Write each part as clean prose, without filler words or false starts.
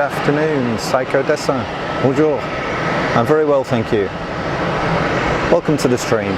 afternoon, Psycho Dessin. Bonjour. I'm very well, thank you. Welcome to the stream.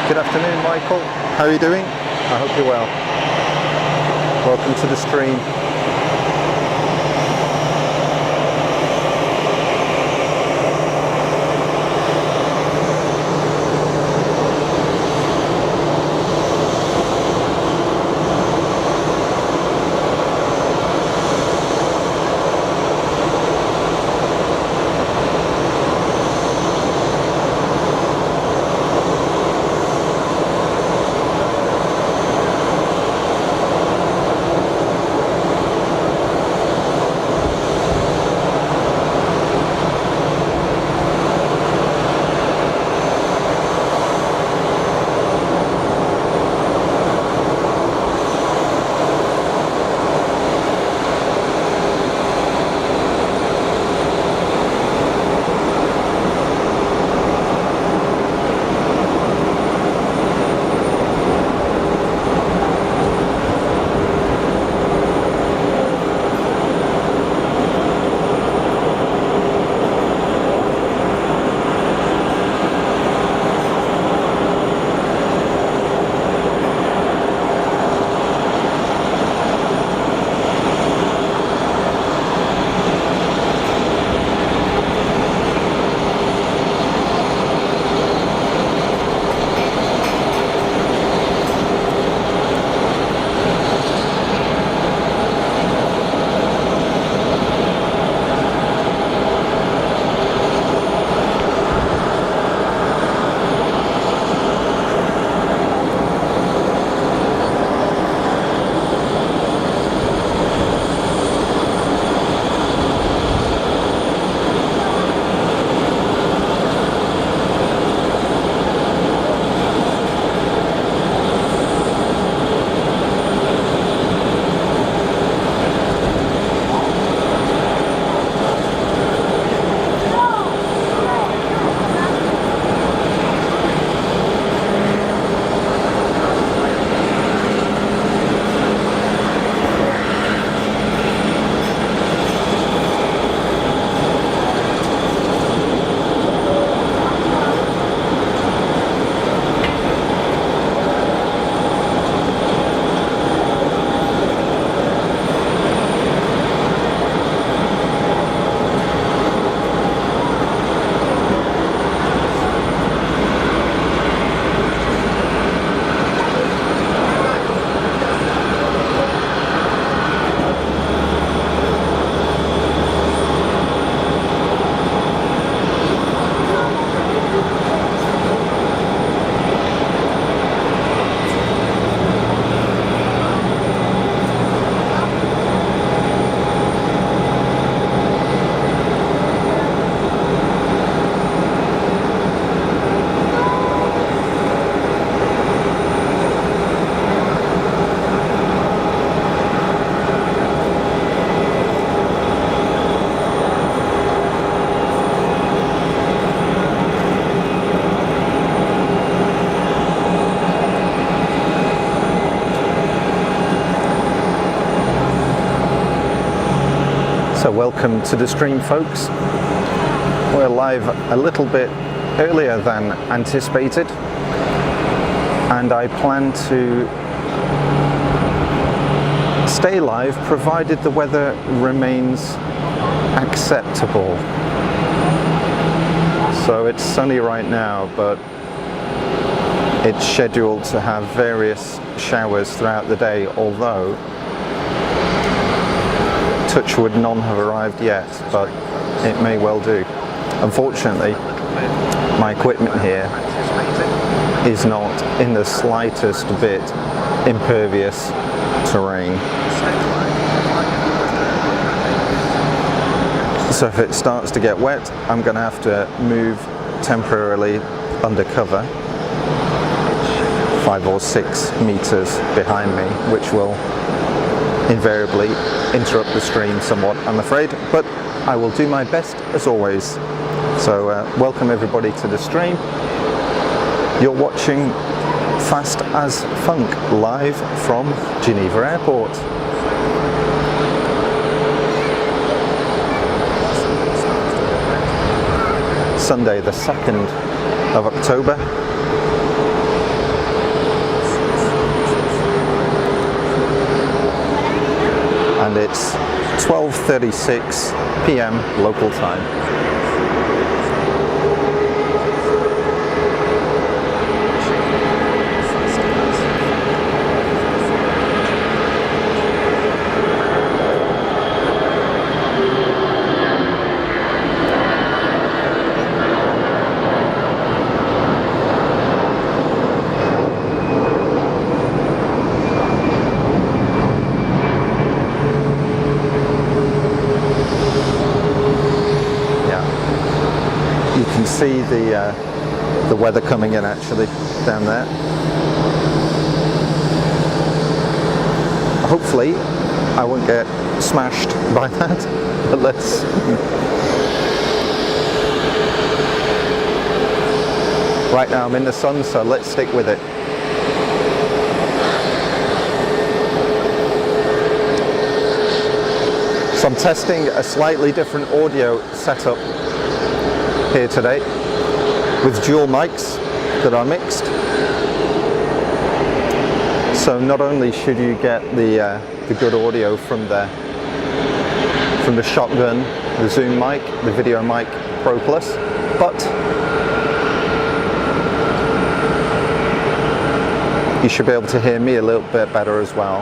Good afternoon, Michael. How are you doing? I hope you're well. Welcome to the stream. Welcome to the stream, folks. We're live a little bit earlier than anticipated, and I plan to stay live provided the weather remains acceptable. So it's sunny right now, but it's scheduled to have various showers throughout the day, although touchwood none have arrived yet, but it may well do. Unfortunately, my equipment here is not in the slightest bit impervious to rain. So if it starts to get wet, I'm going to have to move temporarily undercover 5 or 6 meters behind me, which will invariably interrupt the stream somewhat, I'm afraid, but I will do my best as always. So welcome everybody to the stream. You're watching Fast as Funk live from Geneva Airport. Sunday the 2nd of October. And it's 12:36 p.m. local time. See the weather coming in actually down there. Hopefully I won't get smashed by that, but let's right now I'm in the sun, so let's stick with it. So I'm testing a slightly different audio setup here today with dual mics that are mixed. So not only should you get the good audio from the shotgun, the Zoom mic, the Video Mic Pro Plus, but you should be able to hear me a little bit better as well.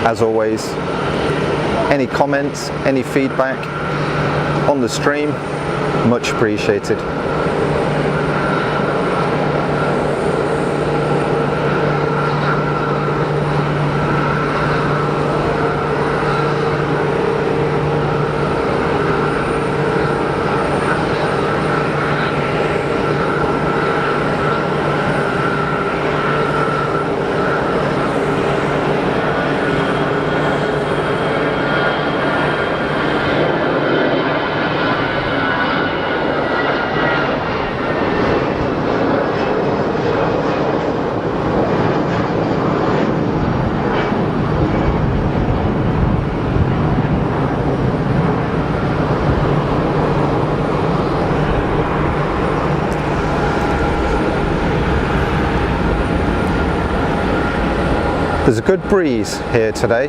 As always, any comments, any feedback on the stream, much appreciated. There's a good breeze here today.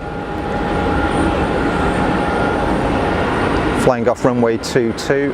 Flying off runway 22.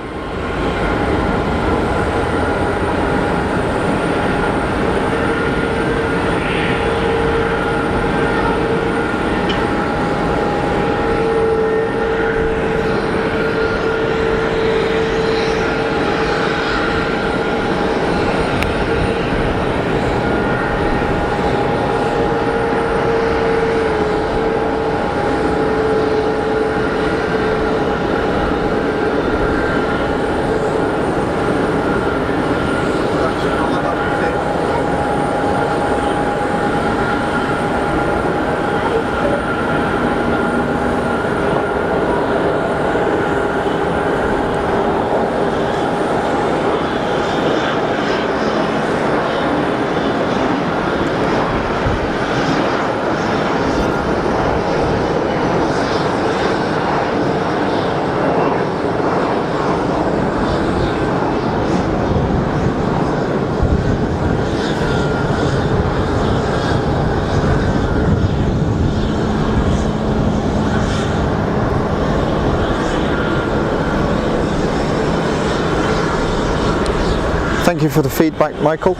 Thank you for the feedback, Michael.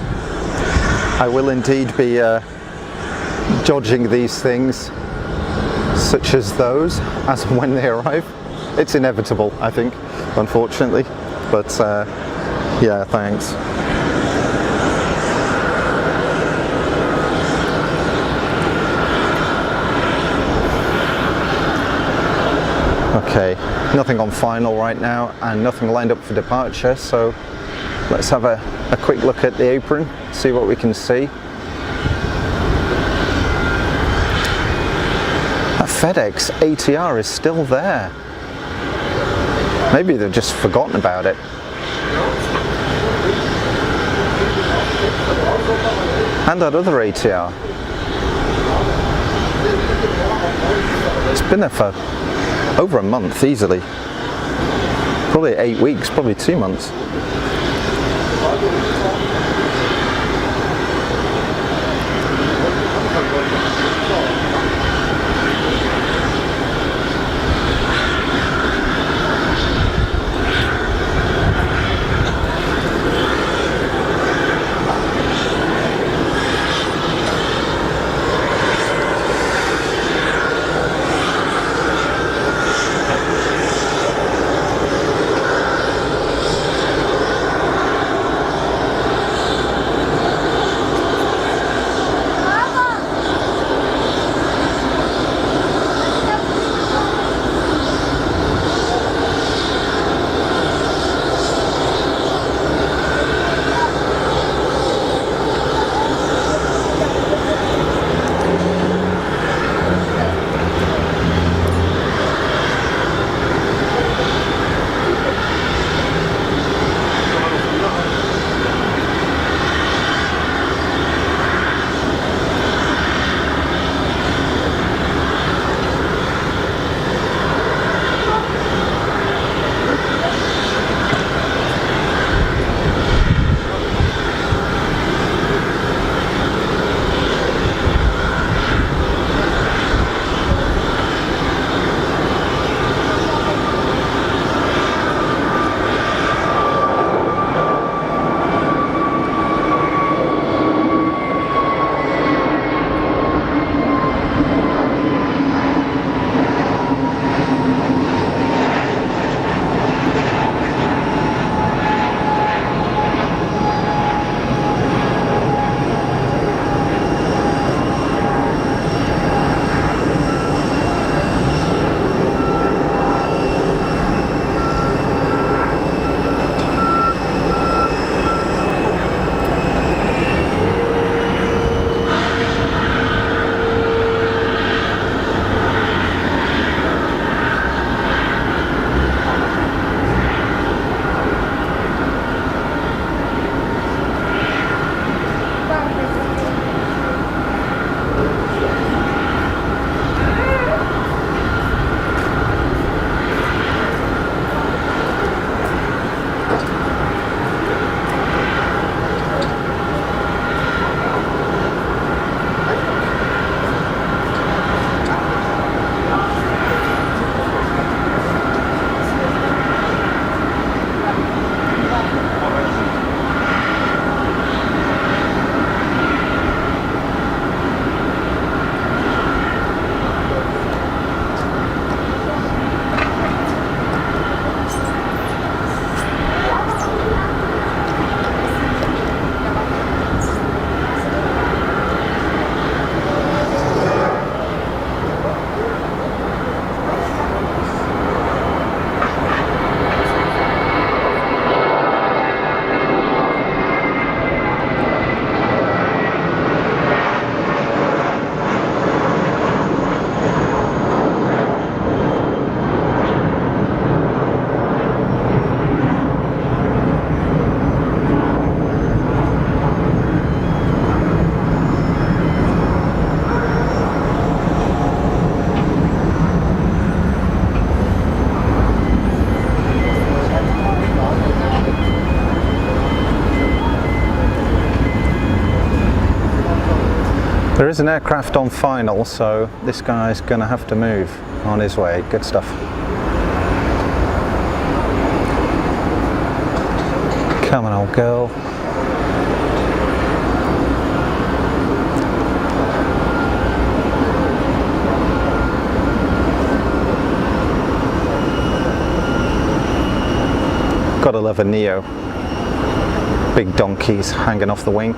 I will indeed be dodging these things, such as those, as and when they arrive. It's inevitable, I think, unfortunately, but yeah, thanks. Okay, nothing on final right now and nothing lined up for departure, so let's have a quick look at the apron, see what we can see. That FedEx ATR is still there. Maybe they've just forgotten about it. And that other ATR. It's been there for over a month easily. Probably 8 weeks, probably 2 months. There is an aircraft on final, so this guy's going to have to move on his way. Good stuff. Come on, old girl. Gotta love a Neo. Big donkeys hanging off the wing.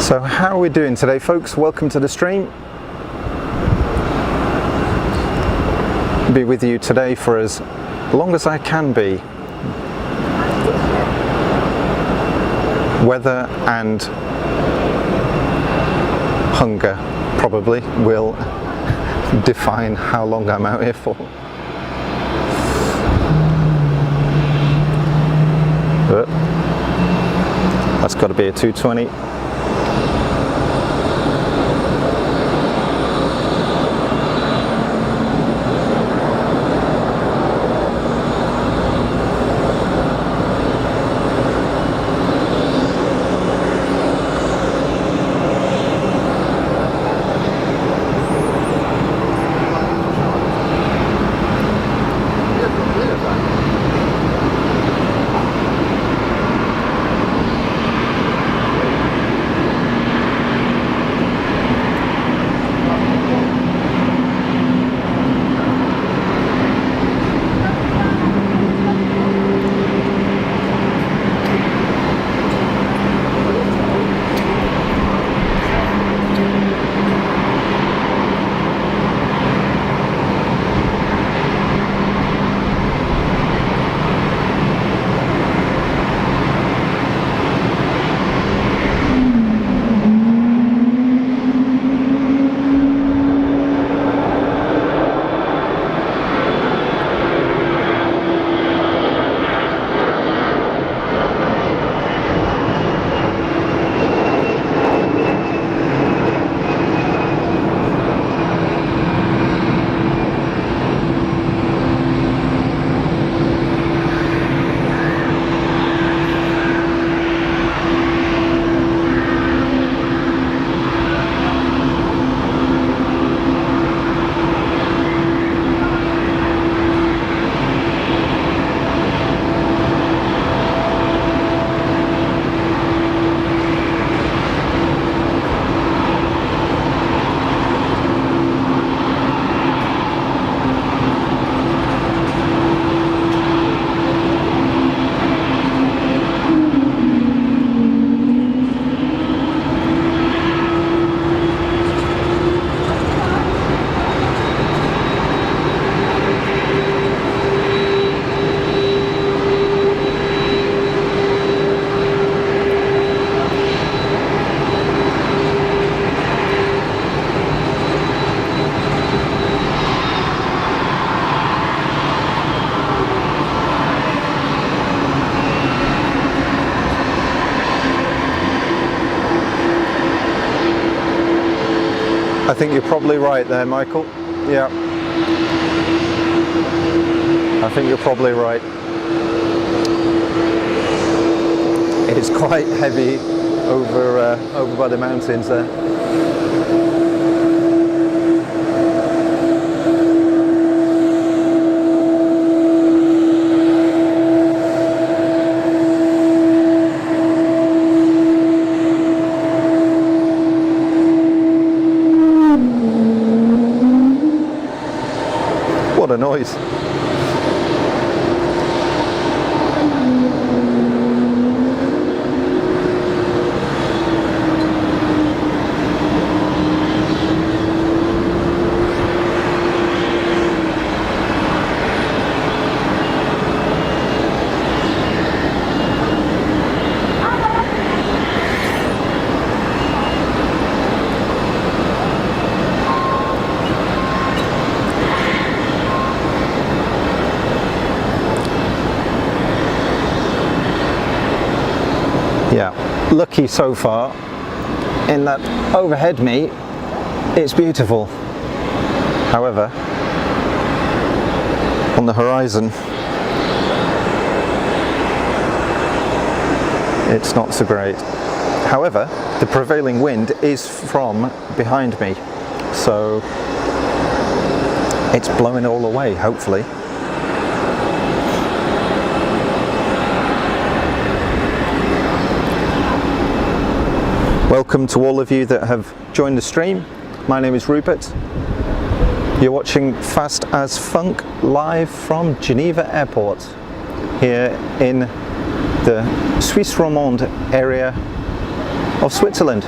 So how are we doing today, folks? Welcome to the stream. Be with you today for as long as I can be. Weather and hunger probably will define how long I'm out here for. But that's got to be a 220. I think you're probably right there, Michael. Yeah. I think you're probably right. It's quite heavy over by the mountains there. What a noise. Yeah, lucky so far in that overhead me, it's beautiful. However, on the horizon, it's not so great. However, the prevailing wind is from behind me, so it's blowing all away, hopefully. Welcome to all of you that have joined the stream. My name is Rupert. You're watching Fast as Funk live from Geneva Airport here in the Suisse Romande area of Switzerland.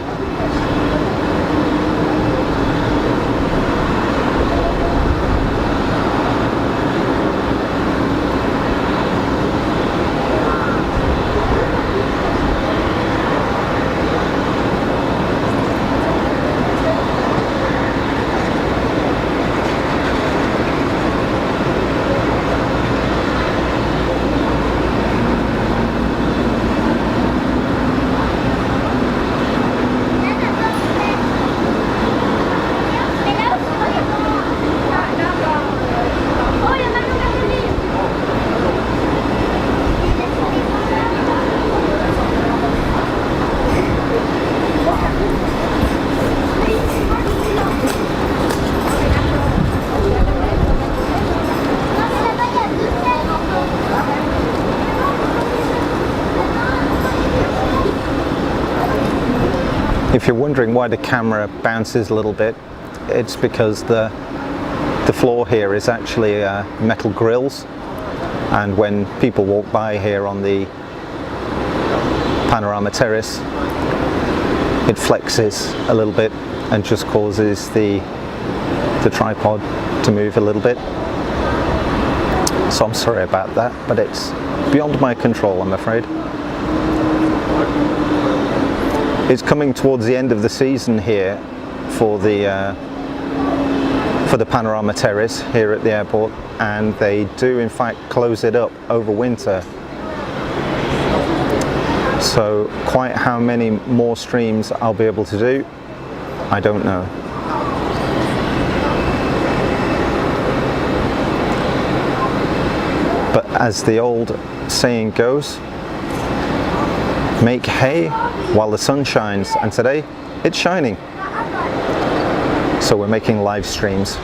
If you're wondering why the camera bounces a little bit, it's because the floor here is actually metal grills, and when people walk by here on the panorama terrace, it flexes a little bit and just causes the tripod to move a little bit. So I'm sorry about that, but it's beyond my control, I'm afraid. It's coming towards the end of the season here for the panorama terrace here at the airport, and they do in fact close it up over winter. So quite how many more streams I'll be able to do, I don't know. But as the old saying goes, make hay while the sun shines, and today it's shining. So we're making live streams.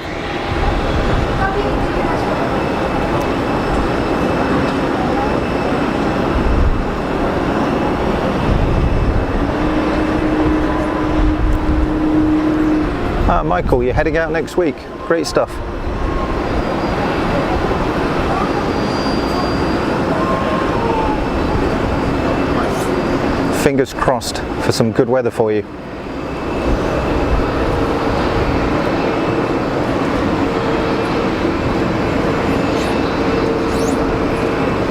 Michael, you're heading out next week. Great stuff. Fingers crossed for some good weather for you.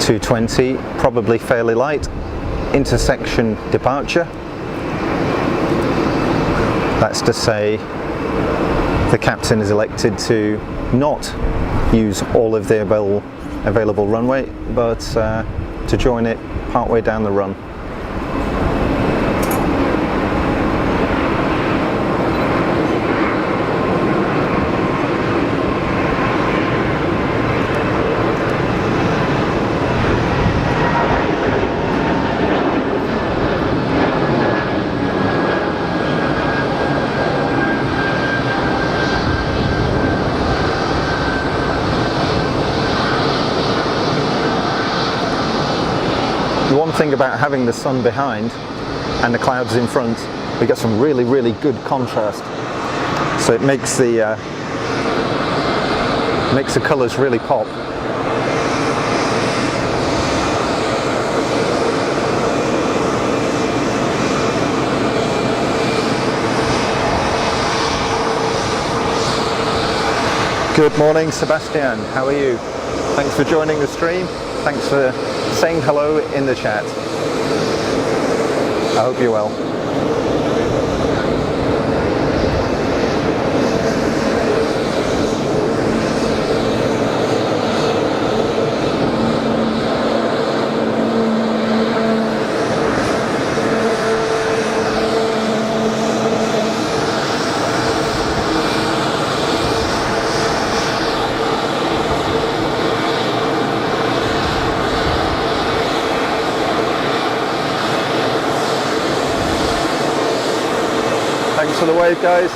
(220), probably fairly light. Intersection departure. That's to say, the captain has elected to not use all of the available runway, but to join it partway down the run. about having the sun behind and the clouds in front. We get some really, really good contrast. So it makes the colours really pop. Good morning, Sebastian. How are you? Thanks for joining the stream. Thanks for saying hello in the chat. I hope you're well. Thanks for the wave, guys.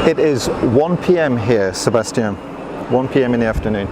It is 1 p.m. here, Sebastian. 1 p.m. in the afternoon.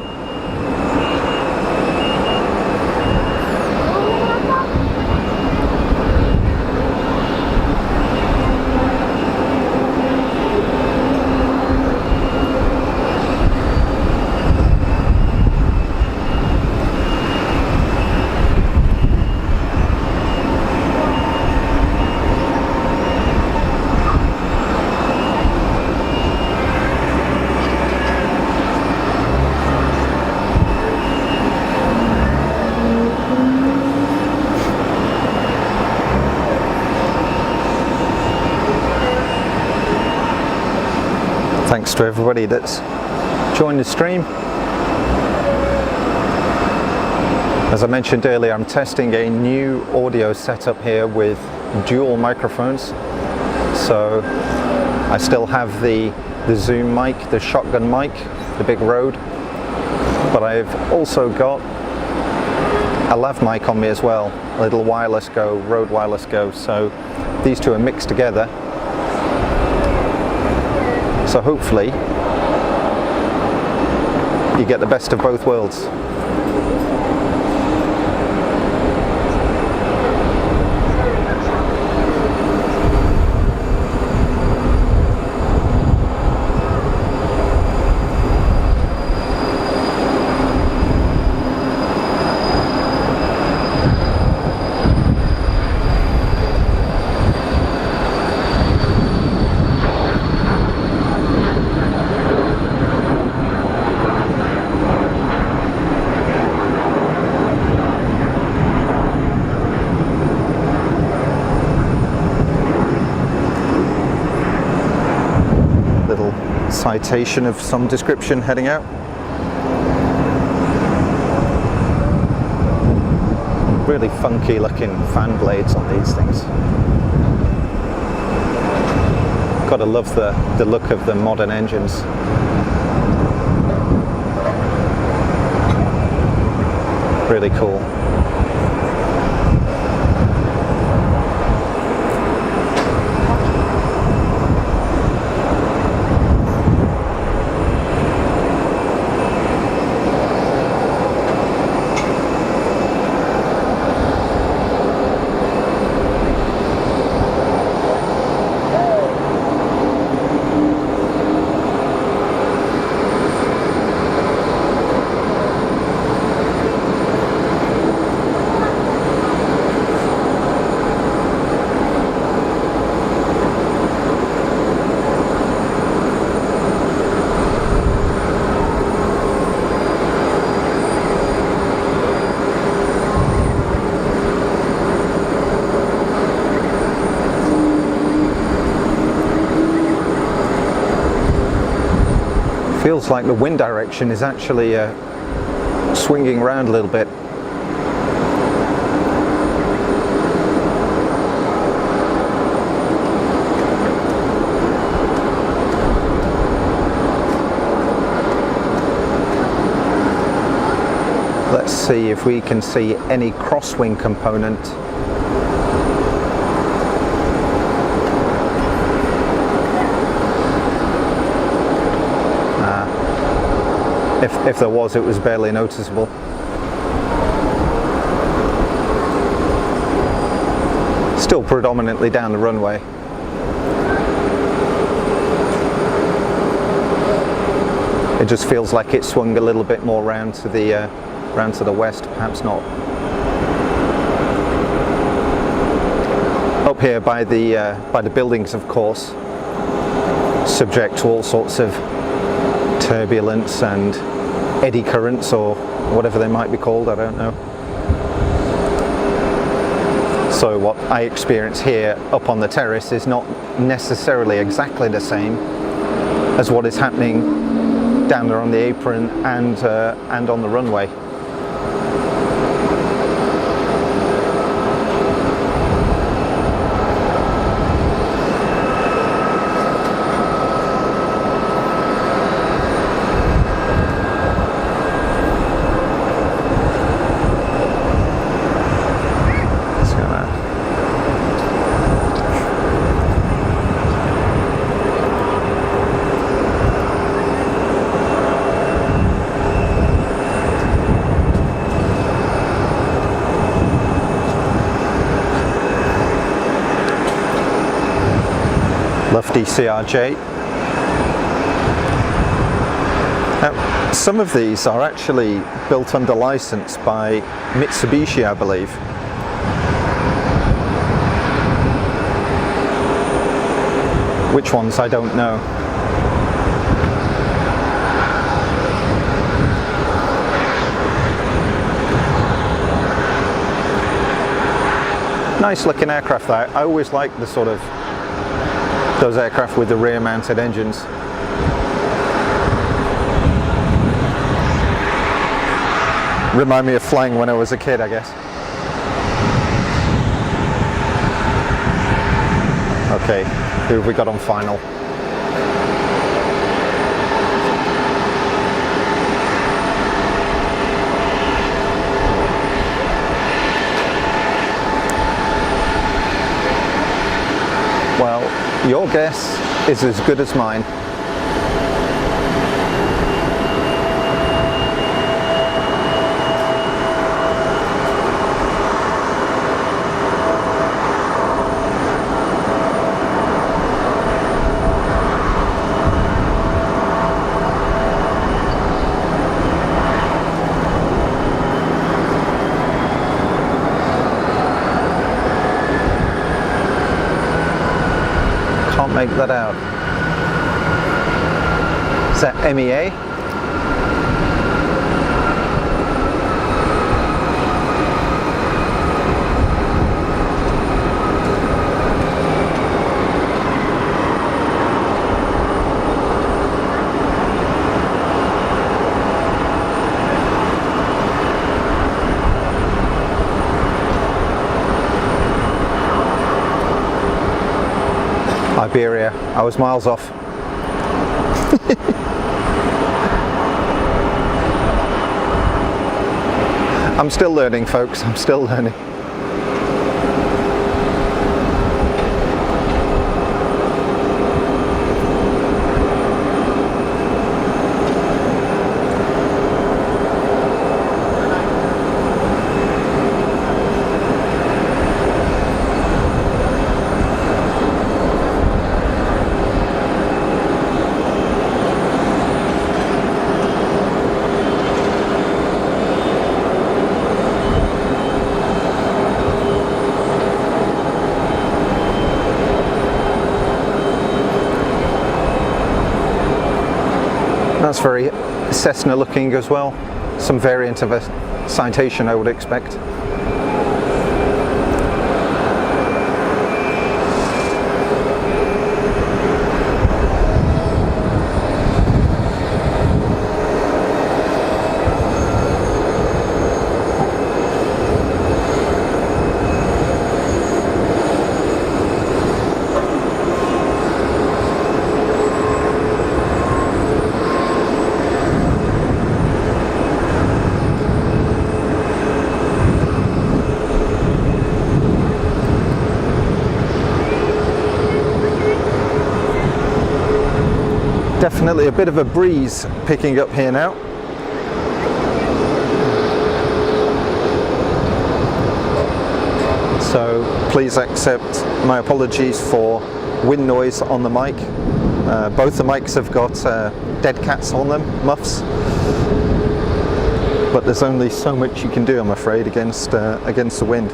Thanks to everybody that's joined the stream. As I mentioned earlier, I'm testing a new audio setup here with dual microphones. So I still have the Zoom mic, the shotgun mic, the big Rode, but I've also got a lav mic on me as well, a little wireless go, Rode wireless go. So these two are mixed together. So hopefully you get the best of both worlds. citation of some description heading out. Really funky looking fan blades on these things. Gotta love the look of the modern engines. Really cool. Feels like the wind direction is actually swinging around a little bit. Let's see if we can see any crosswing component. If there was, it was barely noticeable. Still predominantly down the runway. It just feels like it swung a little bit more round to the west, perhaps not. Up here by the buildings, of course, subject to all sorts of turbulence and eddy currents, or whatever they might be called, I don't know. So what I experience here up on the terrace is not necessarily exactly the same as what is happening down there on the apron and on the runway. Lofty CRJ. Now, some of these are actually built under license by Mitsubishi, I believe. Which ones, I don't know. Nice looking aircraft there. I always like the sort of those aircraft with the rear mounted engines. Remind me of flying when I was a kid, I guess. Okay, who have we got on final? Well, your guess is as good as mine. Make that out. Is that MEA? Iberia. I was miles off. I'm still learning, folks. I'm still learning. That's very Cessna looking as well. Some variant of a Citation, I would expect. Definitely a bit of a breeze picking up here now. So please accept my apologies for wind noise on the mic. Both the mics have got dead cats on them, muffs. But there's only so much you can do, I'm afraid, against the wind.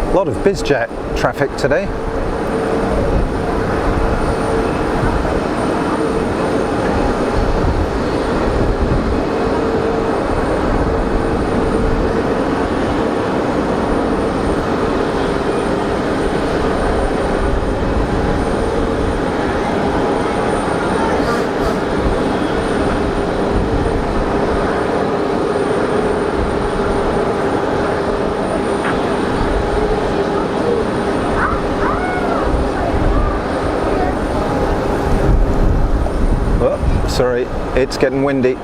A lot of bizjet traffic today. Sorry, it's getting windy.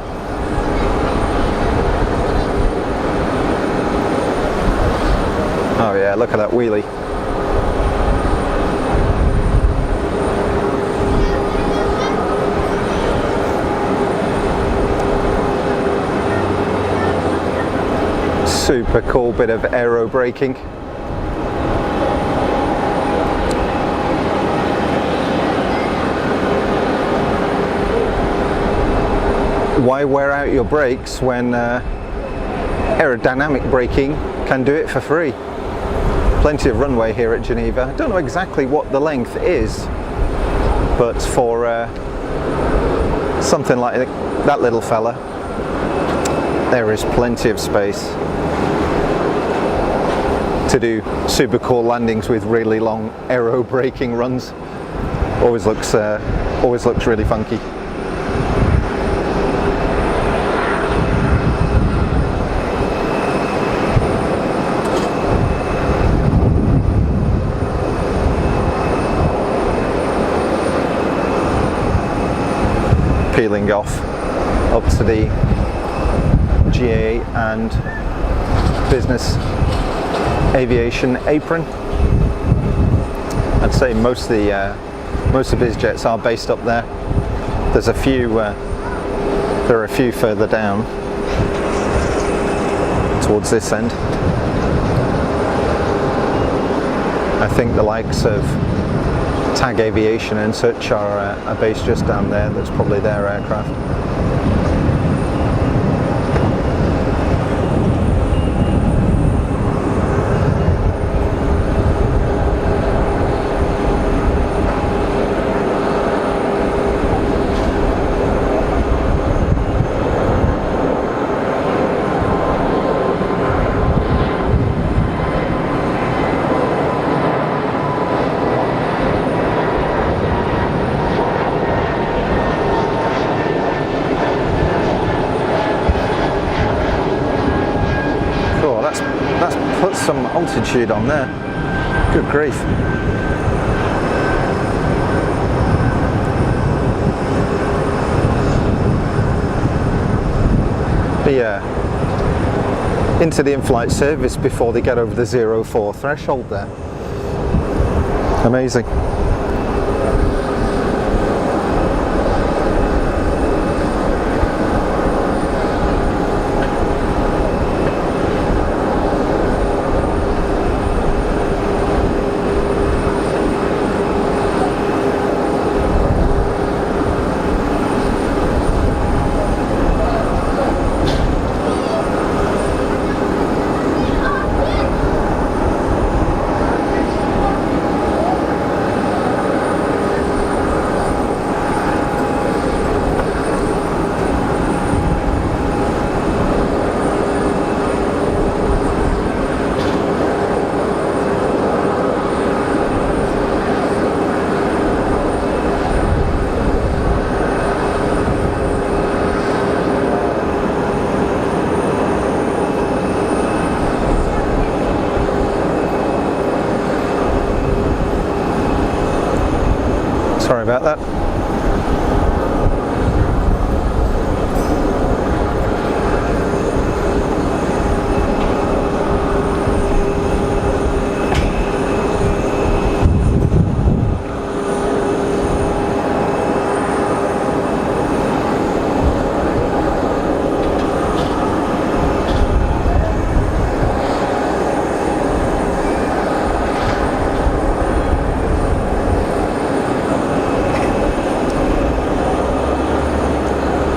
Oh yeah, look at that wheelie. Super cool bit of aero braking. Why wear out your brakes when aerodynamic braking can do it for free? Plenty of runway here at Geneva. I don't know exactly what the length is, but for something like that little fella, there is plenty of space to do super cool landings with really long aero braking runs. Always looks really funky. Peeling off up to the GA and business aviation apron. I'd say most of the Most of his jets are based up there. There's a few, there are a few further down towards this end. I think the likes of Tag Aviation and such are based just down there. That's probably their aircraft. That's put some altitude on there. Good grief. Into the in-flight service before they get over the 0.4 threshold there. Amazing. Sorry about that.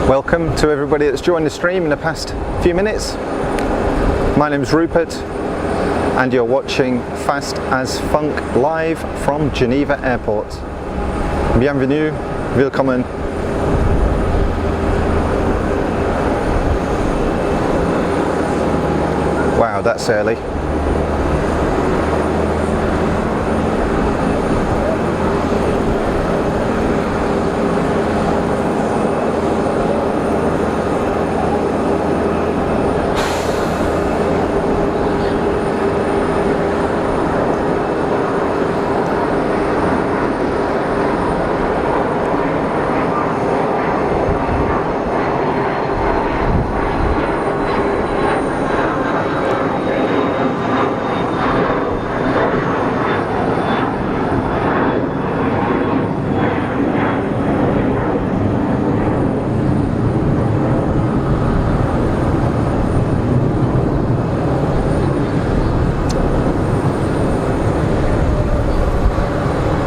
Welcome to everybody that's joined the stream in the past few minutes. My name's Rupert and you're watching Fast as Funk live from Geneva Airport. Bienvenue, willkommen. Wow, that's early.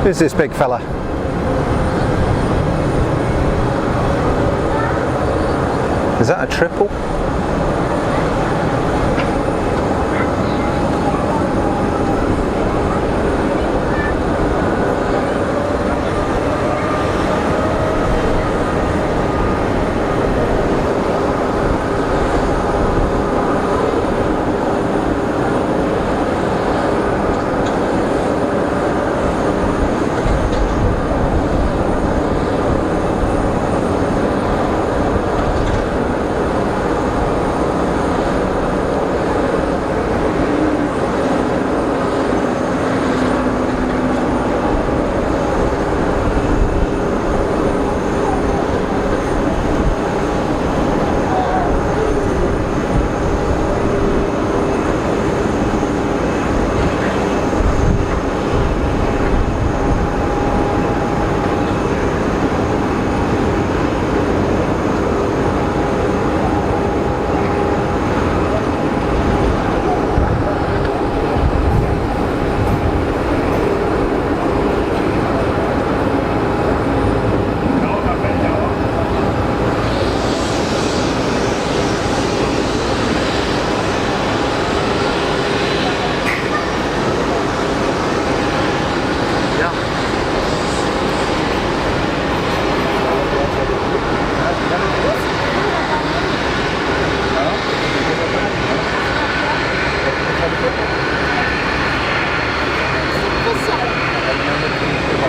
Who's this big fella? Is that a triple?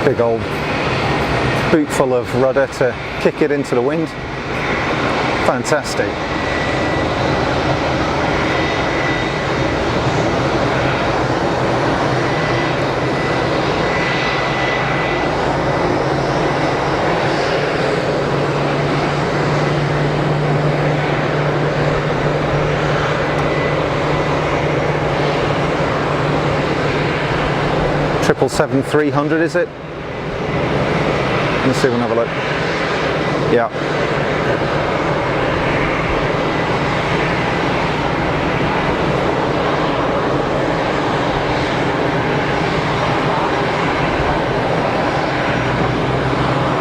Big old boot full of rudder to kick it into the wind. Fantastic. Triple 7-300 is it? Let's see, we'll have a look. Yeah.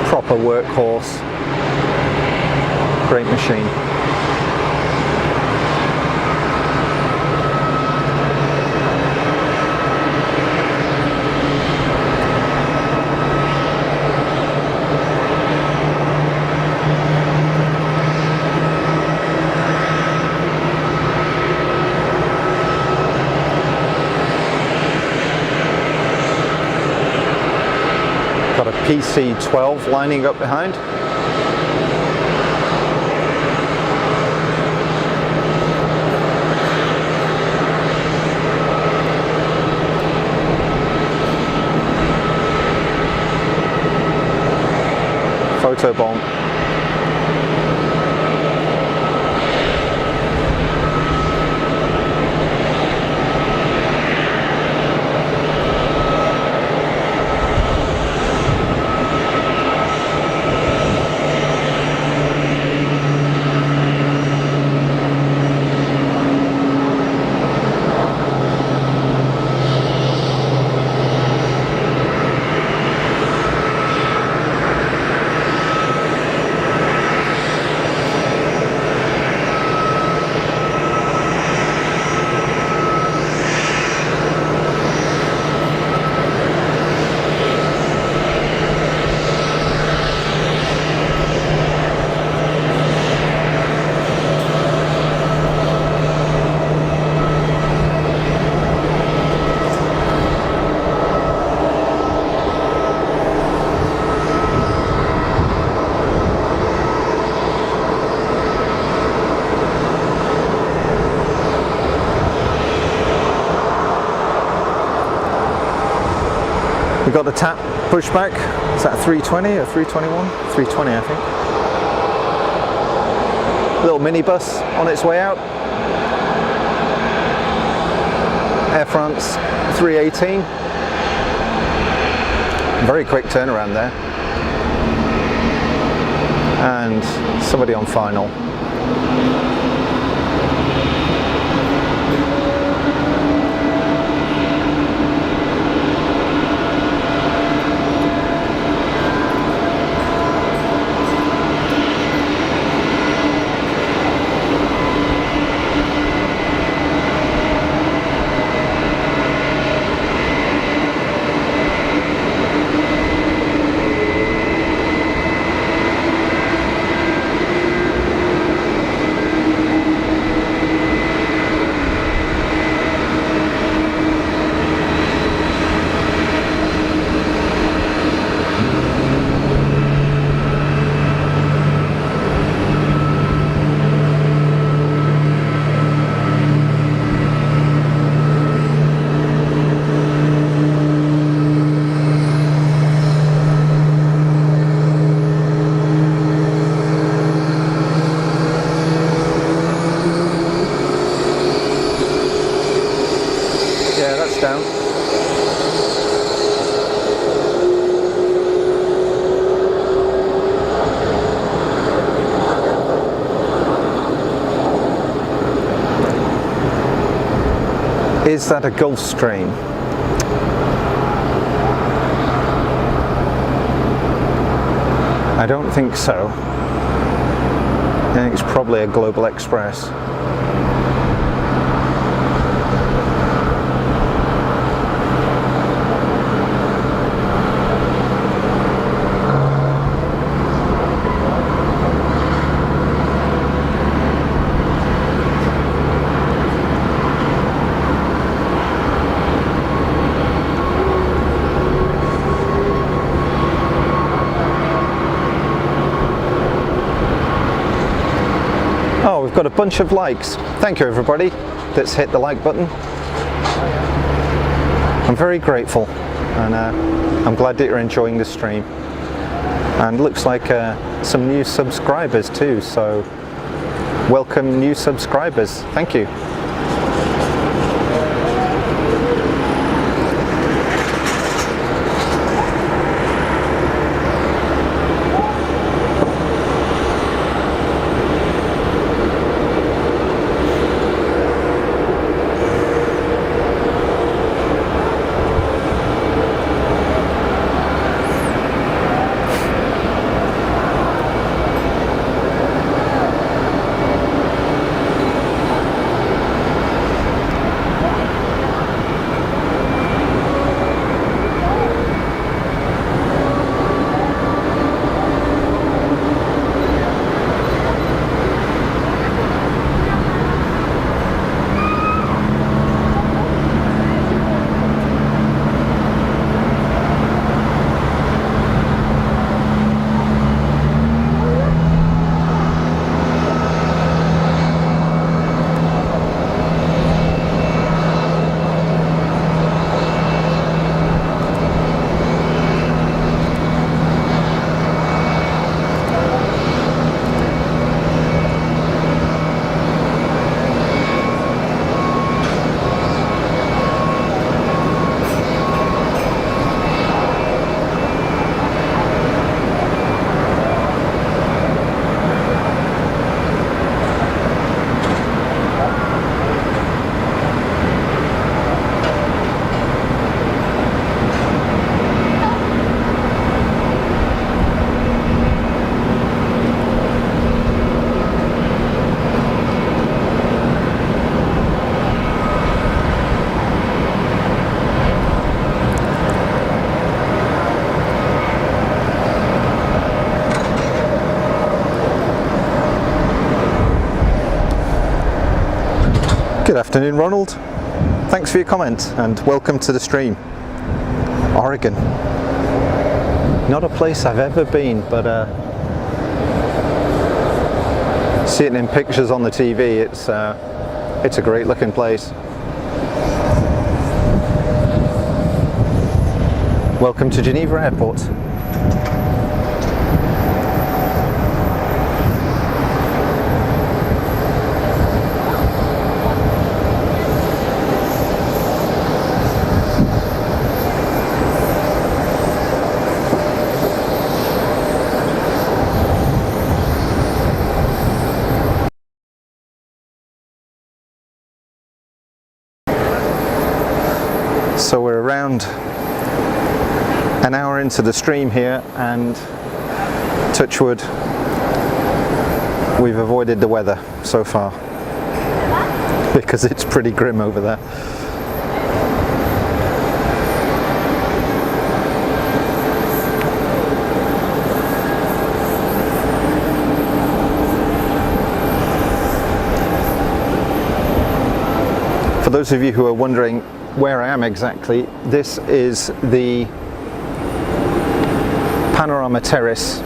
Proper workhorse. Great machine. Got a PC-12 lining up behind. Photo bomb. We've got the tap pushback. Is that a 320 or 321? 320, I think. Little minibus on its way out. Air France 318. Very quick turnaround there. And somebody on final. Down. Is that a Gulfstream? I don't think so. I think it's probably a Global Express. got a bunch of likes. Thank you everybody that's hit the like button. I'm very grateful, and I'm glad that you're enjoying the stream. And looks like some new subscribers too, so welcome new subscribers. Thank you. Good afternoon, Ronald. Thanks for your comment and welcome to the stream. Oregon. Not a place I've ever been, but seeing it in pictures on the TV, it's a great looking place. Welcome to Geneva Airport. So we're around an hour into the stream here, and touch wood, we've avoided the weather so far because it's pretty grim over there. For those of you who are wondering where I am exactly, this is the panorama terrace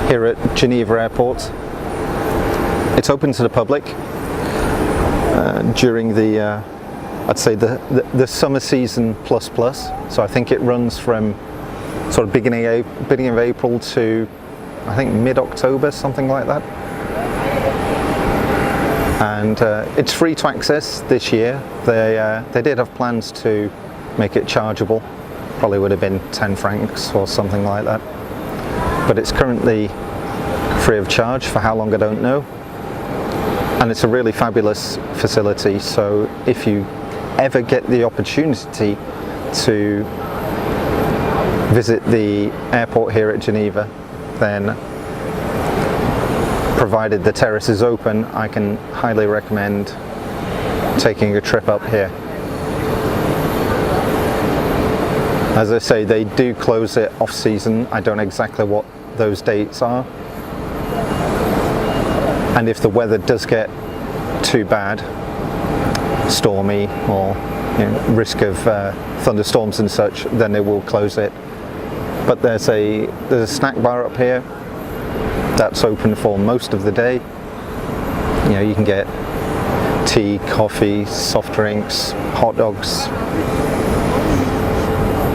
here at Geneva Airport. It's open to the public during the I'd say the summer season plus. So I think it runs from sort of beginning of April to I think mid-October, something like that. And it's free to access this year. They did have plans to make it chargeable. Probably would have been 10 francs or something like that. But it's currently free of charge. For how long I don't know. And it's a really fabulous facility. So if you ever get the opportunity to visit the airport here at Geneva, then provided the terrace is open, I can highly recommend taking a trip up here. As I say, they do close it off season. I don't know exactly what those dates are. And if the weather does get too bad, stormy or risk of thunderstorms and such, then they will close it. But there's a snack bar up here that's open for most of the day. you can get tea, coffee, soft drinks, hot dogs,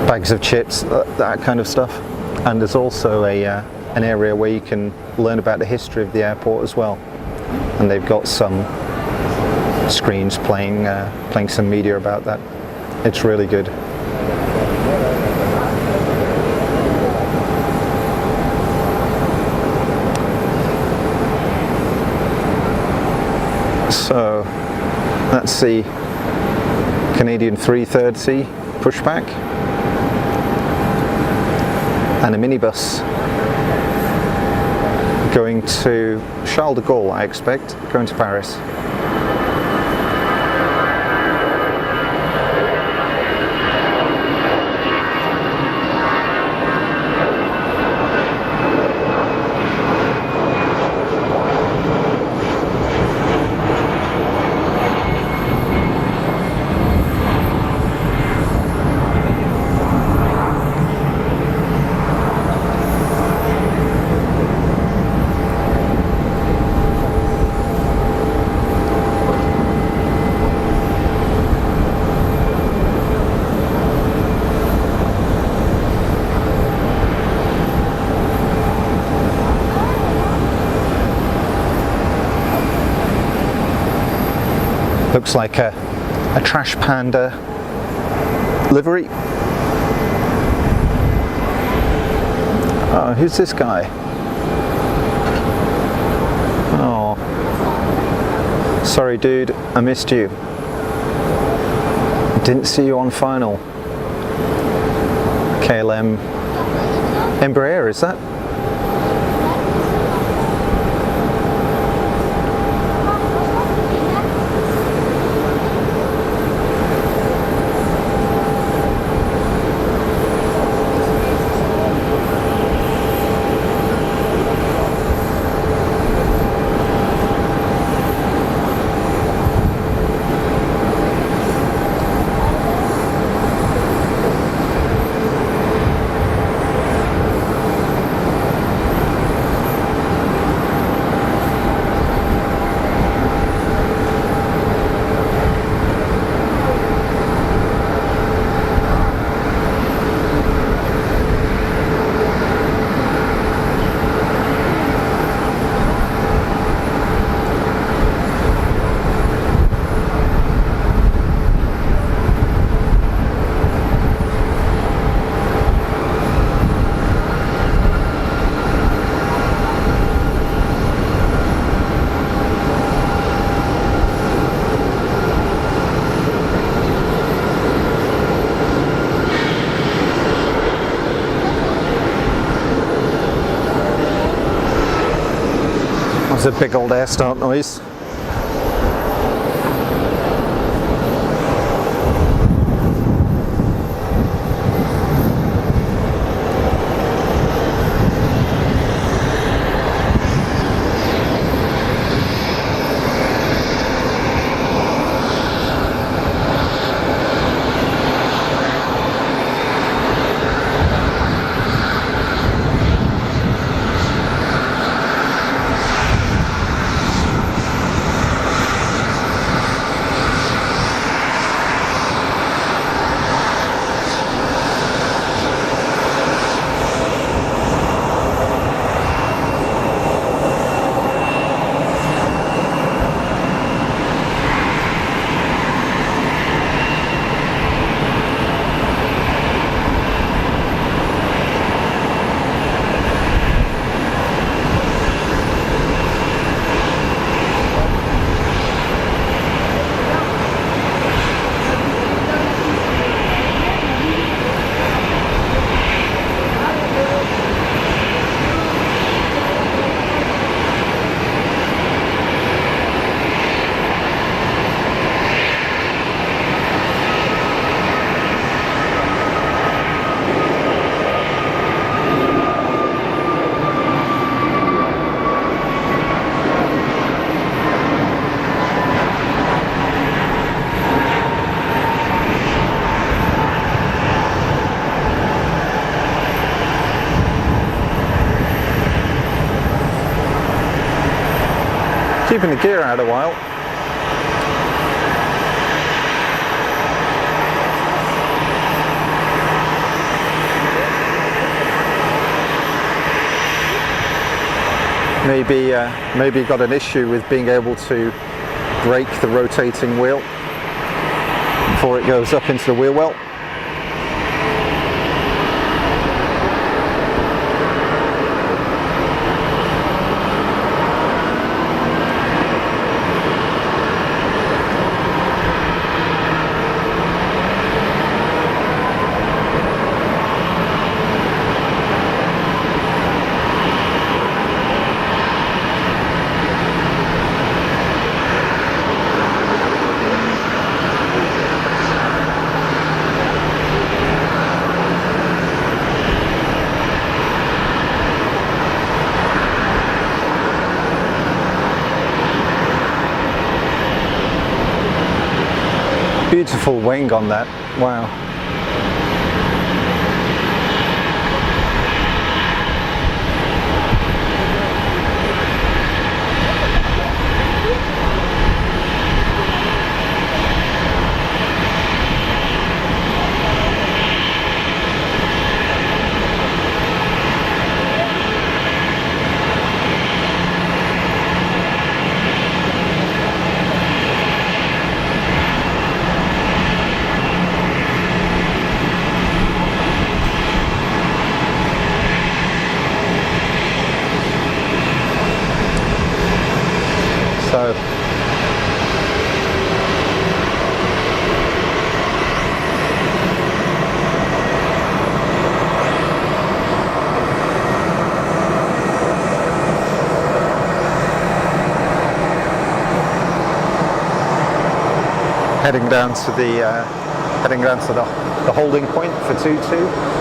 bags of chips, that kind of stuff. And there's also an area where you can learn about the history of the airport as well. And they've got some screens playing some media about that. It's really good. So that's the Canadian 330 pushback and a minibus going to Charles de Gaulle, I expect, going to Paris. Looks like a Trash Panda livery. Oh, who's this guy? Oh, sorry dude, I missed you. Didn't see you on final. KLM Embraer, is that? That was a big old air start noise. keeping the gear out a while. Maybe got an issue with being able to brake the rotating wheel before it goes up into the wheel well. Beautiful wing on that, wow. So heading down to the holding point for 2-2.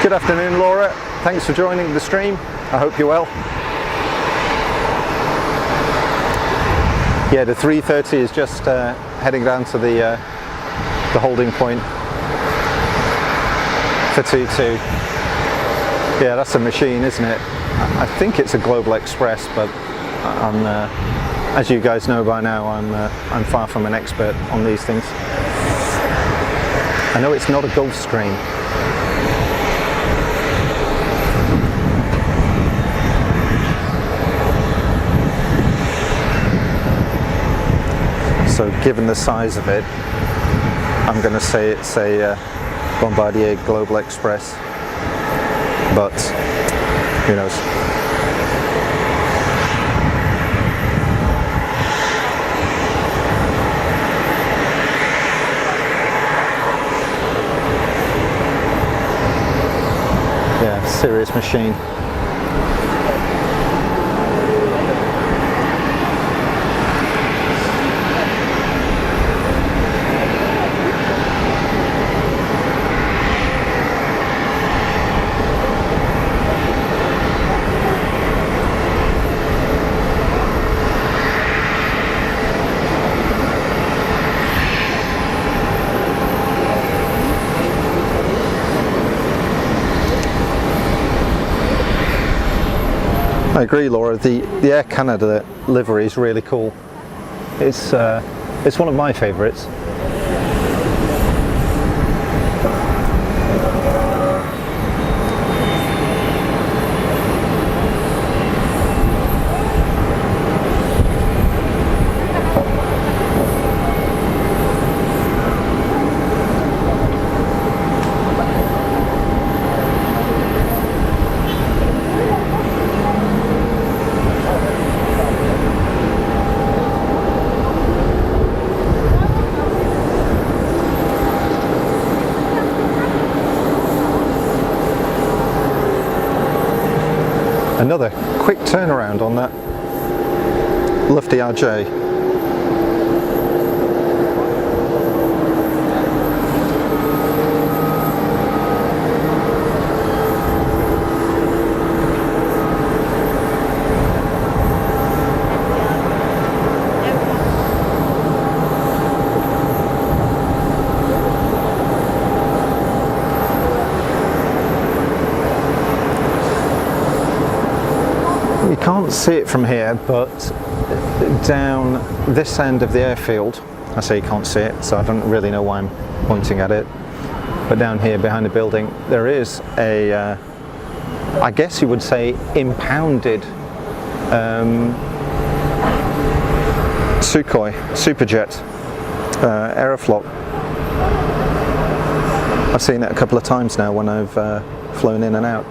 Good afternoon, Laura. Thanks for joining the stream. I hope you're well. Yeah, the 330 is just heading down to the holding point for 2-2. Yeah, that's a machine, isn't it? I think it's a Global Express, but as you guys know by now, I'm far from an expert on these things. I know it's not a Gulfstream. So given the size of it, I'm going to say it's a Bombardier Global Express, but who knows. Yeah, serious machine. I agree, Laura. The Air Canada livery is really cool. It's one of my favourites. Another quick turnaround on that Lufty RJ. You can't see it from here, but down this end of the airfield, I say you can't see it, so I don't really know why I'm pointing at it, but down here behind the building there is a, I guess you would say, impounded Sukhoi Superjet Aeroflot. I've seen it a couple of times now when I've flown in and out.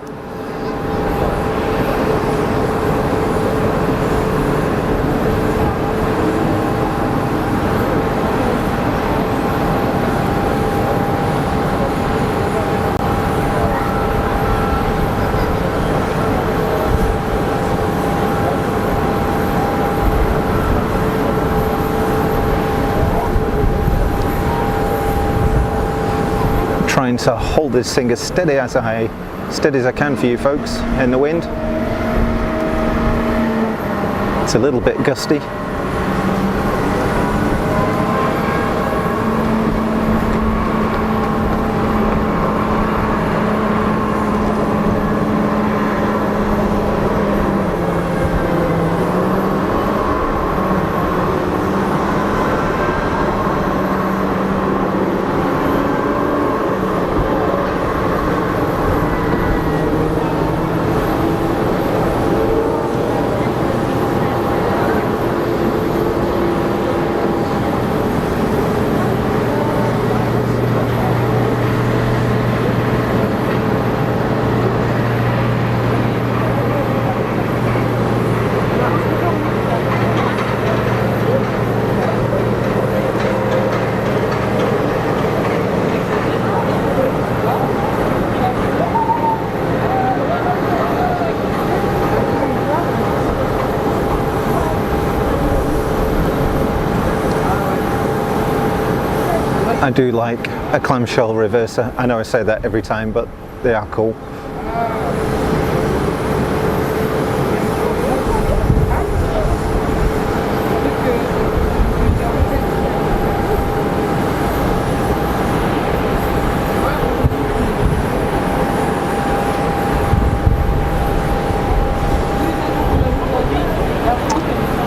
Trying to hold this thing as steady as I can for you folks in the wind. It's a little bit gusty. I do like a clamshell reverser. I know I say that every time, but they are cool.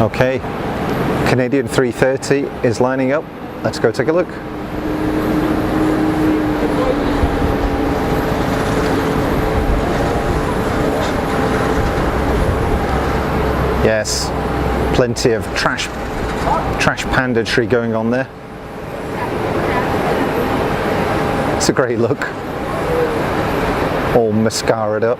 Okay, Canadian 330 is lining up. Let's go take a look. Yes, plenty of trash panditry going on there. It's a great look, all mascaraed up.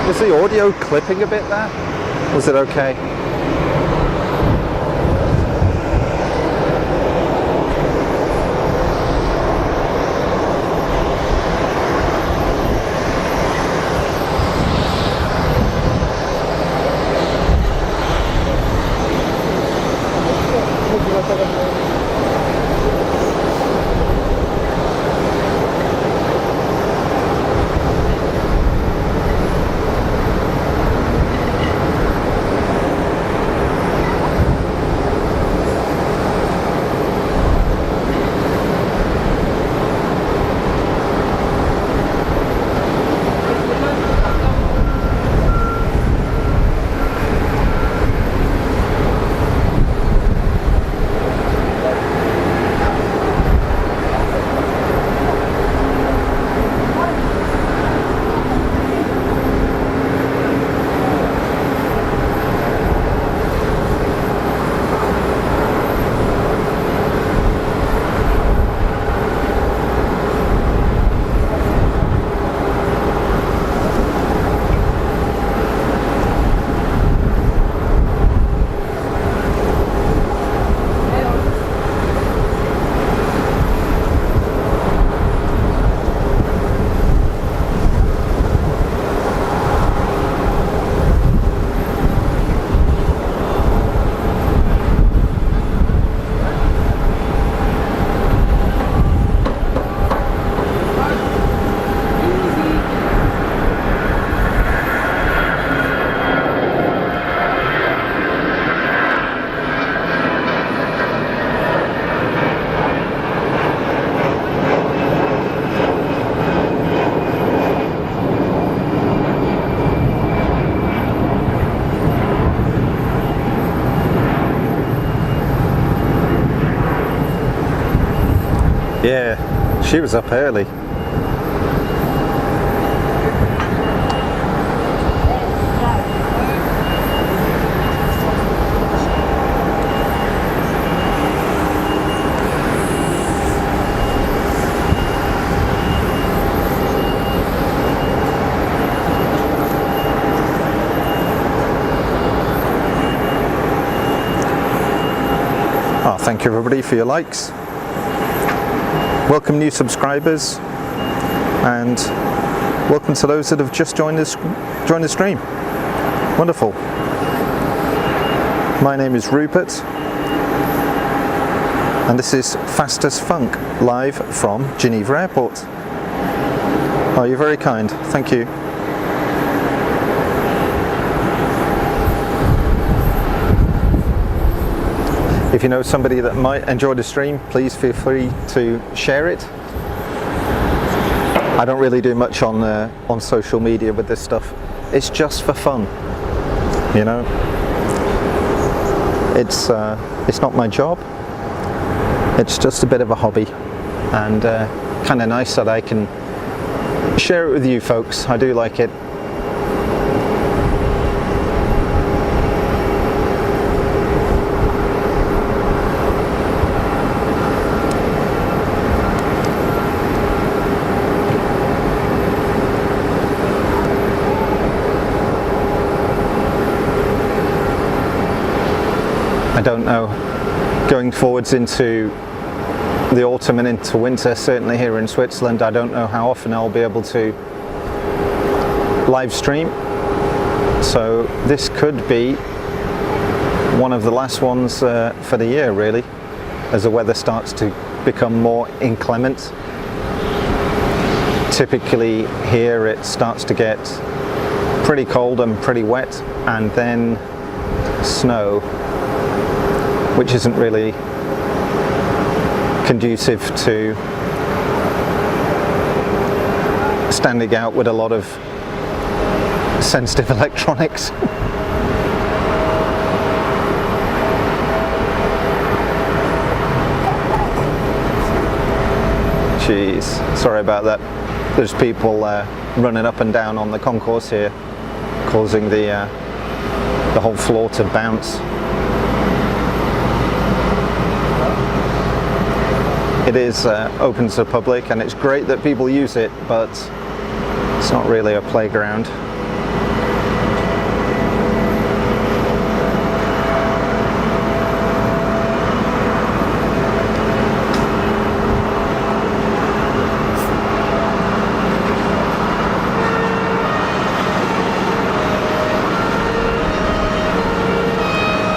Was the audio clipping a bit there? Was it okay? She was up early. Oh, thank you everybody for your likes. Welcome new subscribers, and welcome to those that have just joined the stream. Wonderful. My name is Rupert, and this is Fast as Funk, live from Geneva Airport. Oh, you're very kind. Thank you. If you know somebody that might enjoy the stream, please feel free to share it. I don't really do much on social media with this stuff. It's just for fun, you know. It's not my job. It's just a bit of a hobby, and kind of nice that I can share it with you folks. I do like it. I don't know, going forwards into the autumn and into winter, certainly here in Switzerland, I don't know how often I'll be able to live stream. So this could be one of the last ones for the year, really, as the weather starts to become more inclement. Typically here it starts to get pretty cold and pretty wet, and then snow, which isn't really conducive to standing out with a lot of sensitive electronics. Jeez, sorry about that. There's people running up and down on the concourse here, causing the whole floor to bounce. It is open to the public, and it's great that people use it, but it's not really a playground.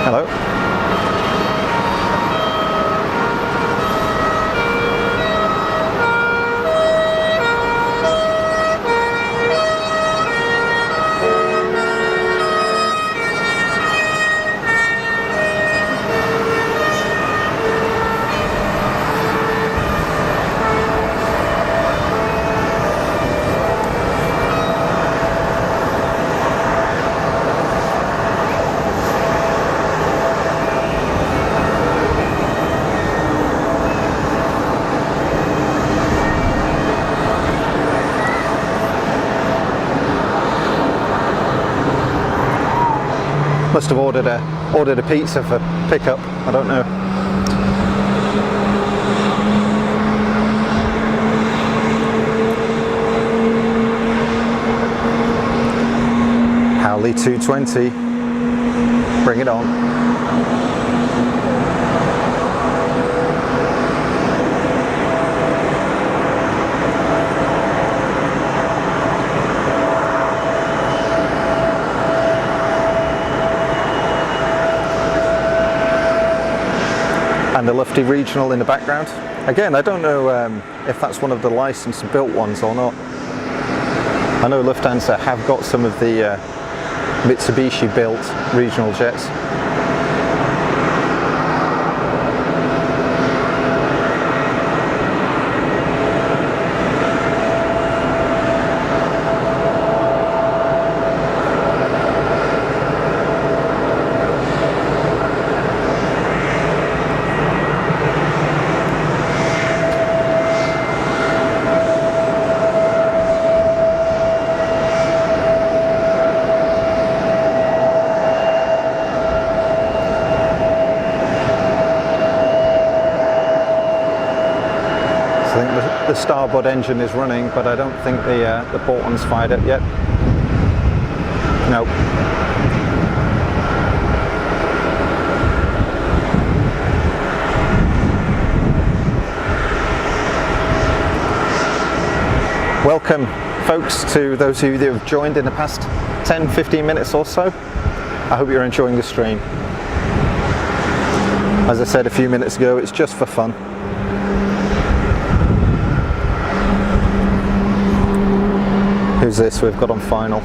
Hello. Must have ordered a pizza for pickup. I don't know. Howley 220. Bring it on. And the Lufty Regional in the background. Again, I don't know if that's one of the licensed built ones or not. I know Lufthansa have got some of the Mitsubishi built regional jets. starboard engine is running, but I don't think the port one's fired up yet. No. Welcome, folks, to those of you that have joined in the past 10-15 minutes or so. I hope you're enjoying the stream. As I said a few minutes ago, it's just for fun. Who's this we've got on final?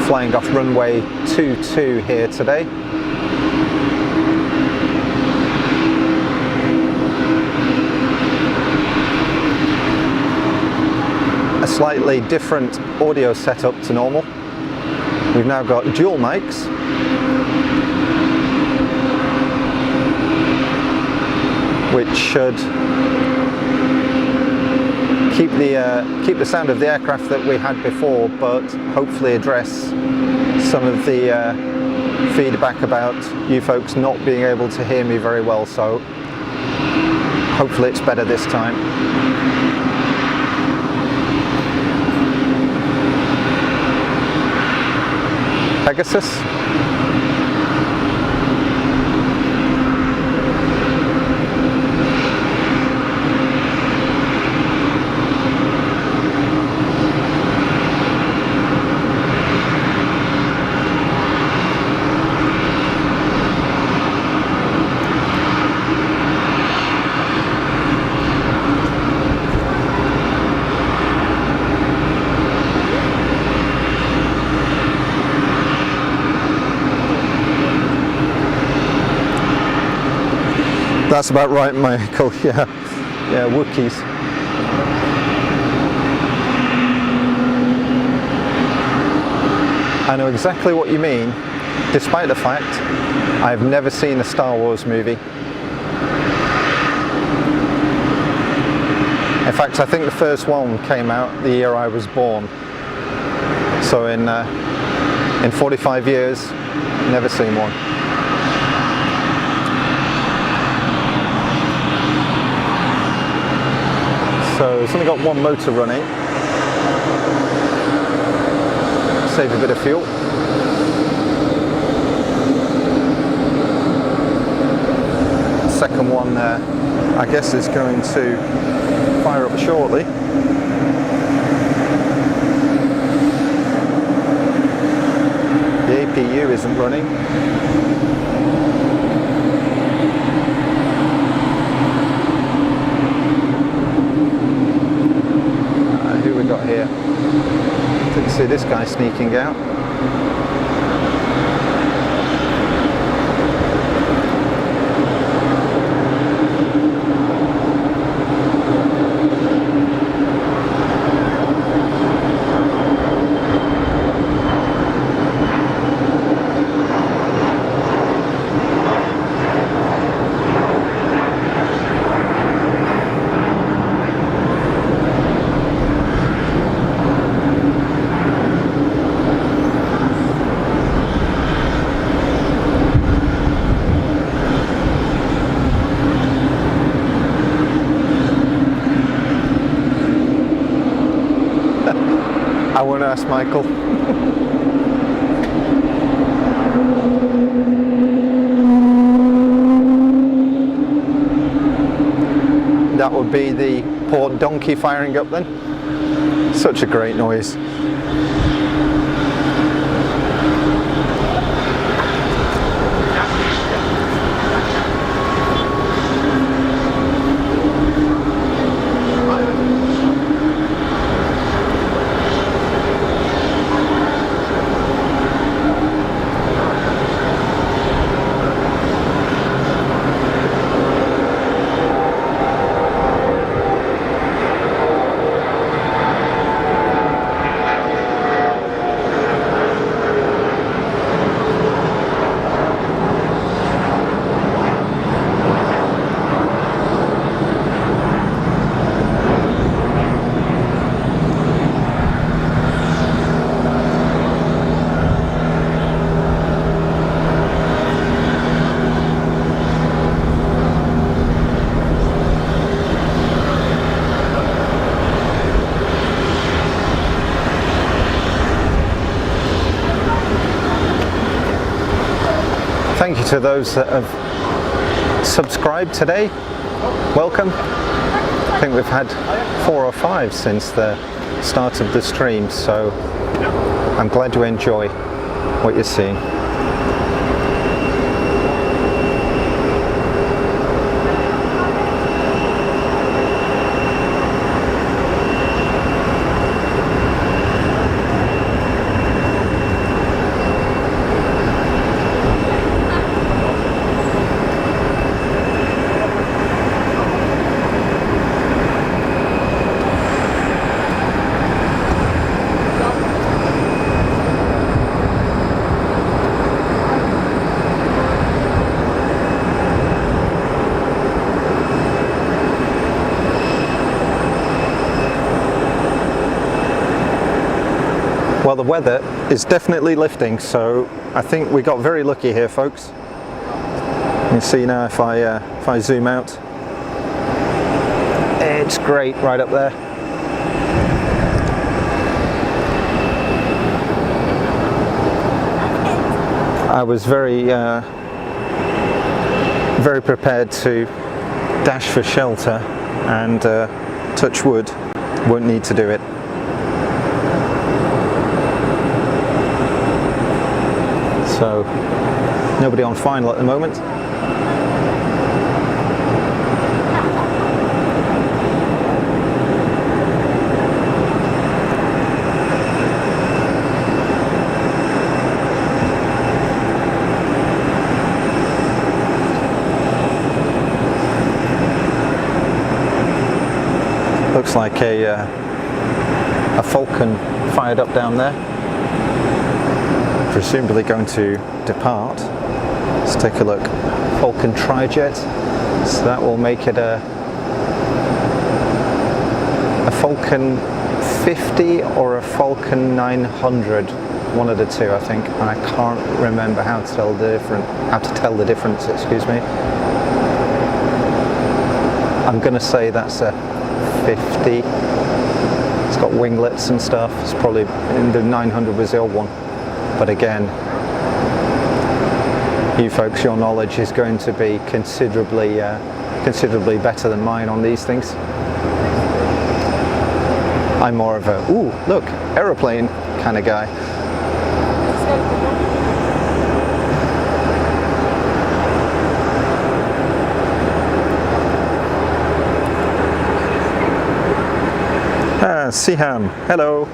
Flying off runway 22 here today. A slightly different audio setup to normal. We've now got dual mics. Which should keep the sound of the aircraft that we had before, but hopefully address some of the feedback about you folks not being able to hear me very well, so hopefully it's better this time. Pegasus. That's about right, Michael. Yeah, Wookiees. I know exactly what you mean, despite the fact I've never seen a Star Wars movie. In fact, I think the first one came out the year I was born. So in 45 years, never seen one. So it's only got one motor running. Save a bit of fuel. Second one I guess is going to fire up shortly. The APU isn't running. Got here. Didn't see this guy sneaking out. I won't ask Michael. That would be the port donkey firing up then. Such a great noise. thank you to those that have subscribed today. Welcome. I think we've had 4 or 5 since the start of the stream, so I'm glad you enjoy what you're seeing. Well, the weather is definitely lifting, so I think we got very lucky here, folks. You can see now if I zoom out, it's great right up there. I was very prepared to dash for shelter, and touch wood, won't need to do it. So, nobody on final at the moment. Looks like a Falcon fired up down there. Presumably going to depart. Let's take a look. Falcon Trijet. So that will make it a Falcon 50 or a Falcon 900. One of the two, I think. And I can't remember how to tell the difference. Excuse me. I'm going to say that's a 50. It's got winglets and stuff. It's probably the 900 was the old one. But again, you folks, your knowledge is going to be considerably better than mine on these things. I'm more of a, ooh, look, aeroplane kind of guy. Ah, Siham, hello.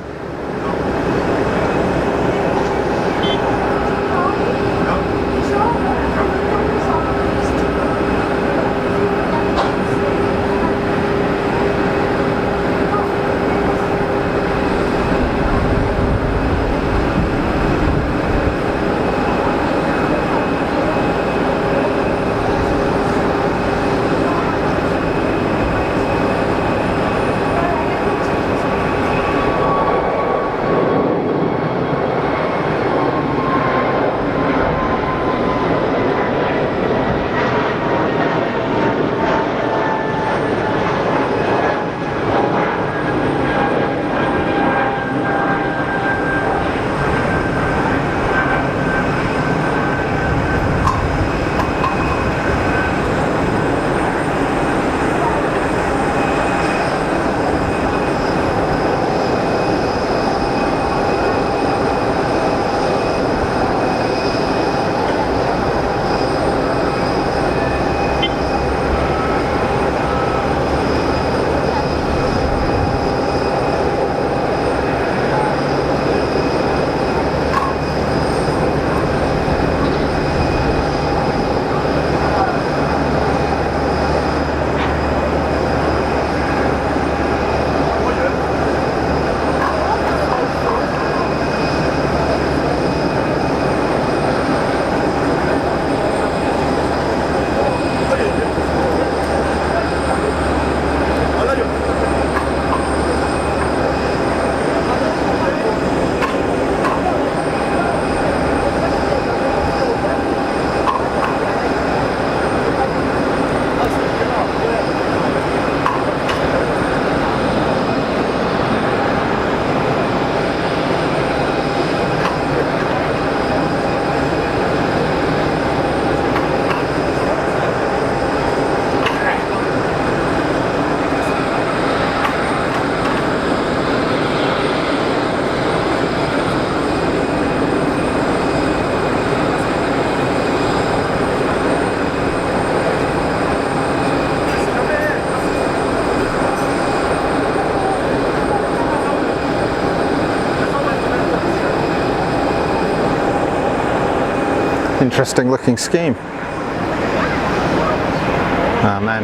Interesting looking scheme. Oh man.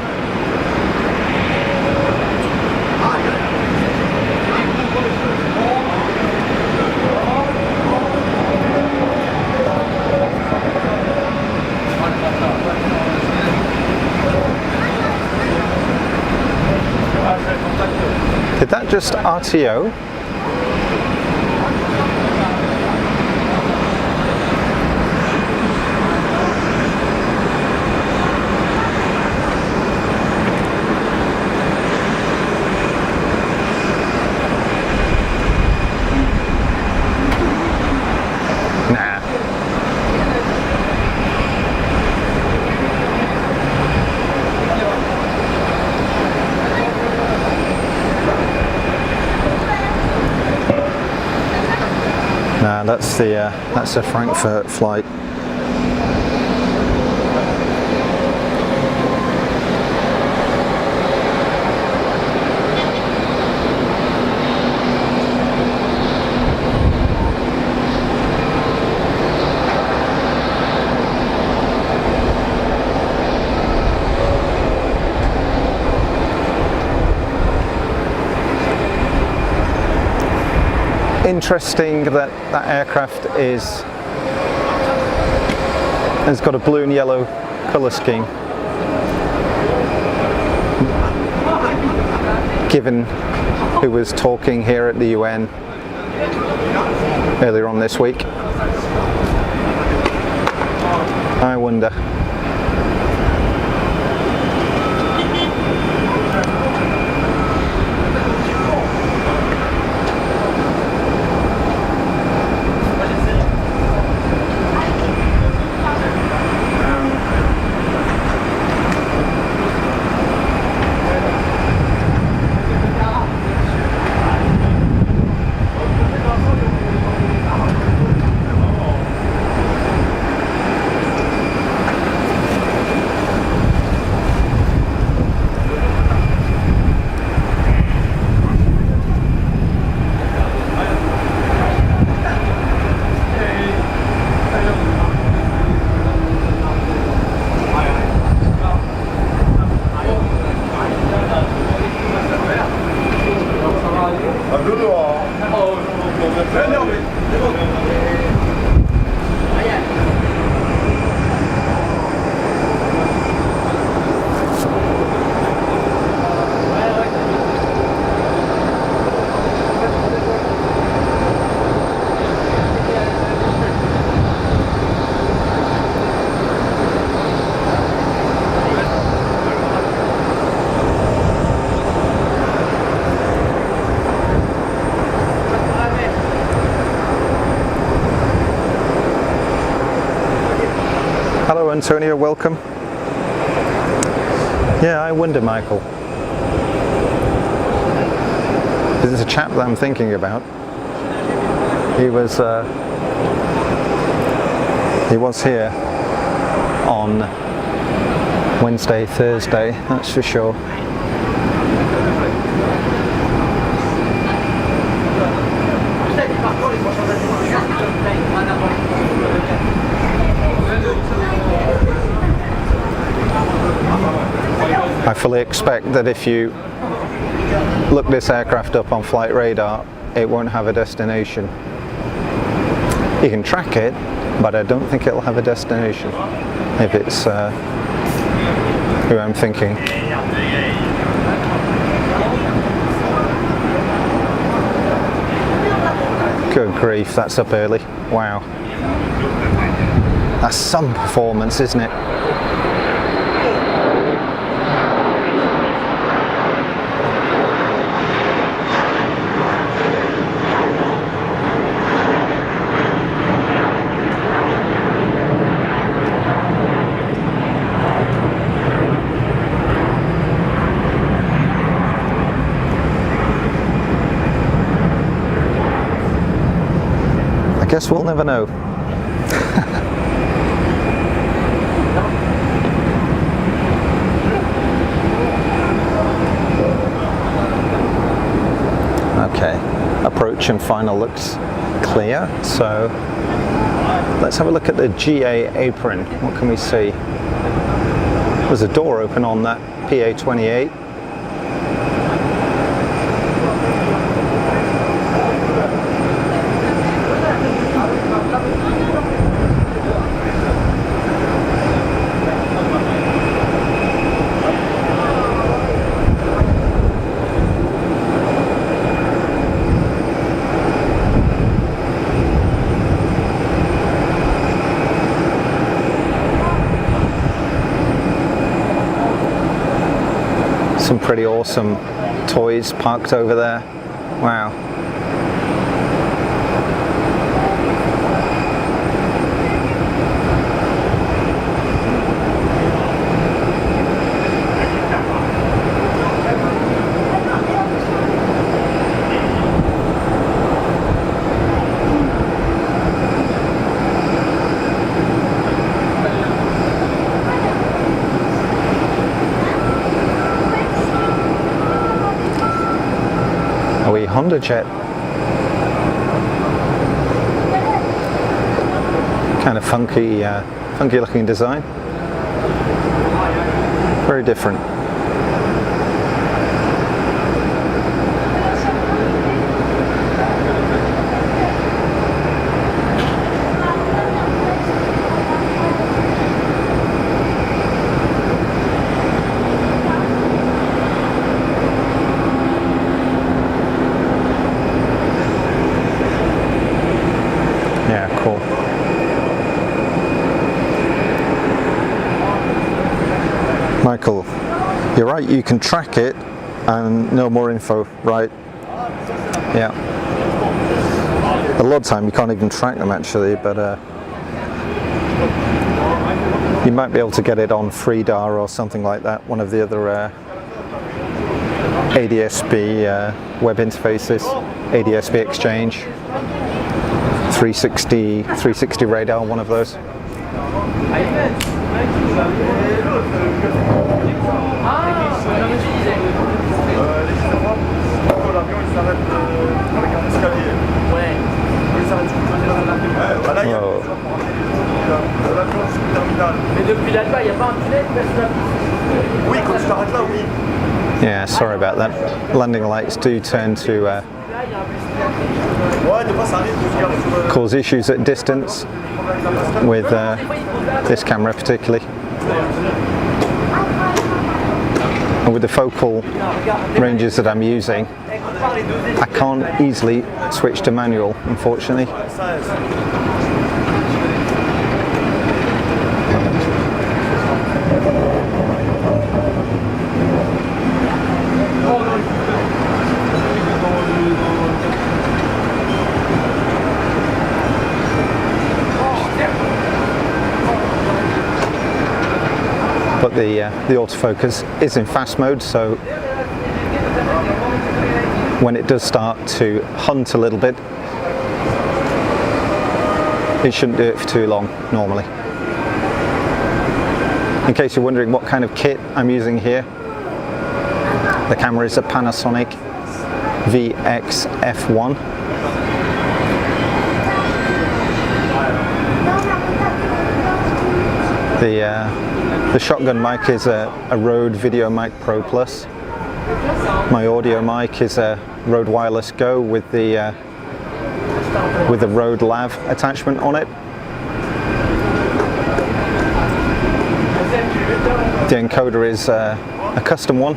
Did that just RTO? That's the Frankfurt flight. Interesting that that aircraft has got a blue and yellow colour scheme. Given who was talking here at the UN earlier on this week, I wonder. Hello Antonio, welcome. Yeah, I wonder, Michael. This is a chap that I'm thinking about. He was here on Wednesday, Thursday, that's for sure. I fully expect that if you look this aircraft up on flight radar, it won't have a destination. You can track it, but I don't think it'll have a destination if it's who I'm thinking. Good grief, that's up early. Wow. That's some performance, isn't it? I guess we'll never know. Okay, approach and final looks clear, so Let's have a look at the GA apron. What can we see? There's a door open on that PA28. Some pretty awesome toys parked over there. Wow. Honda jet. Kind of funky looking design. Very different. Yeah, cool. Michael, you're right, you can track it and no more info, right? Yeah. A lot of time you can't even track them actually, but you might be able to get it on FreeDAR or something like that, one of the other ADSB web interfaces, ADSB Exchange. 360 radar, one of those. Yeah, sorry about that. Landing lights do tend to cause issues at distance with this camera particularly, and with the focal ranges that I'm using I can't easily switch to manual, unfortunately. But the autofocus is in fast mode, so when it does start to hunt a little bit, it shouldn't do it for too long normally. In case you're wondering what kind of kit I'm using here, the camera is a Panasonic VX-F1. The shotgun mic is a Rode Video Mic Pro Plus. My audio mic is a Rode Wireless Go with the Rode Lav attachment on it. The encoder is a custom one.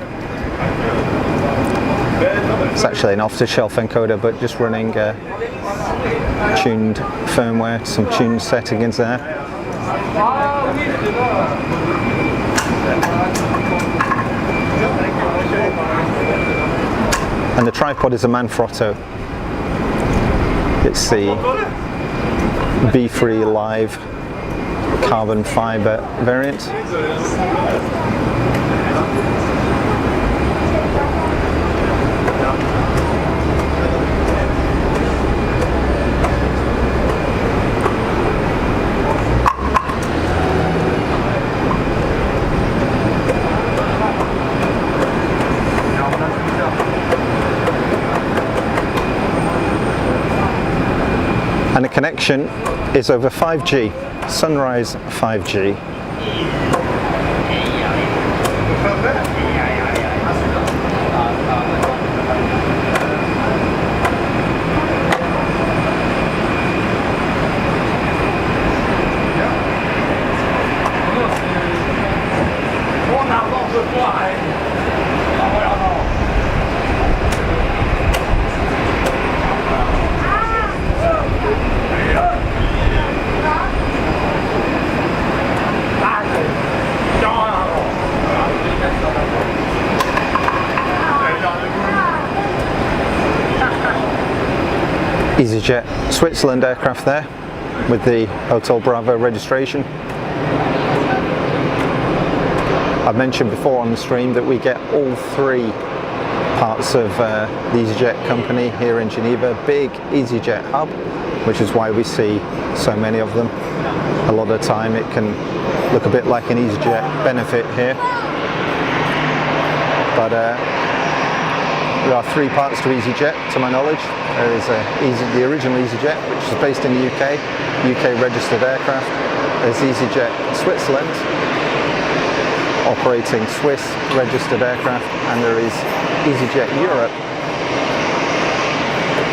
It's actually an off-the-shelf encoder, but just running tuned firmware, some tuned settings there. And the tripod is a Manfrotto. It's the B3 Live carbon fiber variant. And the connection is over 5G, Sunrise 5G. EasyJet Switzerland aircraft there with the Hotel Bravo registration. I've mentioned before on the stream that we get all three parts of the EasyJet company here in Geneva. Big EasyJet hub, which is why we see so many of them. A lot of the time it can look a bit like an EasyJet benefit here. But there are three parts to EasyJet, to my knowledge. There is the original EasyJet, which is based in the UK registered aircraft. There's EasyJet Switzerland, operating Swiss registered aircraft, and there is EasyJet Europe,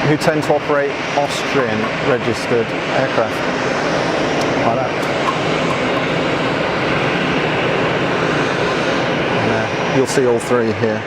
who tend to operate Austrian registered aircraft. Like that. And, you'll see all three here.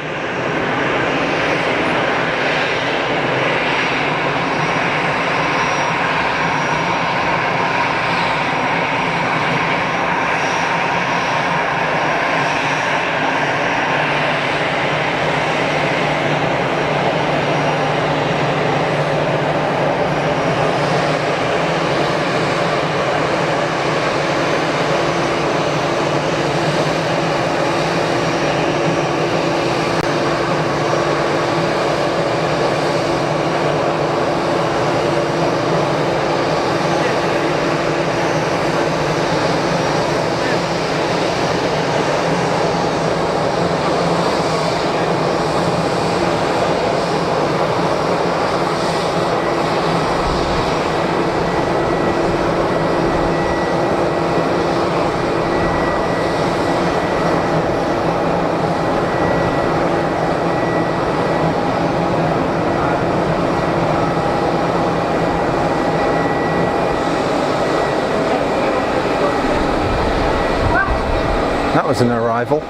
That was an arrival.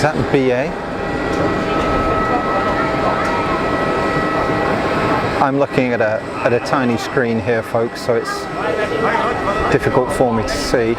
Is that BA? I'm looking at a tiny screen here, folks, so it's difficult for me to see.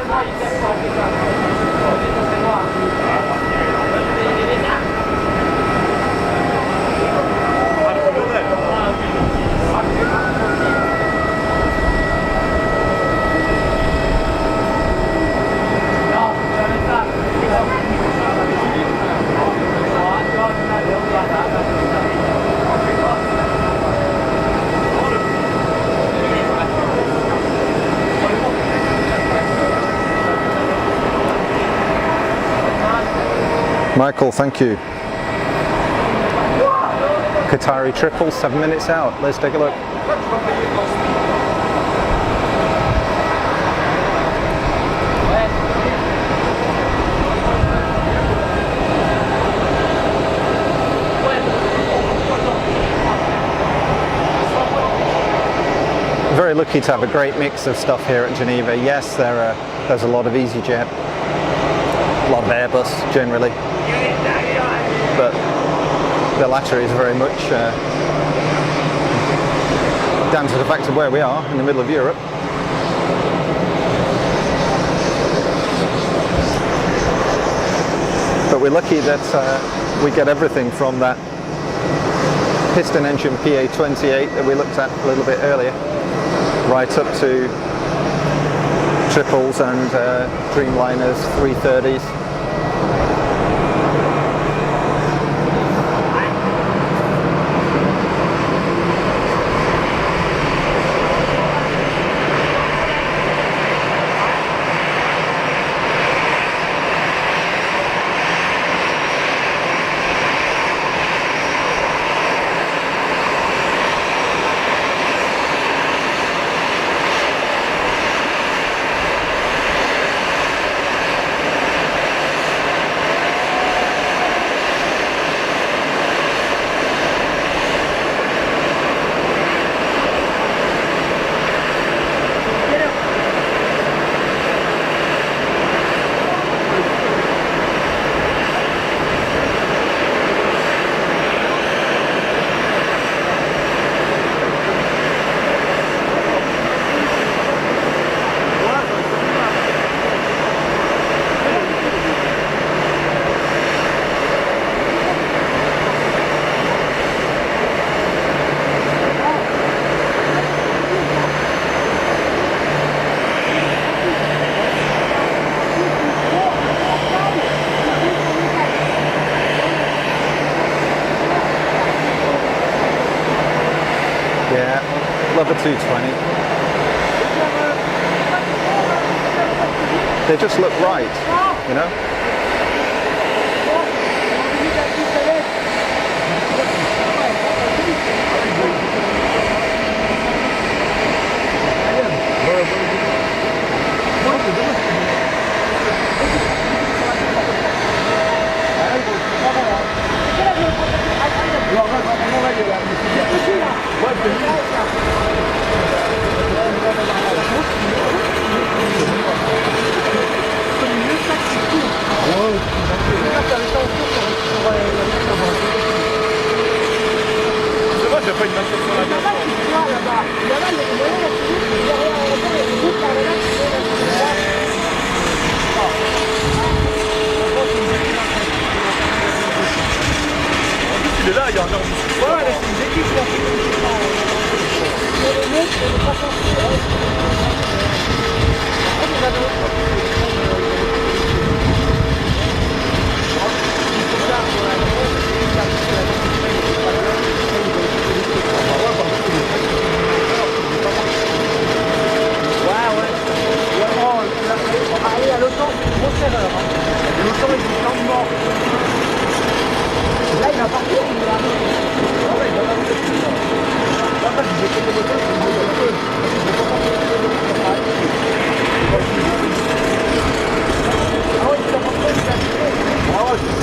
Michael, thank you. Qatari triple, 7 minutes out. Let's take a look. very lucky to have a great mix of stuff here at Geneva. Yes, there's a lot of EasyJet, a lot of Airbus generally, but the latter is very much down to the fact of where we are in the middle of Europe. But we're lucky that we get everything from that piston engine PA28 that we looked at a little bit earlier, right up to triples and Dreamliners, 330s. Love a 220. They just look right, you know?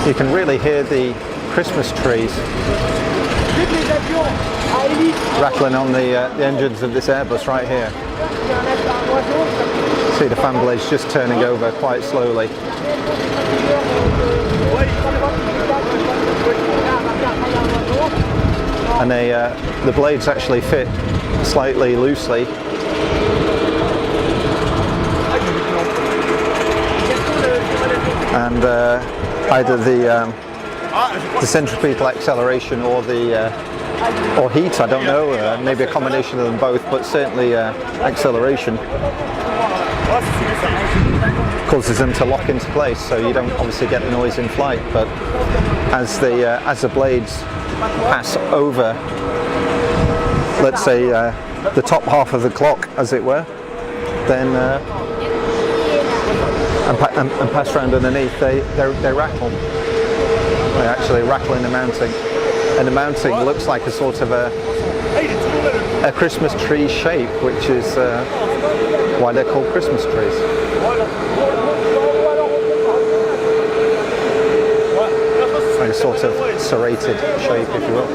You can really hear the Christmas trees rattling on the engines of this Airbus right here. See the fan blades just turning over quite slowly. And the blades actually fit slightly loosely. And either the centripetal acceleration or or heat, I don't know, maybe a combination of them both, but certainly acceleration causes them to lock into place, so you don't obviously get the noise in flight. But as the blades pass over, let's say the top half of the clock, as it were, then and pass around underneath, they rattle. They actually rattle in the mounting, and the mounting looks like a sort of a Christmas tree shape, which is why they're called Christmas trees. A sort of serrated shape, if you will.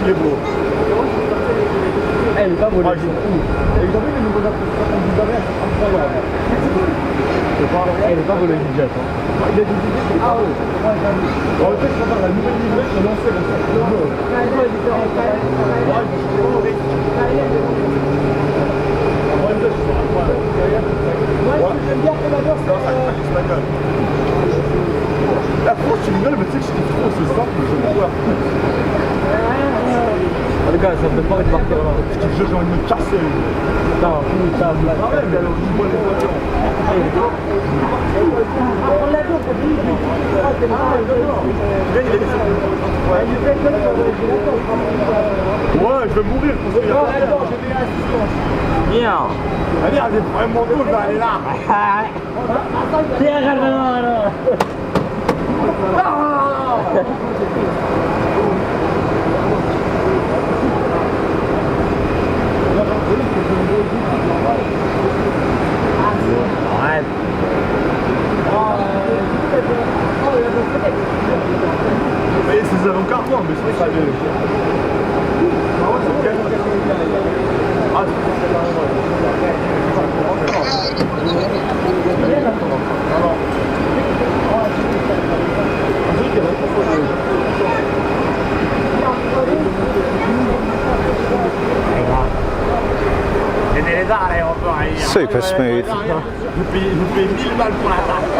qu'il est beau. Elle est pas volée. Ah, ils sont fous. Et vous avez vu les nouveaux applications du Geneva, c'est incroyable. Elle est pas volée du jet. Il a des idées, c'est pas beau. En fait, je préfère la nouvelle livrée que l'ancienne. La France, tu rigoles, mais tu sais que je kiffe trop, c'est simple, mais j'aime trop. Les gars, ça me donne pas envie de partir là. J'ai envie de me casser. Putain, putain, Pareil, mais alors, dis-moi les voitures. Ouais, je vais mourir pour ça. Bien. Allez, il y a des problèmes mentaux, je vais aller là. Tiens, regarde-moi alors. Arrête. Mais c'est des avocats, quoi, mais c'est ça. Super smooth. Vous payez 1000 balles pour la taxe.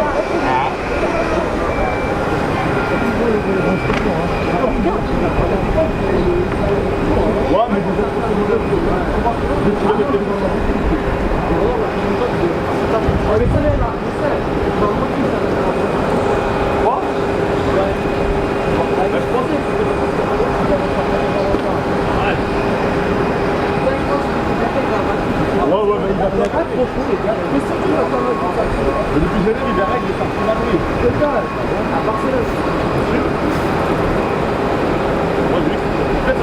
Ouais, mais vous depuis Genève, il verrait qu'il est sorti Madrid. C'est ça, à Barcelone. Moi, je dis que c'est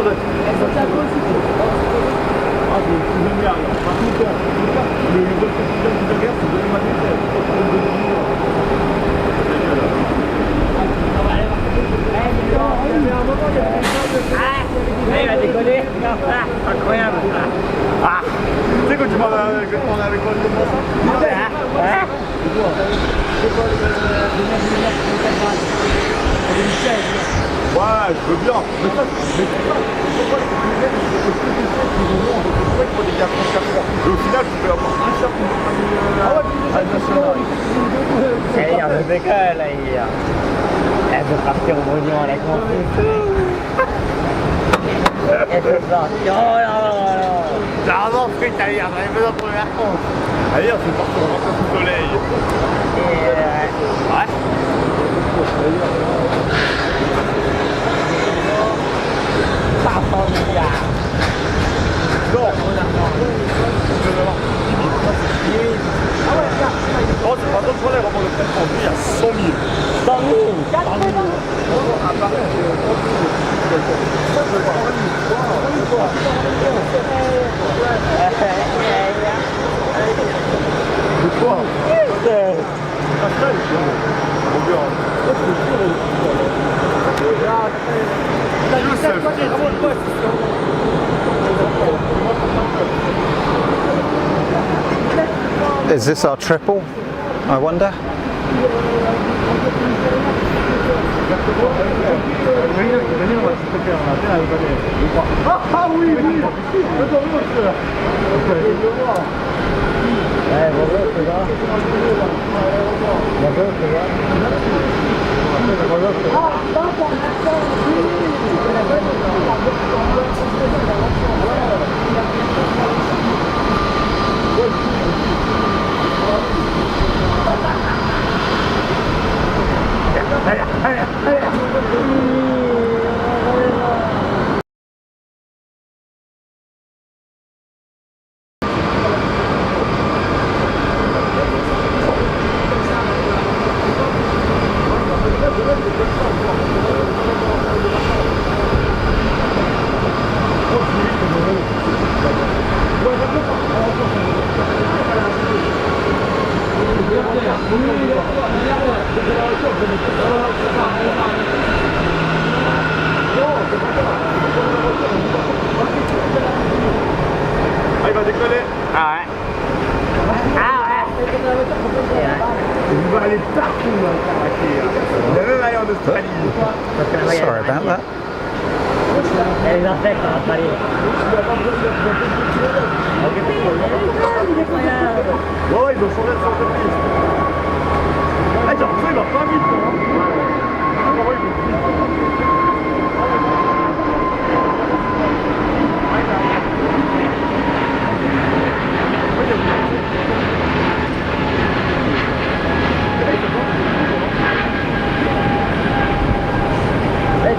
sorti à toi aussi. Ah, c'est génial. Par contre, le vol quotidien du Dakar, c'est de Madrid. Il va décoller. Incroyable. Ah, tu sais quand tu m'en as avec quoi comme ça? Ouais, je veux bien. Mais ça, et au final, tu peux avoir un cher. Il en décolle, là, elle veut partir au monument, elle a compris. Elle veut partir. Oh là là là. Non, frère, t'as l'air d'arriver dans la première compte. Allez, on fait partir au vacances au soleil. Ouais. Non. Oh, c'est pas d'autre soleil, vraiment le prêt en vie à 100 000. 100 000. 100 000. À part de quoi? Is this our triple, I wonder? Ah oui, oui. Ouais, bonjour, c'est là. Bonjour, c'est là. Bonjour, c'est là. les insectes, ça va pas aller. Ouais, ils ont changé de sorte de piste. Eh, j'ai l'impression qu'il va pas vite, hein. Ah, ouais, il va vite.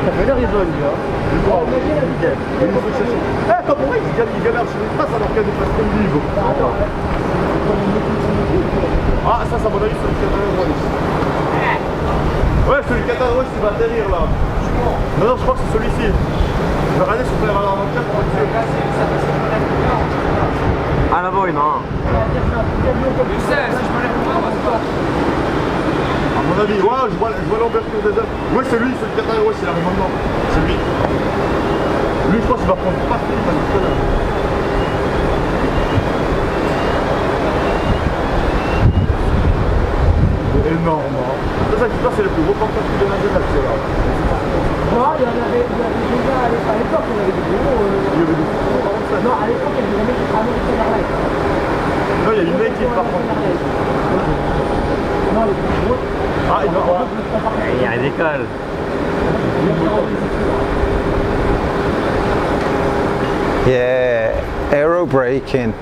Ça fait l'horizon, lui, hein. Eh, attends, pourquoi il galère sur une trace alors qu'il y a des traces comme lui, Ah, ça, à mon avis, c'est le catalogue. Ouais, celui du catalogue, il va atterrir là. Non, non, je crois que c'est celui-ci. Je vais regarder si on peut avoir l'avant-cap pour le tuer. Ah, là-bas, il y en a un. À mon avis, ouais, je vois l'ouverture des ailes. Ouais, c'est lui, c'est le catalogue, ouais, c'est la maintenant. C'est lui. Lui, je pense qu'il va prendre pas il va tout à l'heure. C'est énorme, hein. Ça, c'est le plus gros porte-clés de la Genève, c'est là. Non, il y en avait déjà à l'époque, il y avait des gros. Il y avait des gros, par contre, ça. Non, à l'époque, il y avait des mecs qui travaillaient sur l'arrêt. Non, il y a une équipe par contre. Non, les plus gros. Ah, il va voir. Il y a une école. Yeah, aero braking.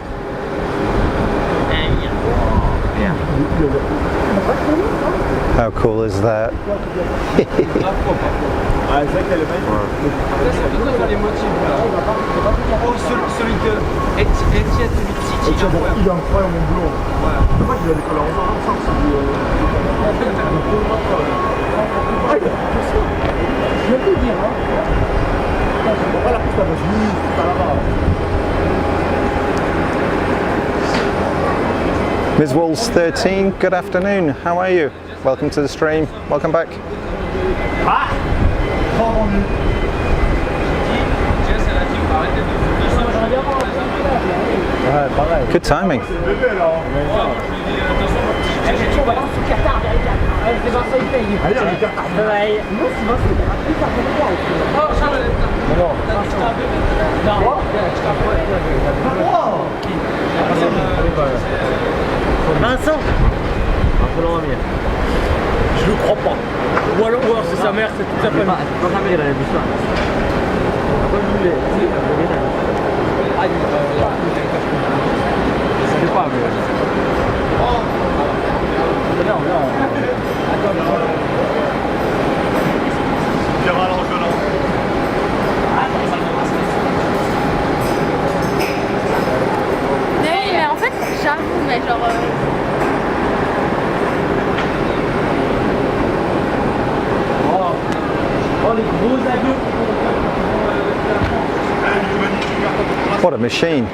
How cool is that? Ah, c'est vrai qu'elle est magnifique. Les motifs là. Oh, celui de Etienne, celui de City. Il est incroyable, mon boulot. Ouais. Je crois qu'il a l'école en 25, c'est du. Ah, il a tout ça. Je vais tout dire, hein. Pourquoi la piste, là, je mise, c'est pas là-bas. Ms. Walls 13, good afternoon. How are you? Welcome to the stream. Welcome back. Ah! Trop vendu. Ouais, pareil. Good timing. C'est le bébé, là. J'ai toujours balance sur Qatar derrière. C'est Vincent, il paye. Allez, le Qatar. Pareil. Non, c'est Vincent, il a pris sa première. Oh, Charles, Non. Vincent. Un peu loin, mais. je le crois pas. Ou alors c'est sa mère, c'est toute sa famille. Pas sa mère, il a vu ça. C'est pas, mais. Non, non. Bien rallonge là. Mais en fait, j'avoue, mais genre. Oh, les gros avions. What a machine.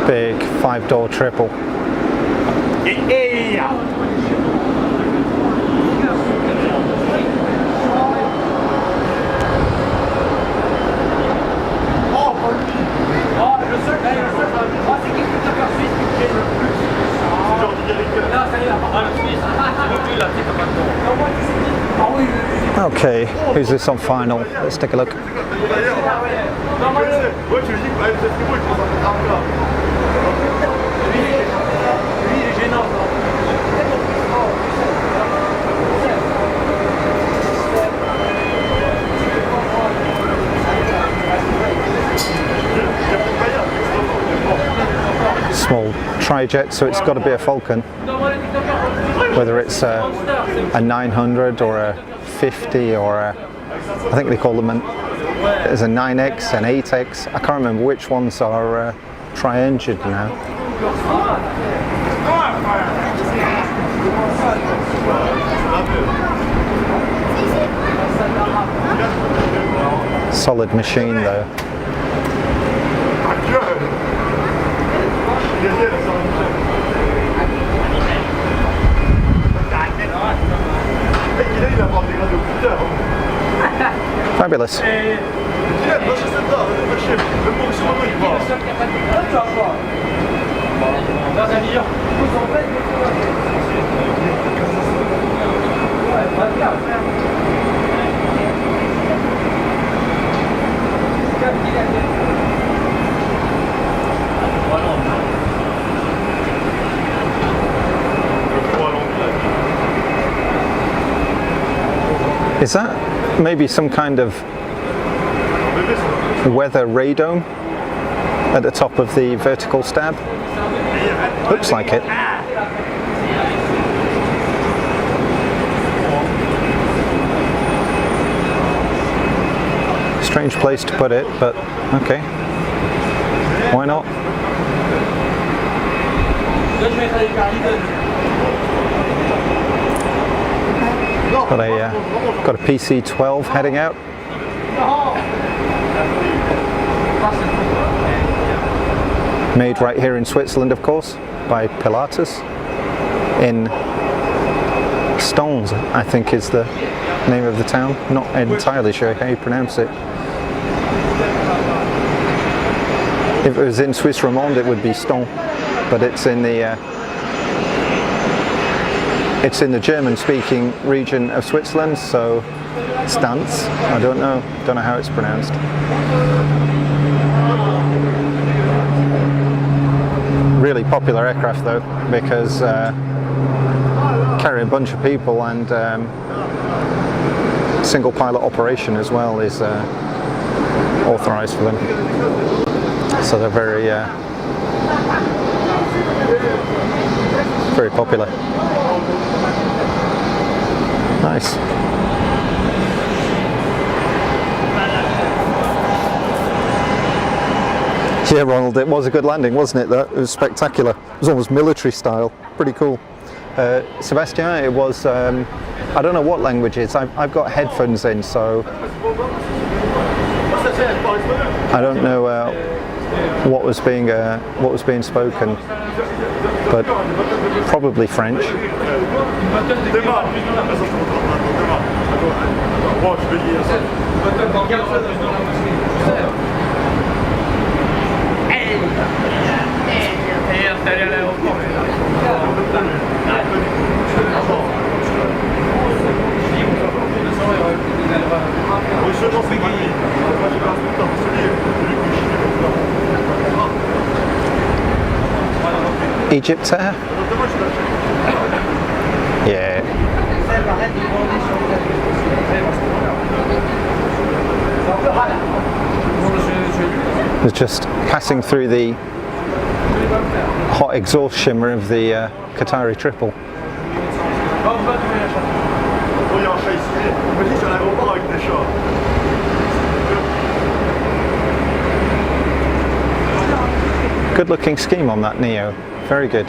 Big 5-door triple. Okay, who's this on final? Let's take a look. Ouais, tu lui dis que c'est très beau, il faut s'en faire un là. Lui, il est gênant. Small tri-jet, so it's got to be a Falcon. Whether it's a 900 or a 50 or a, I think they call them there's a 9X, an 8X. I can't remember which ones are tri-engined now. Solid machine though. Fabulous. Yeah, Is that maybe some kind of weather radome at the top of the vertical stab? Looks like it. Strange place to put it, but okay. Why not? Got a PC-12 heading out. Made right here in Switzerland, of course, by Pilatus in Stones, I think is the name of the town. Not entirely sure how you pronounce it. If it was in Swiss Romande, it would be Ston, but it's in the German-speaking region of Switzerland, so Stanz. I don't know how it's pronounced. Really popular aircraft though, because carry a bunch of people and single pilot operation as well is authorized for them. So they're very popular. Nice. Yeah, Ronald, it was a good landing, wasn't it? That it was spectacular. It was almost military style. Pretty cool. Sebastian, it was. I don't know what language it's. I've got headphones in, so I don't know what was being spoken, but probably French. Egypt Air? Yeah. It's just passing through the hot exhaust shimmer of the Qatari triple. Good looking scheme on that Neo. Very good.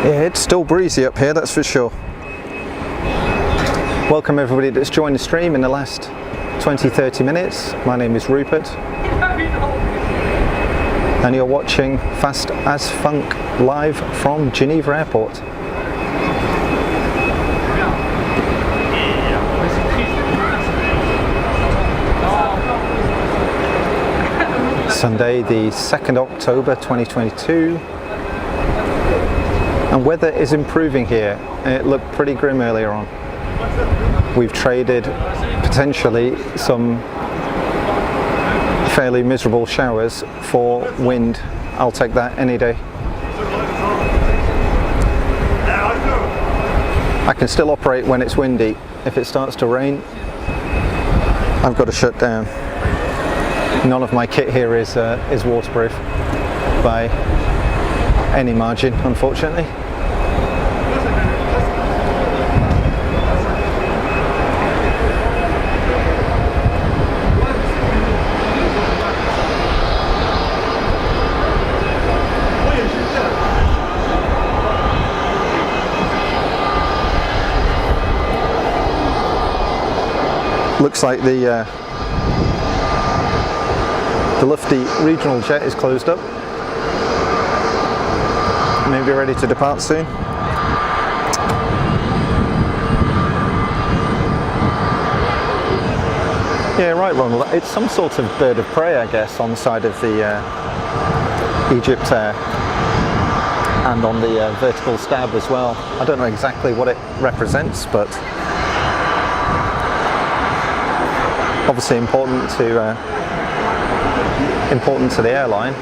Yeah, it's still breezy up here, that's for sure. Welcome everybody that's joined the stream in the last 20-30 minutes. My name is Rupert and you're watching Fast as Funk live from Geneva Airport. Sunday the 2nd October 2022. And weather is improving here. It looked pretty grim earlier on. we've traded potentially some fairly miserable showers for wind. I'll take that any day. I can still operate when it's windy. If it starts to rain, I've got to shut down. None of my kit here is waterproof by any margin, unfortunately. Looks like the Lufty regional jet is closed up. Maybe ready to depart soon. Yeah, right, Ronald. It's some sort of bird of prey, I guess, on the side of the Egypt Air and on the vertical stab as well. I don't know exactly what it represents, but obviously important to the airline,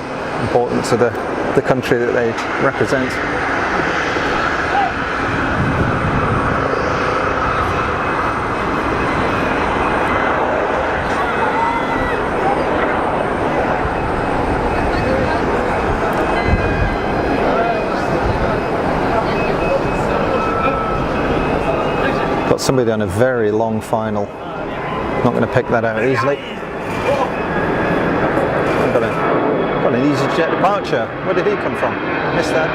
important to the country that they represent. Got somebody on a very long final. Not going to pick that out easily. Got an EasyJet departure. Where did he come from? Missed that.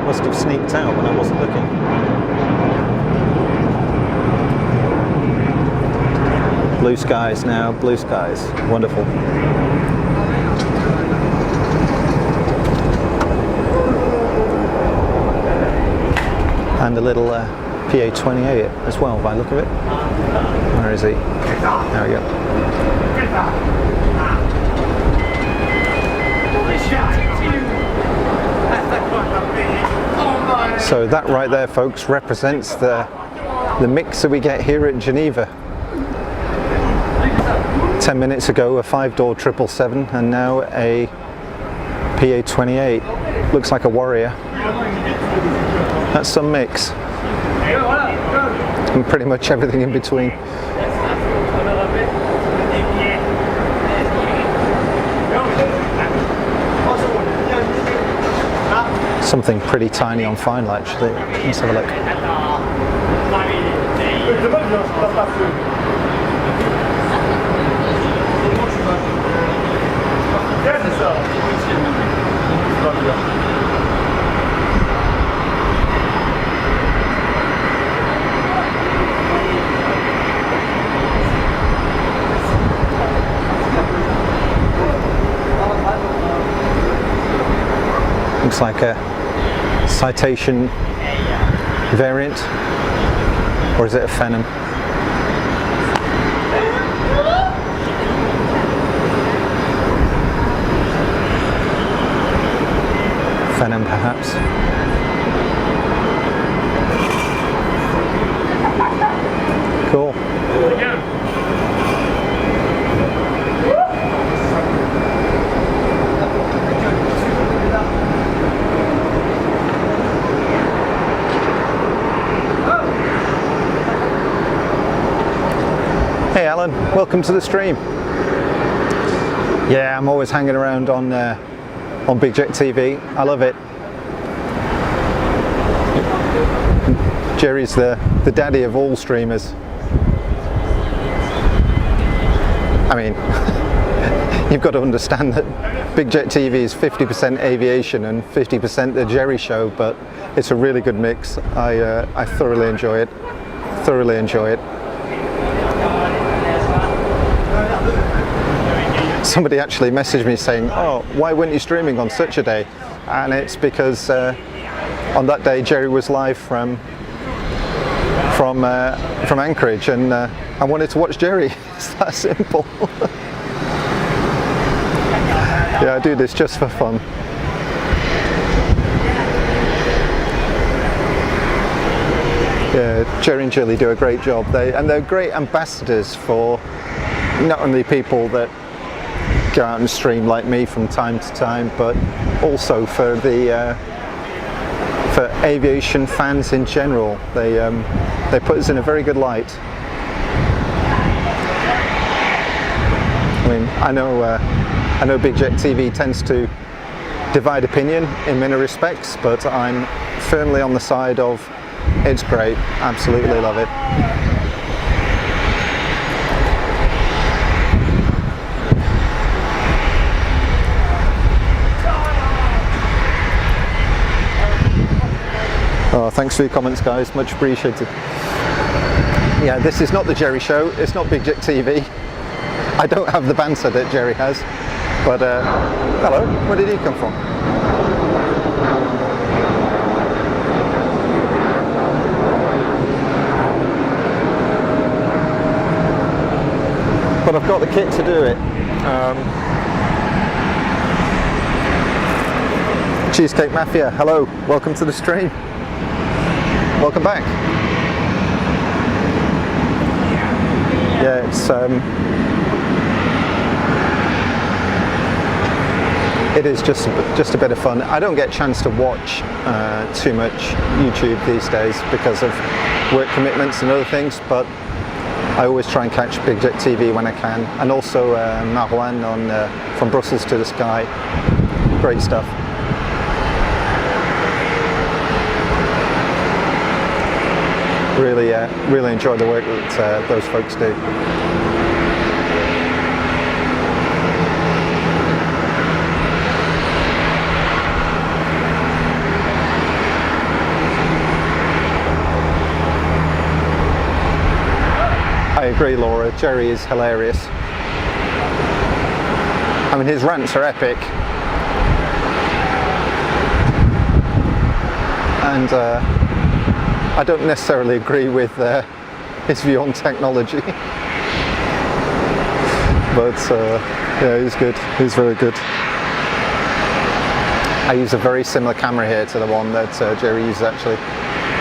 Must have sneaked out when I wasn't looking. Blue skies now, blue skies. Wonderful. And a little PA-28 as well, by the look of it. Where is he? There we go. So that right there, folks, represents the mix that we get here at Geneva. 10 minutes ago, a 5-door 777, and now a PA-28. Looks like a Warrior. That's some mix. And pretty much everything in between. Something pretty tiny on final, actually. Let's have a look. Looks like a Citation variant, or is it a Phenom? Phenom, perhaps. Cool. Hey Alan, welcome to the stream. Yeah, I'm always hanging around on Big Jet TV. I love it. Jerry's the daddy of all streamers. I mean, you've got to understand that Big Jet TV is 50% aviation and 50% the Jerry show, but it's a really good mix. I thoroughly enjoy it. Thoroughly enjoy it. Somebody actually messaged me saying, "Oh, why weren't you streaming on such a day?" And it's because on that day Jerry was live from Anchorage, and I wanted to watch Jerry. It's that simple. Yeah, I do this just for fun. Yeah, Jerry and Jilly do a great job. They're great ambassadors for not only people that go out and stream like me from time to time, but also for the for aviation fans in general. They put us in a very good light. I mean, I know Big Jet TV tends to divide opinion in many respects, but I'm firmly on the side of it's great, absolutely love it. Oh, thanks for your comments, guys, much appreciated. Yeah, this is not the Jerry Show, it's not Big Jet TV. I don't have the banter that Jerry has, but hello, where did he come from? But I've got the kit to do it. Cheesecake Mafia, hello, welcome to the stream. Welcome back. Yeah, it is just a bit of fun. I don't get a chance to watch too much YouTube these days because of work commitments and other things, but I always try and catch Big Jet TV when I can, and also Marouane on From Brussels to the Sky. Great stuff. Really enjoy the work that those folks do. I agree, Laura. Jerry is hilarious. I mean, his rants are epic. And I don't necessarily agree with his view on technology. But yeah, he's good. He's very good. I use a very similar camera here to the one that Jerry uses actually.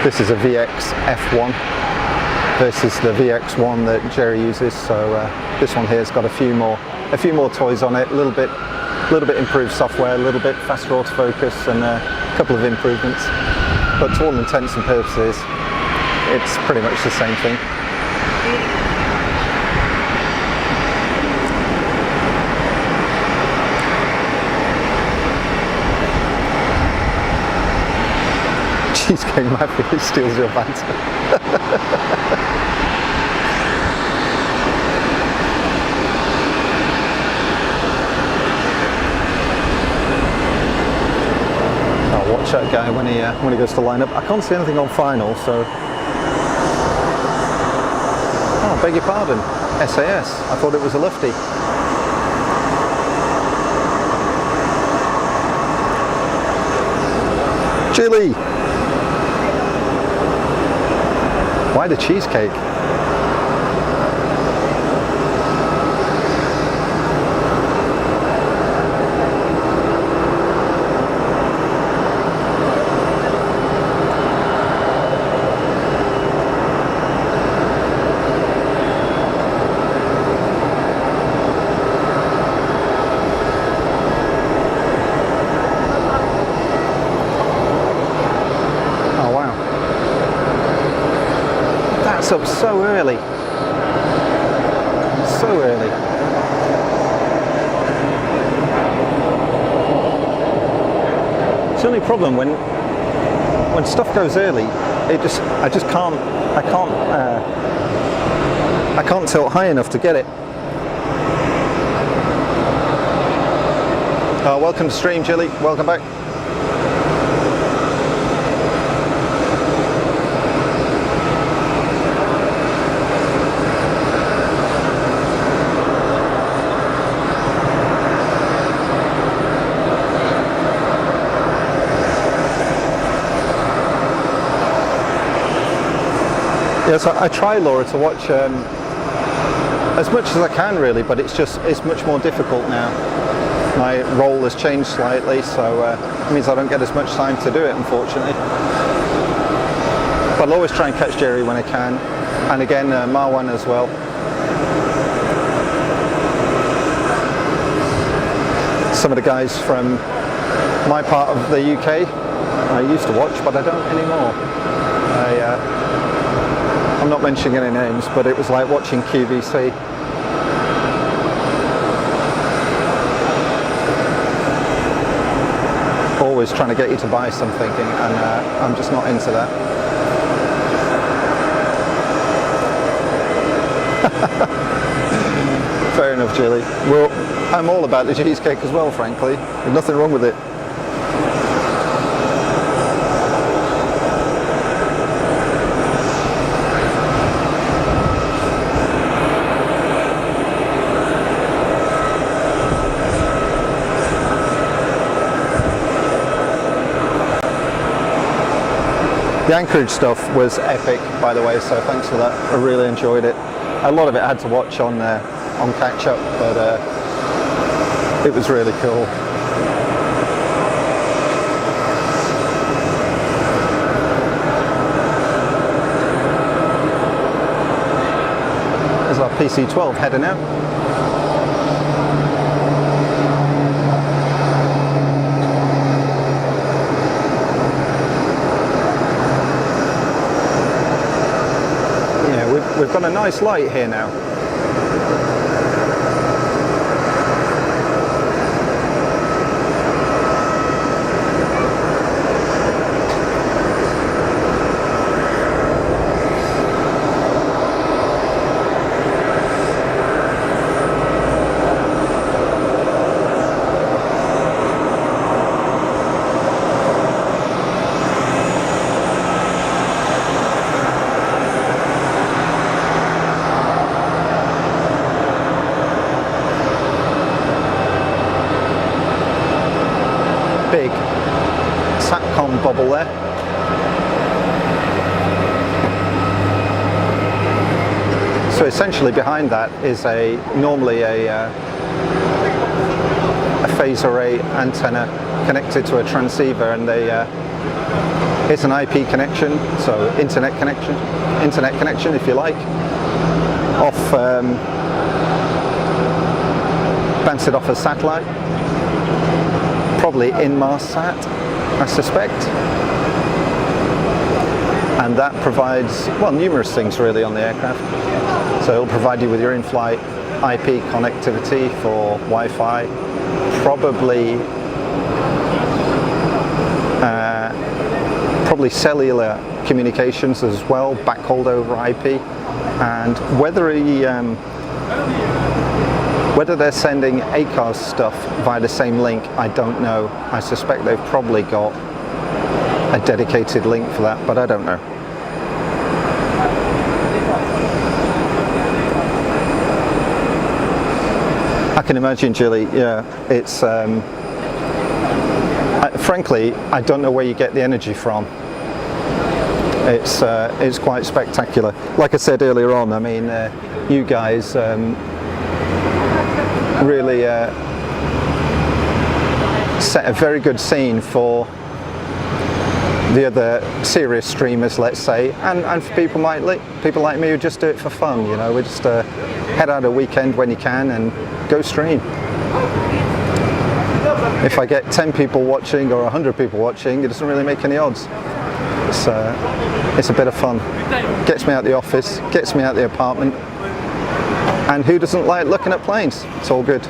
This is a VX F1 versus the VX1 that Jerry uses. So this one here's got a few more toys on it, a little bit improved software, a little bit faster autofocus, and a couple of improvements. But to all intents and purposes, it's pretty much the same thing. Cheesecake Mafia steals your banter. Watch that guy when he goes to line up. I can't see anything on final, so. Oh, beg your pardon. SAS. I thought it was a lefty. Chili. Why the cheesecake? Up so early. So early. It's the only problem when stuff goes early, I can't tilt high enough to get it. Welcome to stream, Jilly. Welcome back. Yes, I try, Laura, to watch as much as I can really, but it's much more difficult now. My role has changed slightly, so it means I don't get as much time to do it, unfortunately. But I'll always try and catch Jerry when I can, and again Marwan as well. Some of the guys from my part of the UK I used to watch, but I don't anymore. I'm not mentioning any names, but it was like watching QVC. Always trying to get you to buy something, and I'm just not into that. Fair enough, Julie. Well, I'm all about the cheesecake as well, frankly. There's nothing wrong with it. The Anchorage stuff was epic, by the way, so thanks for that. I really enjoyed it. A lot of it I had to watch on catch up, but it was really cool. There's our PC-12 heading out. We've got a nice light here now. Big SATCOM bubble there. So essentially behind that is normally a phase array antenna connected to a transceiver, and it's an IP connection, so internet connection if you like, bounced off a satellite. Probably Inmarsat, I suspect. And that provides, well, numerous things really on the aircraft. So it'll provide you with your in-flight IP connectivity for Wi-Fi, probably cellular communications as well, backhauled over IP, and whether they're sending ACARS stuff via the same link, I don't know. I suspect they've probably got a dedicated link for that, but I don't know. I can imagine, Julie, yeah, it's... frankly, I don't know where you get the energy from. It's quite spectacular. Like I said earlier on, I mean, you guys... really set a very good scene for the other serious streamers, let's say, and for people like me who just do it for fun. You know, we just head out a weekend when you can and go stream. If I get 10 people watching or 100 people watching, it doesn't really make any odds. It's a bit of fun. Gets me out the office, gets me out the apartment. And who doesn't like looking at planes? It's all good.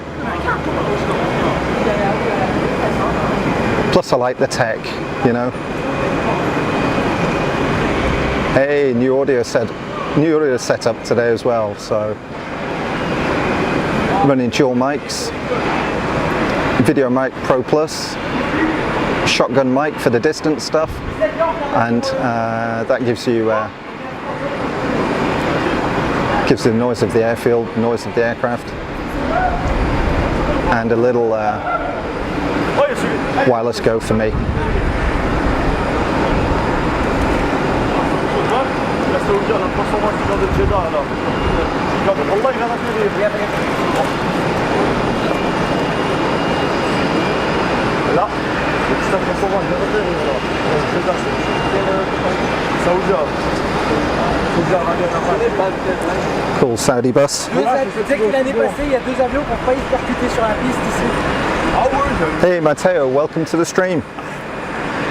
Plus I like the tech, you know. Hey, new audio setup today as well, so running dual mics, video mic Pro Plus, shotgun mic for the distance stuff, and that gives you the noise of the airfield, noise of the aircraft, and a little wireless go for me. Laisse-le dire la transformation de Jeddah là. والله غلط لا تستخدم صوبان Cool Saudi bus. Tu sais que l'année passée, il y a 2 avions qui ont failli se percuter sur la piste ici. Hey Matteo, welcome to the stream.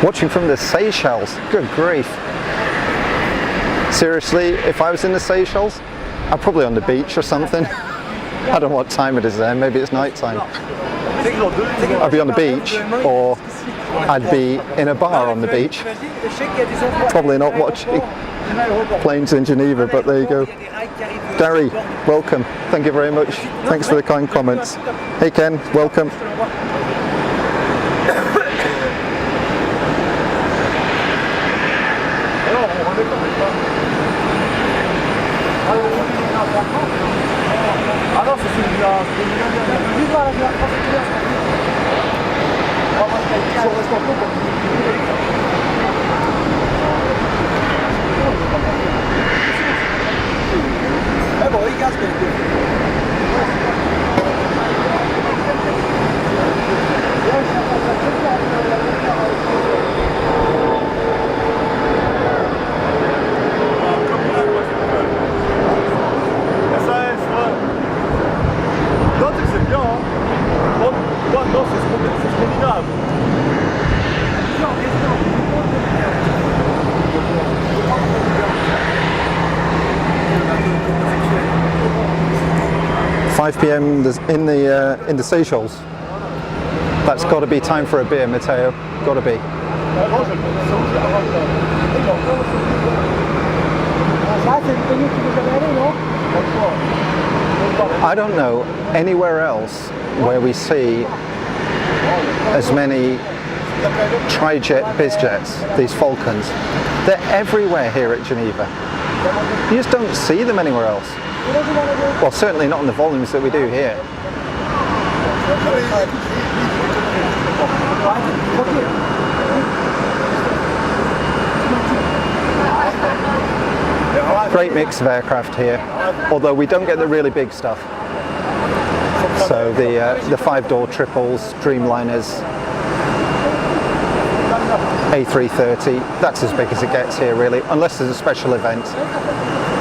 Watching from the Seychelles. Good grief. Seriously, if I was in the Seychelles, I'm probably on the beach or something. I don't know what time it is there, maybe it's night time. I'd be on the beach, or I'd be in a bar on the beach. Probably not watching planes in Geneva, but there you go. Gary, welcome. Thank you very much. Thanks for the kind comments. Hey Ken, welcome. Ah non, c'est celui-là. Ah bon, il casse C'est bien, hein. Non, c'est scandinave. $5 p.m. in the Seychelles. That's got to be time for a beer, Matteo. Got to be. I don't know anywhere else where we see as many tri-jet bizjets, these Falcons. They're everywhere here at Geneva. You just don't see them anywhere else. Well, certainly not in the volumes that we do here. Great mix of aircraft here, although we don't get the really big stuff. So the 5-door triples, Dreamliners, A330, that's as big as it gets here really, unless there's a special event.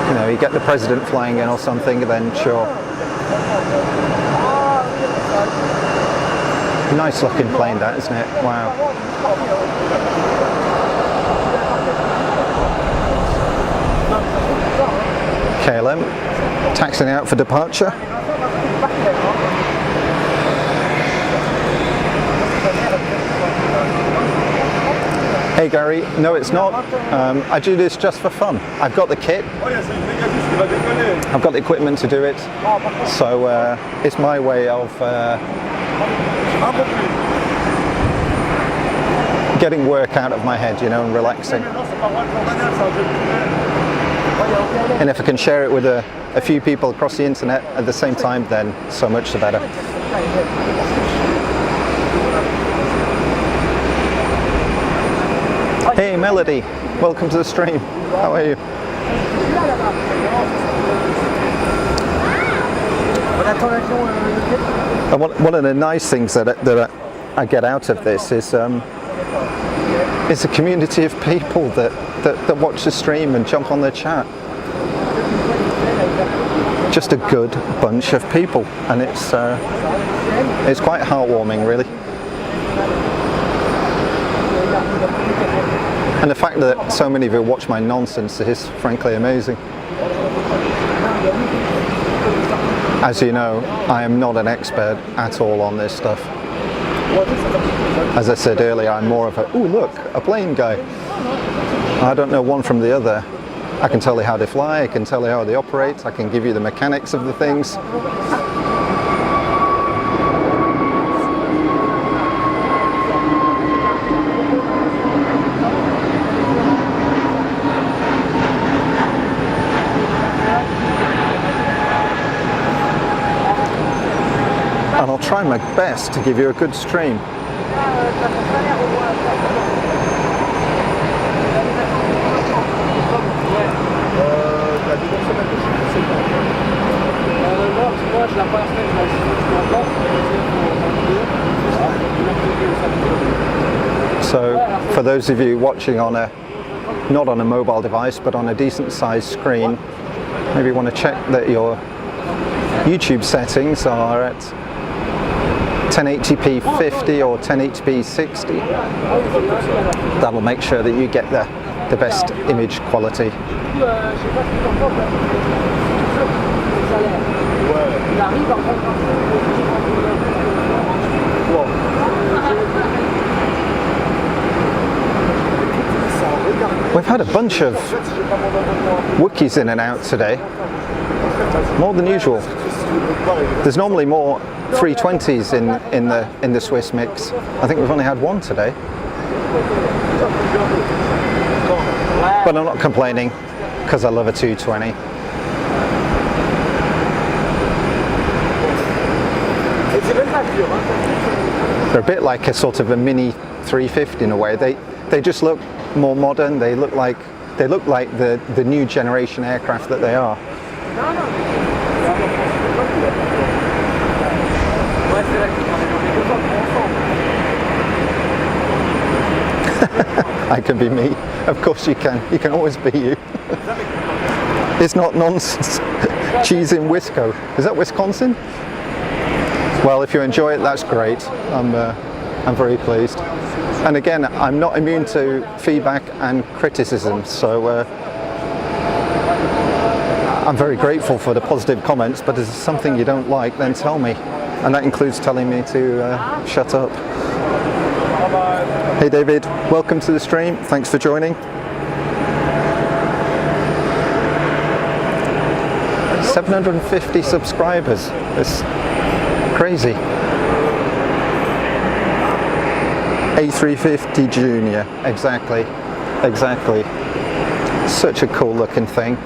You know, you get the president flying in or something, then sure. Nice looking plane that, isn't it? Wow. KLM, taxiing out for departure. Hey Gary, no it's not. I do this just for fun. I've got the kit, I've got the equipment to do it, so it's my way of getting work out of my head, you know, and relaxing. And if I can share it with a few people across the internet at the same time, then so much the better. Hey Melody, welcome to the stream. How are you? And one of the nice things that I get out of this is a community of people that watch the stream and jump on the chat. Just a good bunch of people, and it's quite heartwarming really. And the fact that so many of you watch my nonsense is frankly amazing. As you know, I am not an expert at all on this stuff. As I said earlier, I'm more of a, ooh look, a plane guy. I don't know one from the other. I can tell you how they fly, I can tell you how they operate, I can give you the mechanics of the things. And I'll try my best to give you a good stream. for those of you watching on not on a mobile device but on a decent sized screen, maybe want to check that your YouTube settings are at 1080p 50 or 1080p 60. That'll make sure that you get the best image quality. We've had a bunch of Wookiees in and out today, more than usual. There's normally more 320s in the Swiss mix. I think we've only had one today, but I'm not complaining because I love a 220. They're a bit like a sort of a mini 350 in a way. They just look more modern. They look like the new generation aircraft that they are. I can be me. Of course you can. You can always be you. It's not nonsense. Cheese in Wisco. Is that Wisconsin? Well, if you enjoy it, that's great. I'm very pleased. And again, I'm not immune to feedback and criticism, so I'm very grateful for the positive comments, but if there's something you don't like, then tell me. And that includes telling me to shut up. Hey David, welcome to the stream. Thanks for joining. 750 subscribers. It's crazy. A350 Junior, exactly. Such a cool looking thing.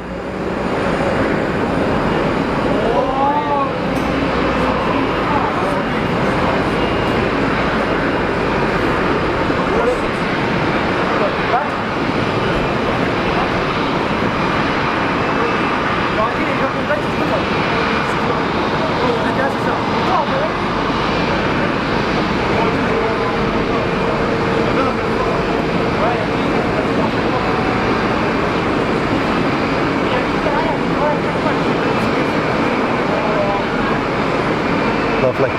Lovely.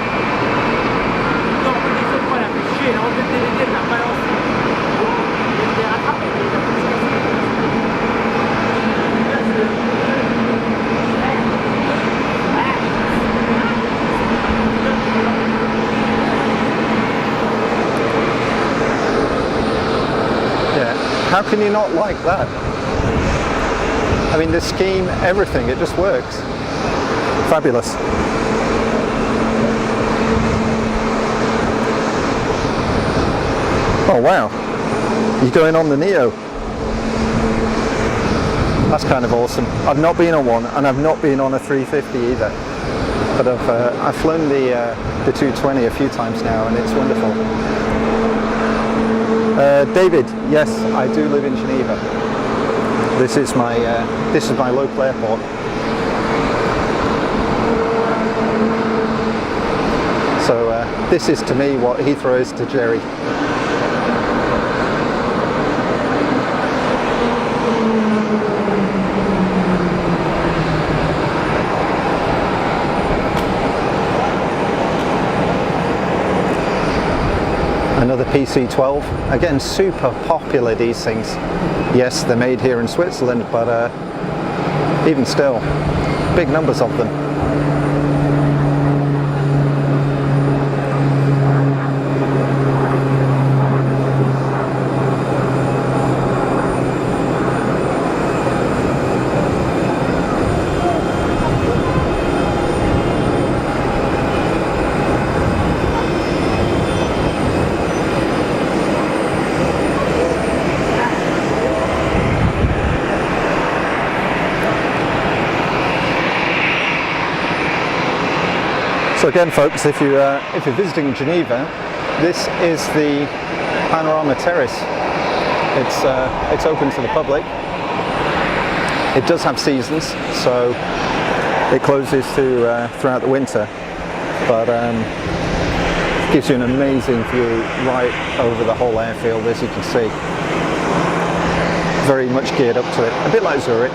Yeah, how can you not like that? I mean, the scheme, everything, it just works. Fabulous. Oh wow, you're going on the Neo. That's kind of awesome. I've not been on one, and I've not been on a 350 either. But I've flown the 220 a few times now, and it's wonderful. David, yes, I do live in Geneva. This is my local airport. So this is to me what Heathrow is to Jerry. Another PC-12, again super popular, these things. Yes, they're made here in Switzerland, but even still, big numbers of them. So again, folks, if you're visiting Geneva, this is the Panorama Terrace. It's open to the public. It does have seasons, so it closes throughout the winter. But Gives you an amazing view right over the whole airfield, as you can see. Very much geared up to it, a bit like Zurich.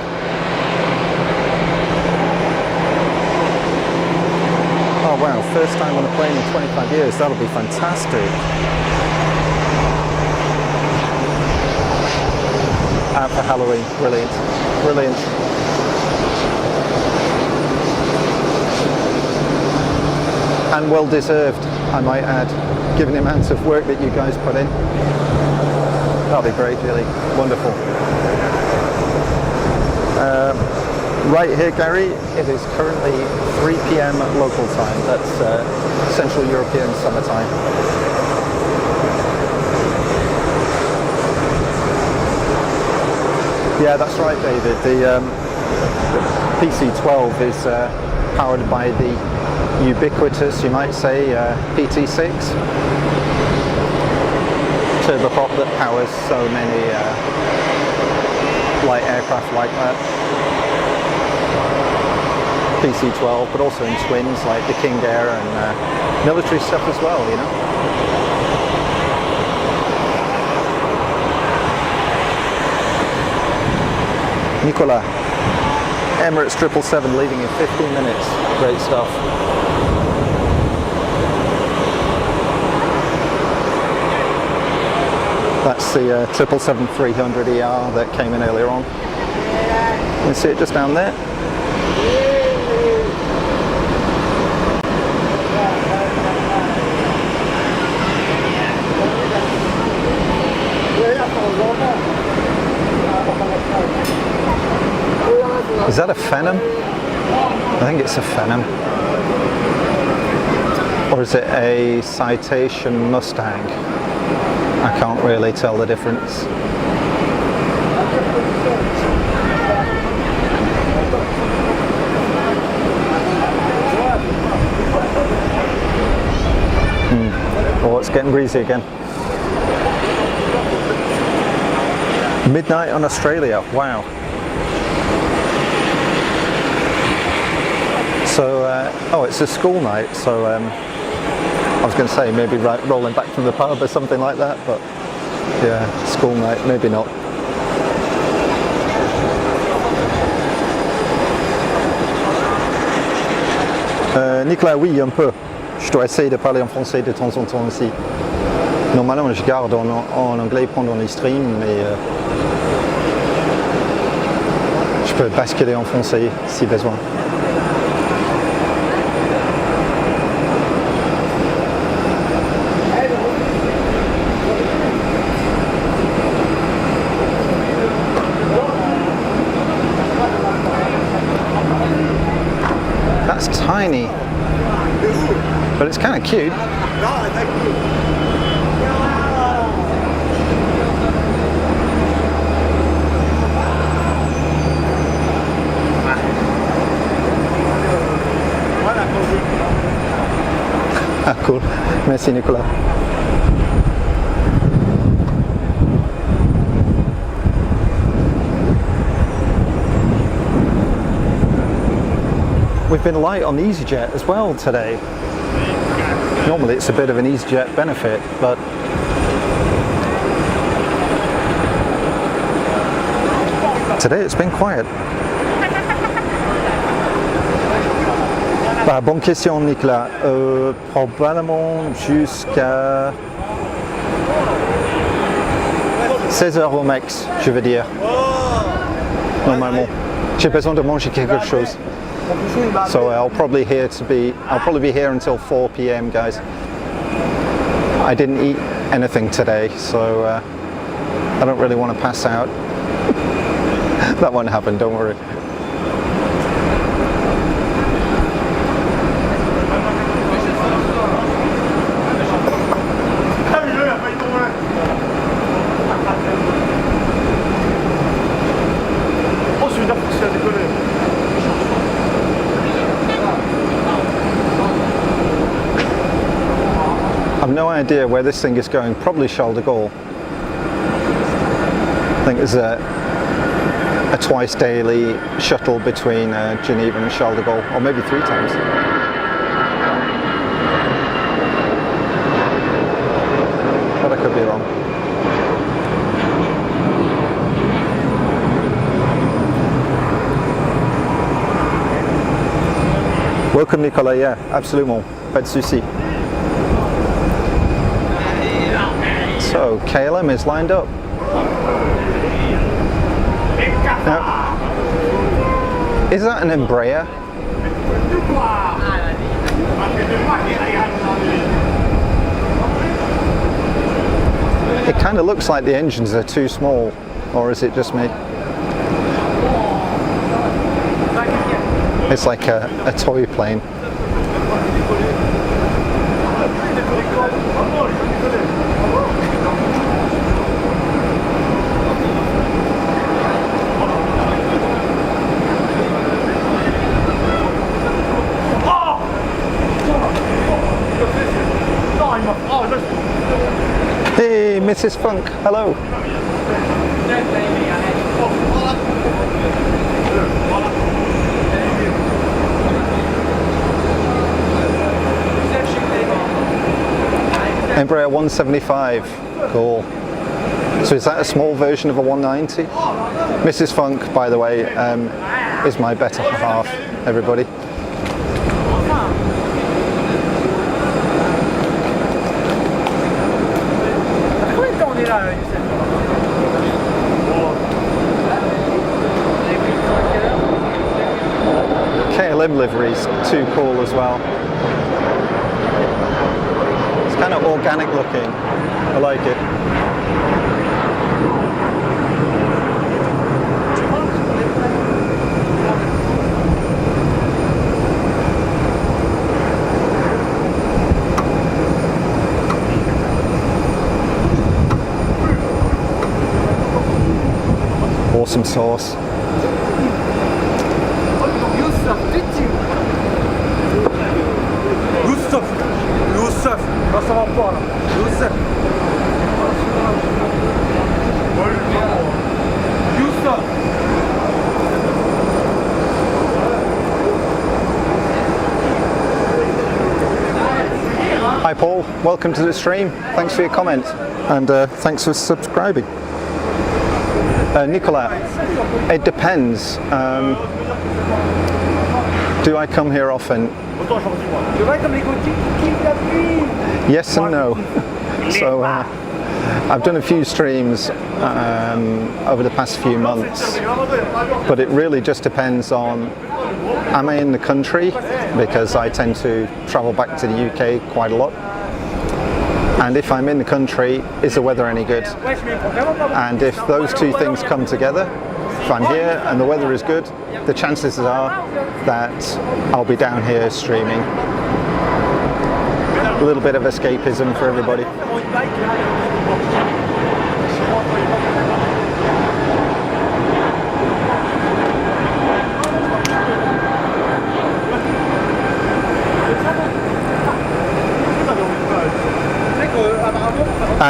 Oh wow, first time on a plane in 25 years, that'll be fantastic. Out for Halloween, brilliant, brilliant. And well deserved, I might add, given the amount of work that you guys put in. That'll be great, really, wonderful. Right here, Gary, it is currently 3 p.m. local time. That's Central European summertime. Yeah, that's right, David. The PC-12 is powered by the ubiquitous, you might say, PT6 turboprop that powers so many light aircraft like that. PC-12, but also in twins like the King Air and military stuff as well, you know. Nicolas, Emirates 777 leaving in 15 minutes. Great stuff. That's the 777-300ER that came in earlier on. You can see it just down there. Is that a Phenom? I think it's a Phenom. Or is it a Citation Mustang? I can't really tell the difference. Oh, it's getting breezy again. Midnight on Australia, wow. So, oh, it's a school night, so I was going to say maybe rolling back from the pub or something like that, but yeah, school night, maybe not. Nicolas, oui, un peu. Je dois essayer de parler en français de temps en temps aussi. Normalement, je garde en anglais pendant les streams, mais je peux basculer en français si besoin. That's tiny, but it's kind of cute. Ah, cool. Merci, Nicolas. We've been light on EasyJet as well today. Normally it's a bit of an EasyJet benefit, but today it's been quiet. Bah, bonne question, Nicolas. Probablement jusqu'à 16 heures au max, je veux dire. Normalement. J'ai besoin de manger quelque chose. So I'll probably be here until 4 p.m. guys. I didn't eat anything today, so I don't really want to pass out. That won't happen, don't worry. I've no idea where this thing is going, probably Charles de Gaulle. I think there's a twice daily shuttle between Geneva and Charles de Gaulle, or maybe 3 times. Welcome Nicolas, yeah, absolument, pas de souci. So KLM is lined up. Now, is that an Embraer? It kind of looks like the engines are too small, or is it just me? It's like a toy plane. Hey, Mrs. Funk, hello. Embraer 175, cool. So is that a small version of a 190? Mrs. Funk, by the way, is my better half, everybody. KLM livery's too cool as well. It's kind of organic looking. I like it. Awesome sauce. Youssef, là ça va pas là. Youssef. Youssef. Hi Paul, welcome to the stream. Thanks for your comment and thanks for subscribing. Nicolas, it depends. Do I come here often? Yes and no. So I've done a few streams over the past few months, but it really just depends on, am I in the country, because I tend to travel back to the UK quite a lot, and if I'm in the country, is the weather any good? And if those two things come together, if I'm here and the weather is good, the chances are that I'll be down here streaming. A little bit of escapism for everybody.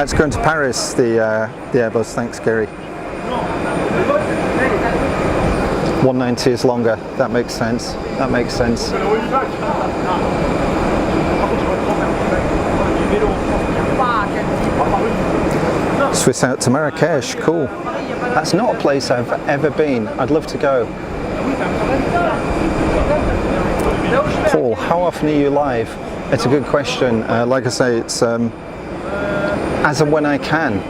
It's going to Paris, the Airbus, thanks Gary. 190 is longer, that makes sense, that makes sense. Swiss out to Marrakesh, cool. That's not a place I've ever been, I'd love to go. Paul, how often are you live? It's a good question, like I say, it's as and when I can.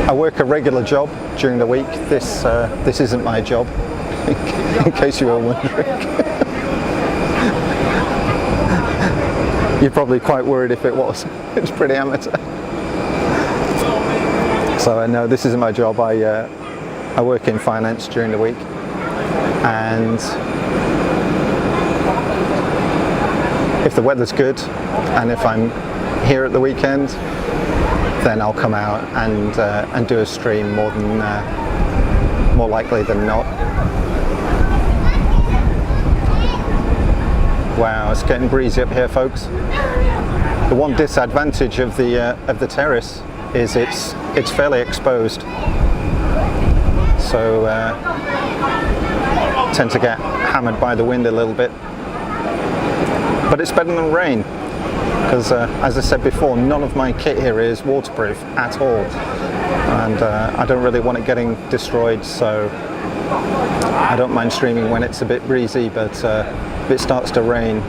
I work a regular job during the week. This isn't my job, in case you were wondering. You're probably quite worried if it was. It's pretty amateur. So no, this isn't my job. I work in finance during the week, and if the weather's good and if I'm here at the weekend, then I'll come out and do a stream more likely than not. Wow, it's getting breezy up here, folks. The one disadvantage of the terrace is it's fairly exposed, so tend to get hammered by the wind a little bit. But it's better than rain. because as I said before, none of my kit here is waterproof at all, and I don't really want it getting destroyed, so I don't mind streaming when it's a bit breezy, but if it starts to rain,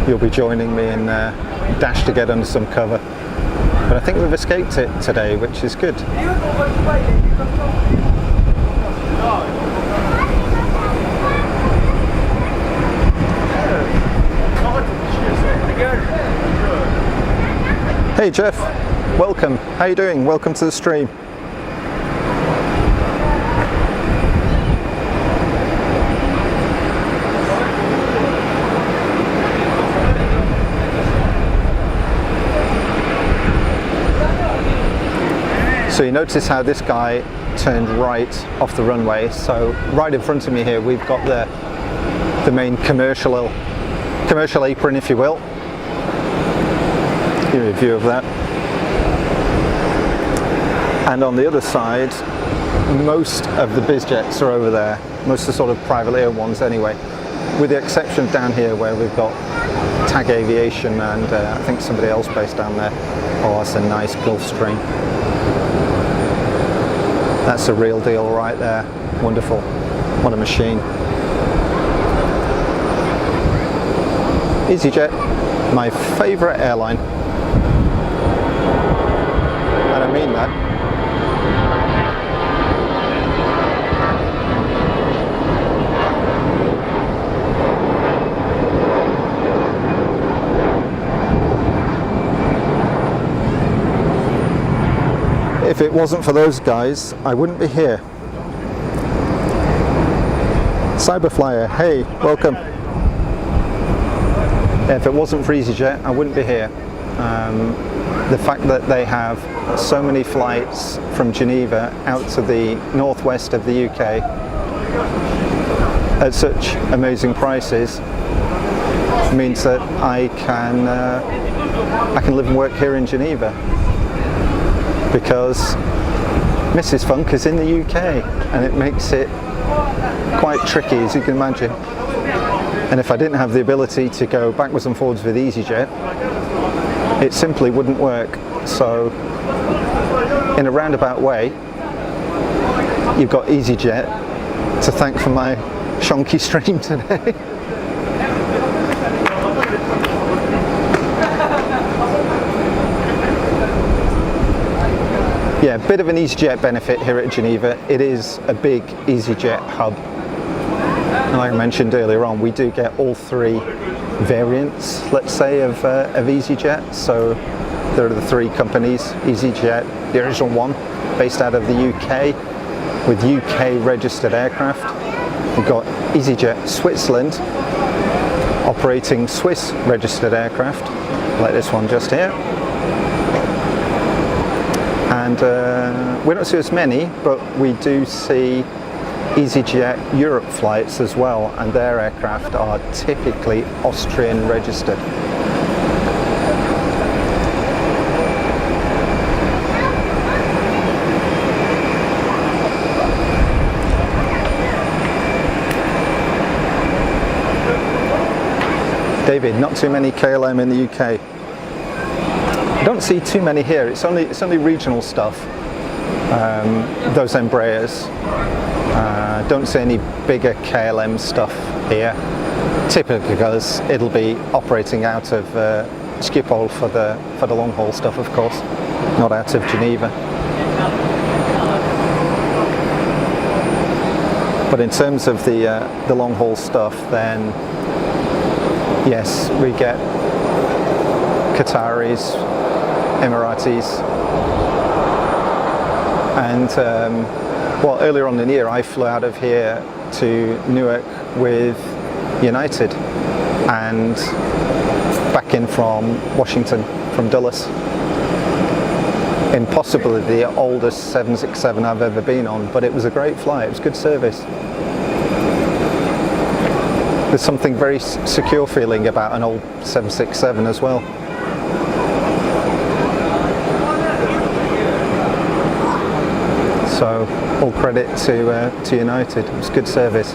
you'll be joining me in dash to get under some cover. But I think we've escaped it today, which is good. Hey Jeff, welcome. How you doing? Welcome to the stream. So you notice how this guy turned right off the runway. So right in front of me here, we've got the main commercial apron, if you will. Give you a view of that. And on the other side, most of the biz jets are over there. Most of the sort of privately owned ones anyway, with the exception of down here where we've got Tag Aviation and I think somebody else based down there. Oh, that's a nice Gulfstream. That's a real deal right there. Wonderful. What a machine. EasyJet, my favourite airline. And I mean that. If it wasn't for those guys, I wouldn't be here. Cyberflyer, hey, welcome. Yeah, if it wasn't for EasyJet, I wouldn't be here. The fact that they have so many flights from Geneva out to the northwest of the UK at such amazing prices means that I can live and work here in Geneva, because Mrs. Funk is in the UK and it makes it quite tricky, as you can imagine. And if I didn't have the ability to go backwards and forwards with EasyJet, it simply wouldn't work. So in a roundabout way, you've got EasyJet to thank for my shonky stream today. Yeah, a bit of an EasyJet benefit here at Geneva. It is a big EasyJet hub. And like I mentioned earlier on, we do get all three variants, let's say, of EasyJet. So there are the three companies: EasyJet, the original one, based out of the UK, with UK registered aircraft. We've got EasyJet Switzerland, operating Swiss registered aircraft, like this one just here. And we don't see as many, but we do see EasyJet Europe flights as well, and their aircraft are typically Austrian registered. David, not too many KLM in the UK. I don't see too many here. It's only regional stuff. Those Embraers. Don't see any bigger KLM stuff here. Typically because it'll be operating out of Schiphol for the long haul stuff, of course, not out of Geneva. But in terms of the long haul stuff, then yes, we get Qataris, Emiratis, and well, earlier on in the year I flew out of here to Newark with United and back in from Washington, from Dulles, in possibly the oldest 767 I've ever been on, but it was a great flight. It was good service. There's something very secure feeling about an old 767 as well. So all credit to United. It was good service.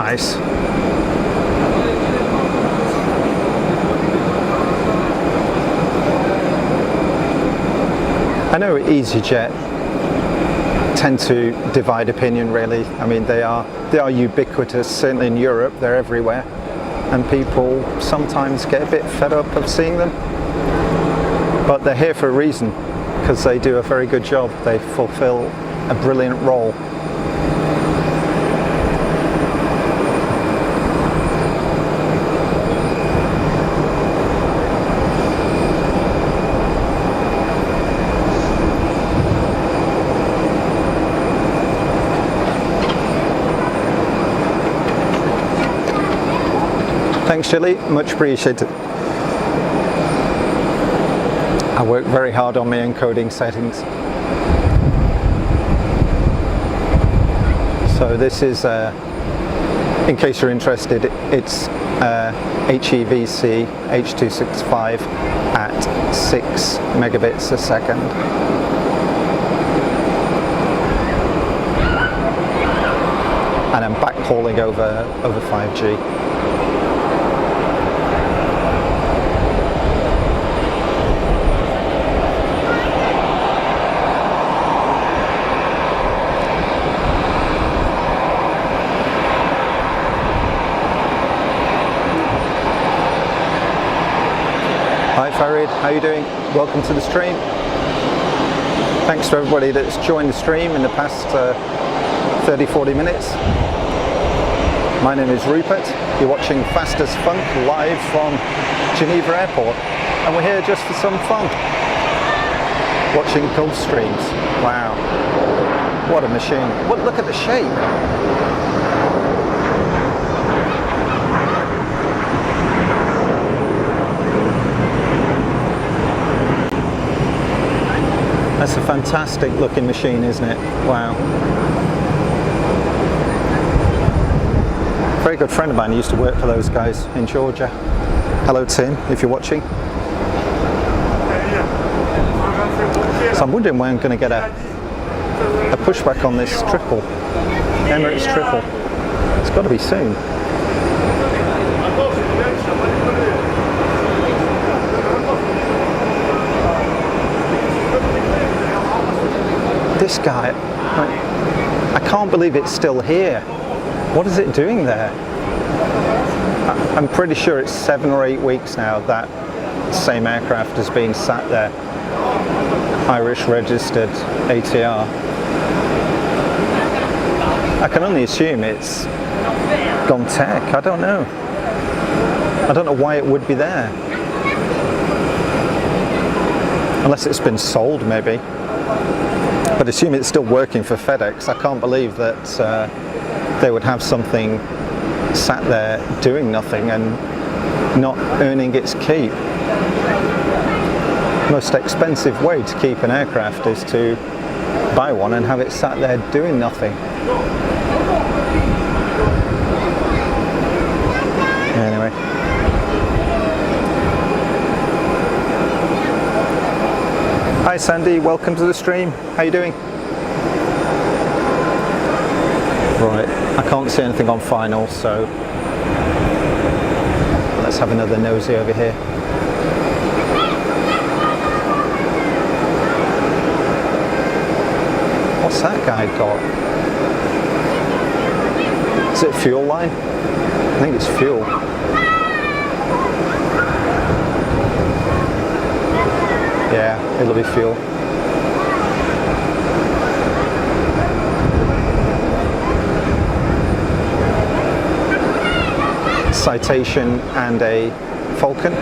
Nice. I know EasyJet tend to divide opinion really. I mean they are ubiquitous, certainly in Europe, they're everywhere. And people sometimes get a bit fed up of seeing them. But they're here for a reason, because they do a very good job. They fulfill a brilliant role. Thanks, Shirley, much appreciated. I work very hard on my encoding settings. So this is, in case you're interested, it's HEVC H.265 at 6 megabits a second. And I'm backhauling over 5G. Hi Farid, how are you doing? Welcome to the stream. Thanks to everybody that's joined the stream in the past 30-40 minutes. My name is Rupert. You're watching Fast as Funk live from Geneva Airport, and we're here just for some fun. Watching Gulf streams. Wow, what a machine. Look at the shape. That's a fantastic looking machine, isn't it? Wow. A very good friend of mine used to work for those guys in Georgia. Hello Tim, if you're watching. So I'm wondering when I'm going to get a pushback on this triple, Emirates triple. It's got to be soon. This guy, I can't believe it's still here. What is it doing there? I'm pretty sure it's 7 or 8 weeks now that same aircraft has been sat there. Irish registered ATR. I can only assume it's gone tech. I don't know. I don't know why it would be there. Unless it's been sold maybe. But assume it's still working for FedEx. I can't believe that they would have something sat there doing nothing and not earning its keep. Most expensive way to keep an aircraft is to buy one and have it sat there doing nothing. Anyway. Hi Sandy, welcome to the stream. How you doing? Right, I can't see anything on final, so let's have another nosy over here. What's that guy got? Is it fuel line? I think it's fuel. Yeah, it'll be fuel. Citation and a Falcon.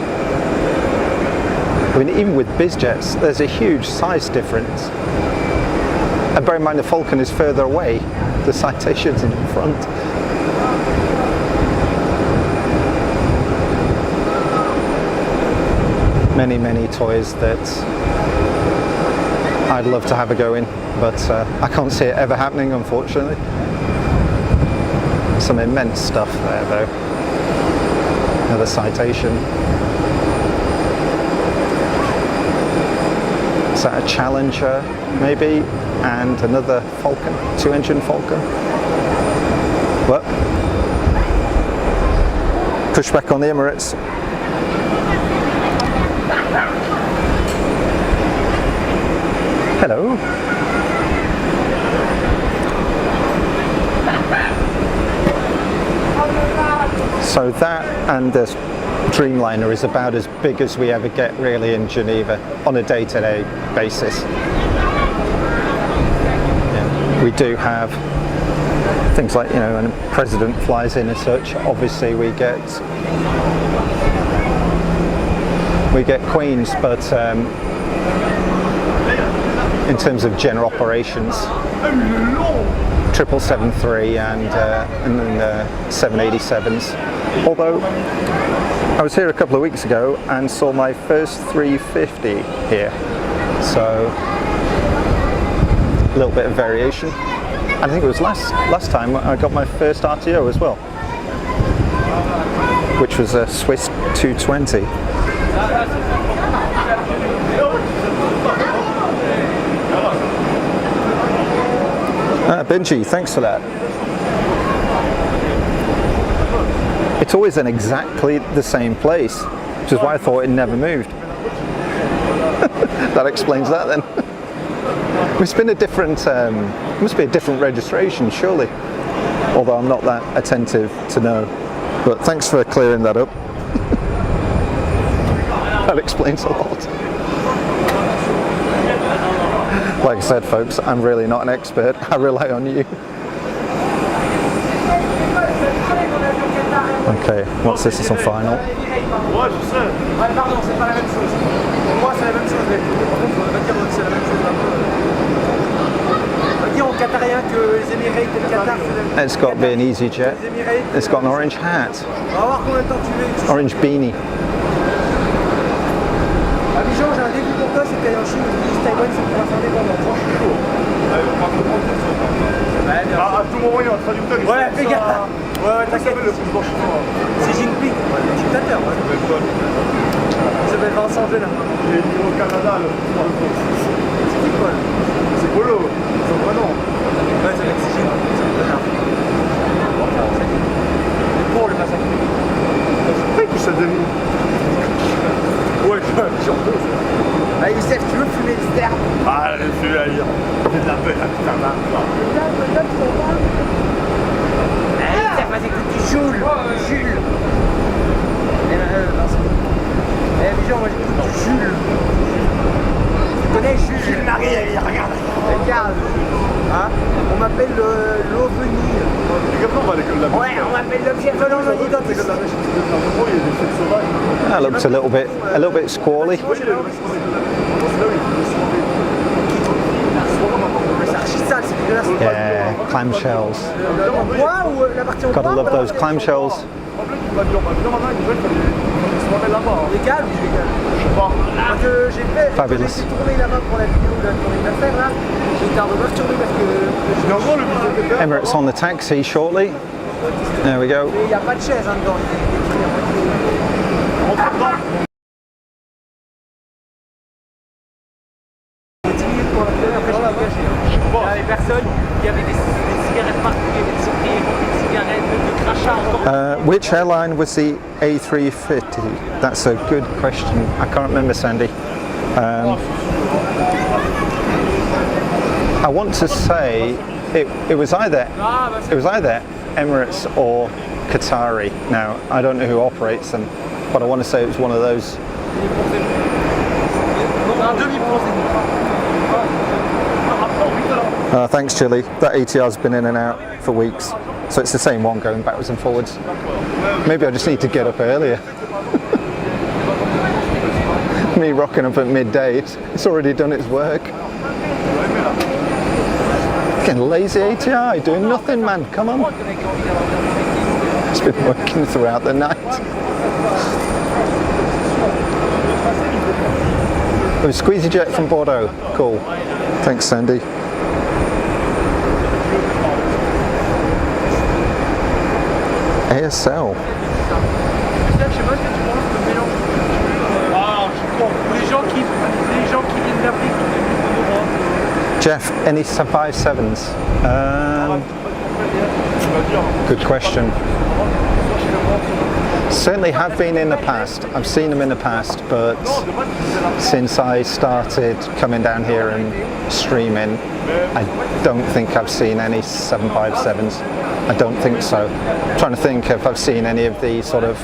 I mean, even with bizjets, there's a huge size difference. And bear in mind the Falcon is further away, the Citation's in front. Many, many toys that I'd love to have a go in, but I can't see it ever happening, unfortunately. Some immense stuff there, though. Another Citation. Is that a Challenger, maybe? And another Falcon, 2-engine Falcon. What? Push back on the Emirates. Hello. So that and this Dreamliner is about as big as we ever get really in Geneva on a day-to-day basis. Yeah. We do have things like, you know, when a president flies in and such, obviously we get Queens, but in terms of general operations, 773 and 787s. Although I was here a couple of weeks ago and saw my first 350 here, so a little bit of variation. I think it was last time I got my first RTO as well, which was a Swiss 220. Benji, thanks for that. It's always in exactly the same place, which is why I thought it never moved. That explains that then. Must be a different registration, surely. Although I'm not that attentive to know. But thanks for clearing that up. That explains a lot. Like I said, folks, I'm really not an expert. I rely on you. Okay, what's this? Is on final? Ouais, je sais. Ouais, pardon, c'est pas la même chose. Pour moi, c'est la même chose, mais en fait, on va dire que c'est la même chose un peu. On va dire aux Qatariens que les Émirats et le Qatar, c'est la même chose. It's got to be an EasyJet. It's got an orange hat. On va voir combien de temps tu veux. Orange beanie. Aviation, j'ai un défi pour toi, c'est qu'aller en Chine, Taïwan, c'est pour faire indépendant. Franchement, à tout moment, il y a un traducteur. Ouais, fais gaffe. Ouais, t'inquiète. C'est Jinping, le dictateur. Il s'appelle Vincent Génin. Il est au Canada, le c'est qui, Paul? C'est Polo. Son vrai nom. Ouais, c'est avec Xi Jinping. C'est un connard. C'est pour le massacre. C'est vrai qu'il s'est donné. Ouais, j'en peux. Ah, Youssef, tu veux fumer le sterbe? Ah, je suis à lire. J'ai de la peine à putain d'argent. Youssef, vas-y, écoute, tu Jules. Jules. Bijan, moi j'écoute Jules. Tu connais Jules? Jules Marie, regarde. Regarde. Hein? On m'appelle l'OVNI. Ouais, on m'appelle l'objet volant non identifié. That looks a little bit squally. Yeah, clamshells. Gotta love those clamshells. Fabulous. Emirates on the taxi shortly. There we go. Which airline was the A350? That's a good question. I can't remember, Sandy. I want to say it was either Emirates or Qatari. Now I don't know who operates them, but I want to say it was one of those. Thanks, Chili. That ATR's been in and out for weeks, so it's the same one going backwards and forwards. Maybe I just need to get up earlier. Me rocking up at midday, it's already done its work. Fucking lazy ATR, doing nothing, man, come on. It's been working throughout the night. Oh, Squeezy Jet from Bordeaux, cool. Thanks, Sandy. ASL. Jeff, any 5.7s? Good question. Certainly have been in the past. I've seen them in the past, but since I started coming down here and streaming, I don't think I've seen any 757s. I don't think so. I'm trying to think if I've seen any of the sort of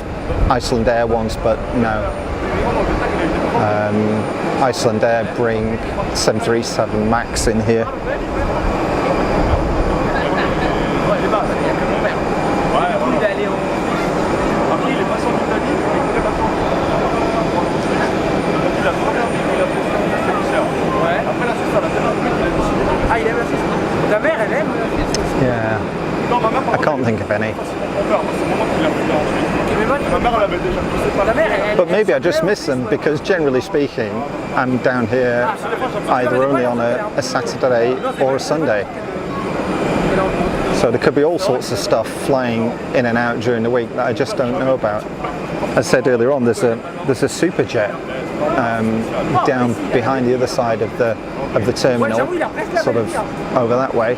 Iceland Air ones, but no. Iceland Air bring 737 MAX in here. Yeah, I can't think of any. But maybe I just miss them because generally speaking, I'm down here either only on a Saturday or a Sunday. So there could be all sorts of stuff flying in and out during the week that I just don't know about. As I said earlier on, there's a Superjet down behind the other side of the terminal, sort of over that way.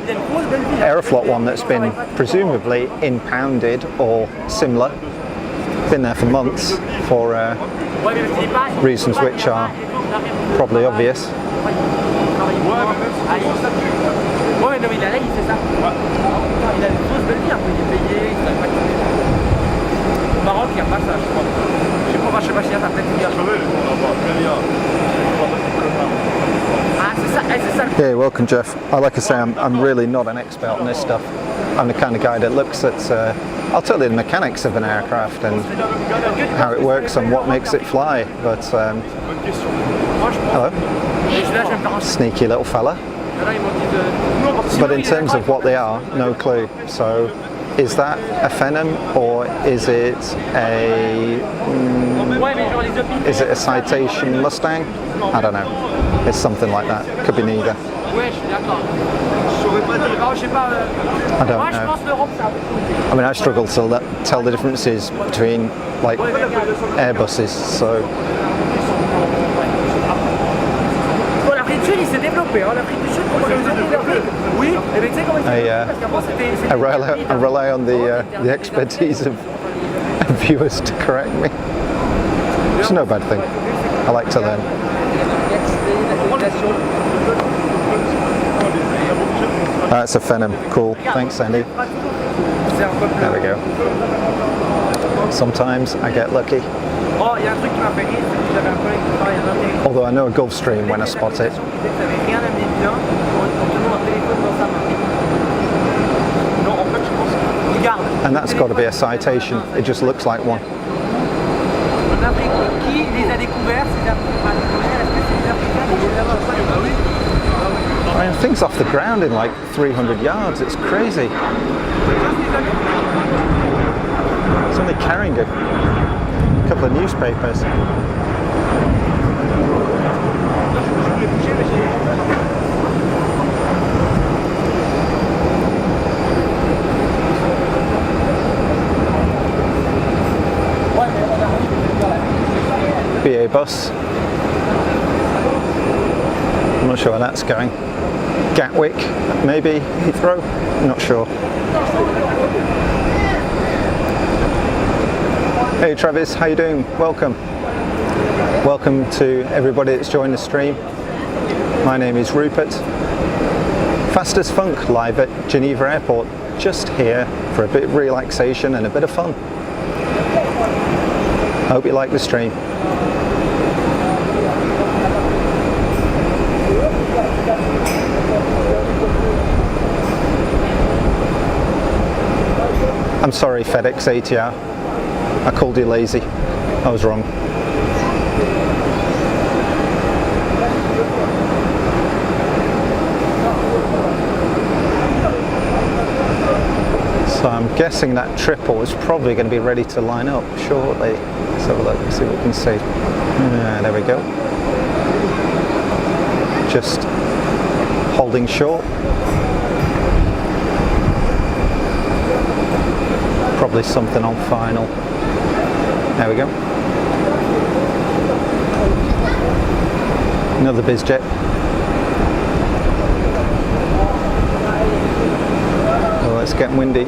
Aeroflot one that's been presumably impounded or similar. Been there for months for reasons which are probably obvious. Yeah, welcome Jeff. Like I say, I'm really not an expert on this stuff. I'm the kind of guy that looks at, I'll tell you the mechanics of an aircraft and how it works and what makes it fly, but hello, sneaky little fella. But in terms of what they are, no clue. So is that a Phenom or is it a Citation Mustang? I don't know. It's something like that. Could be neither. I don't know. I mean, I struggle to tell the differences between like Airbuses. So. I rely on the expertise of viewers to correct me. It's no bad thing. I like to learn. That's a Phenom. Cool. Thanks, Sandy. There we go. Sometimes I get lucky. Although I know a Gulfstream when I spot it. And that's got to be a Citation. It just looks like one. I mean, things off the ground in like 300 yards. It's crazy. It's only carrying a couple of newspapers. BA bus. I'm not sure where that's going. Gatwick, maybe Heathrow, not sure. Hey Travis, how you doing? Welcome. Welcome to everybody that's joined the stream. My name is Rupert. Fast as Funk live at Geneva Airport, just here for a bit of relaxation and a bit of fun. I hope you like the stream. I'm sorry FedEx ATR, I called you lazy, I was wrong. So I'm guessing that triple is probably going to be ready to line up shortly. Let's have a look, see what we can see. There we go. Just holding short. Probably something on final. There we go. Another bizjet. Oh, it's getting windy.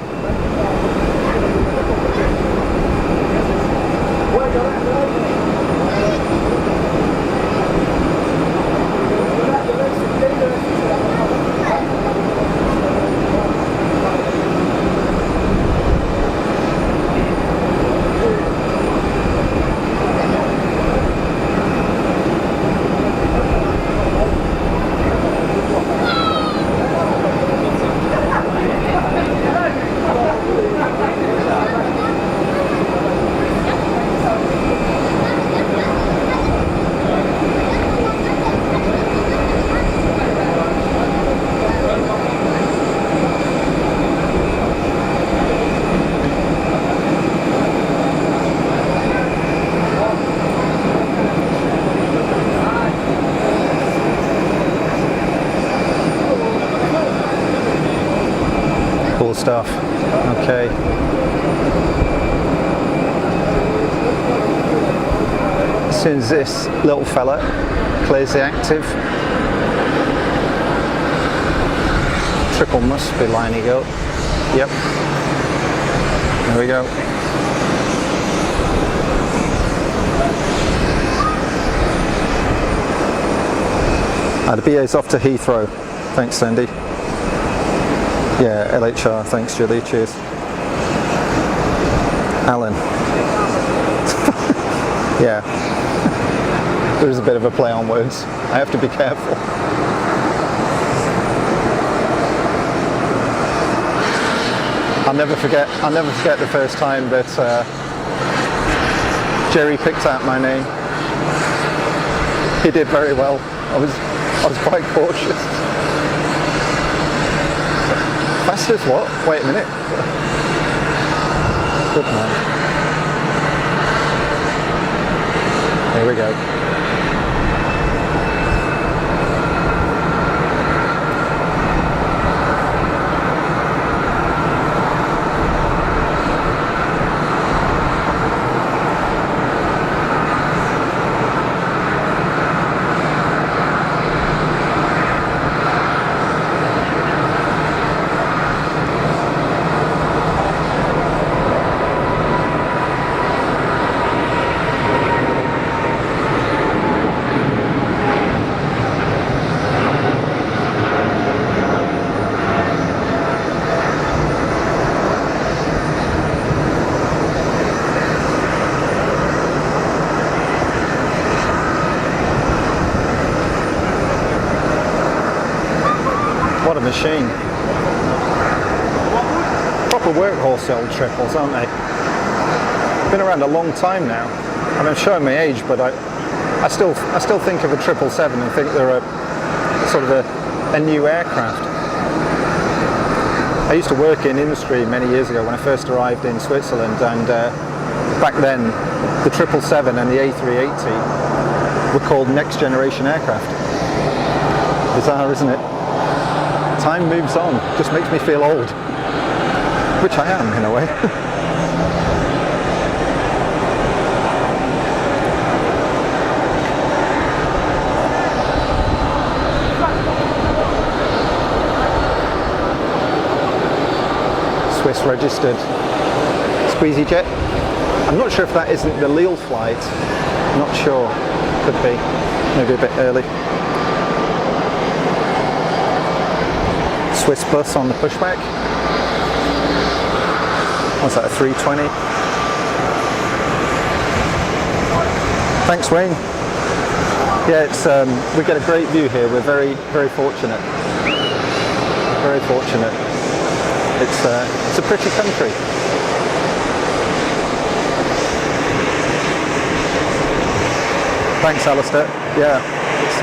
Cool stuff. Okay. As soon as this little fella clears the active, triple must be lining up. Yep. There we go. The BA's off to Heathrow. Thanks, Sandy. Yeah, LHR. Thanks, Julie. Cheers. Alan. Yeah. There is a bit of a play on words. I have to be careful. I'll never forget the first time that Jerry picked out my name. He did very well. I was quite cautious. Fast as what? Wait a minute. Good man. Here we go. What a machine. Proper workhorse, old triples, aren't they? Been around a long time now. I mean, I'm showing my age, but I still think of a 777 and think they're a sort of a new aircraft. I used to work in industry many years ago when I first arrived in Switzerland, and back then the 777 and the A380 were called next generation aircraft. Bizarre, isn't it? Time moves on, just makes me feel old, which I am in a way. Swiss registered squeezy jet. I'm not sure if that isn't the Lille flight, not sure, could be, maybe a bit early. Swiss bus on the pushback. What's that, a 320? Thanks, Wayne. Yeah, it's we get a great view here. We're very, very fortunate. Very fortunate. It's a pretty country. Thanks, Alistair. Yeah, it's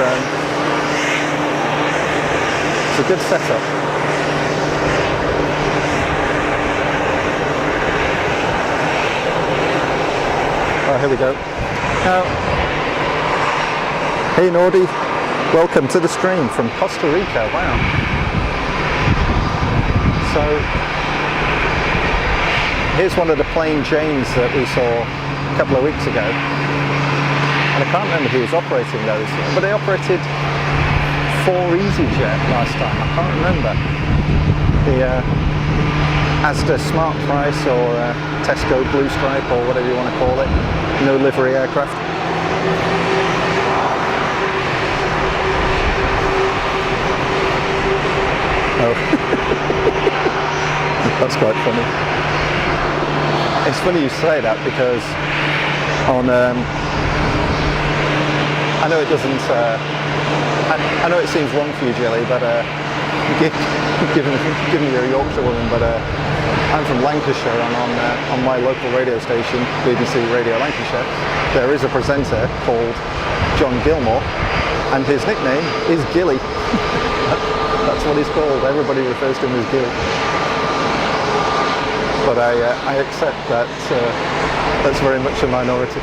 a good setup. Oh, here we go. Now, hey Nordy, welcome to the stream from Costa Rica. Wow. So, here's one of the plain Janes that we saw a couple of weeks ago. And I can't remember who was operating those, but they operated 4 EasyJet last time. I can't remember. The Asda Smart Price or Tesco Blue Stripe or whatever you want to call it. no livery aircraft. Oh, that's quite funny. It's funny you say that because on I know it doesn't. I know it seems wrong for you, Jilly, but given you're a Yorkshire woman, but I'm from Lancashire, and on my local radio station, BBC Radio Lancashire, there is a presenter called John Gilmore, and his nickname is Gilly. That's what he's called. Everybody refers to him as Gilly. But I accept that that's very much a minority.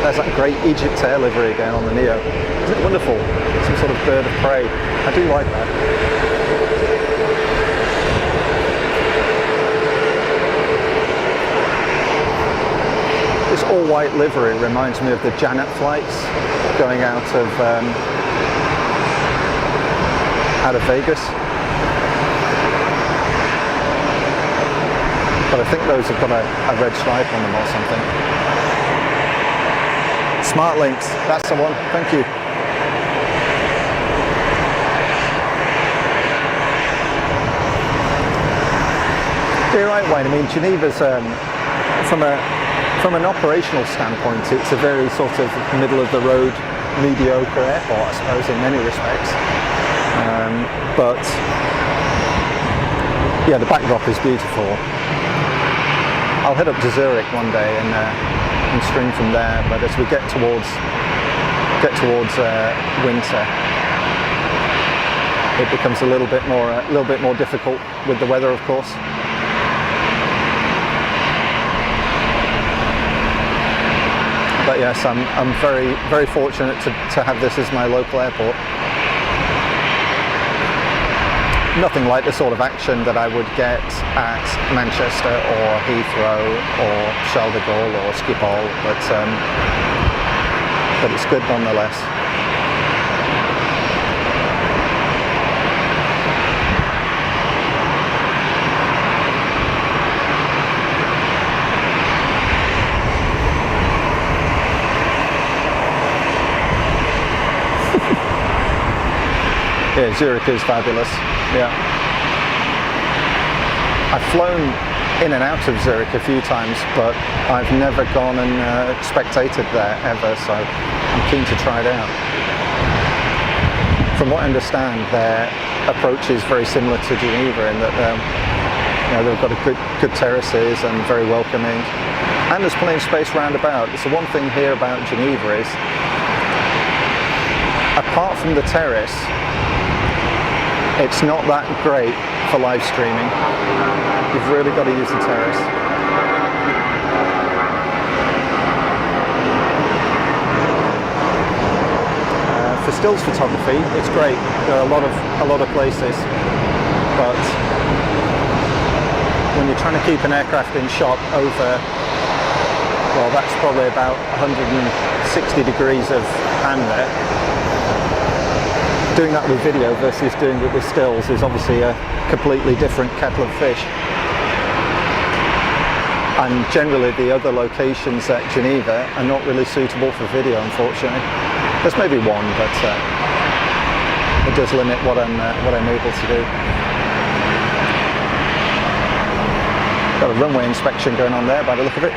There's that great Egypt air livery again on the Neo. Isn't it wonderful? Some sort of bird of prey. I do like that. This all-white livery reminds me of the Janet flights going out of Vegas. But I think those have got a red stripe on them or something. Smart Links, that's the one. Thank you. You're right, Wayne. I mean, Geneva's from an operational standpoint, it's a very sort of middle-of-the-road, mediocre airport, I suppose, in many respects. But yeah, the backdrop is beautiful. I'll head up to Zurich one day and stream from there. But as we get towards winter, it becomes a little bit more difficult with the weather, of course. But yes, I'm very, very fortunate to have this as my local airport. Nothing like the sort of action that I would get at Manchester or Heathrow or Charles de Gaulle or Schiphol, but it's good nonetheless. Yeah, Zurich is fabulous. Yeah. I've flown in and out of Zurich a few times, but I've never gone and spectated there ever, so I'm keen to try it out. From what I understand, their approach is very similar to Geneva in that they've got good terraces and very welcoming, and there's plenty of space round about. So one thing here about Geneva is, apart from the terrace, it's not that great for live streaming. You've really got to use the terrace. For stills photography, it's great. There are a lot of places, but when you're trying to keep an aircraft in shot over, well, that's probably about 160 degrees of pan there. Doing that with video versus doing it with stills is obviously a completely different kettle of fish. And generally the other locations at Geneva are not really suitable for video, unfortunately. There's maybe one, but it does limit what I'm able to do. Got a runway inspection going on there by the look of it.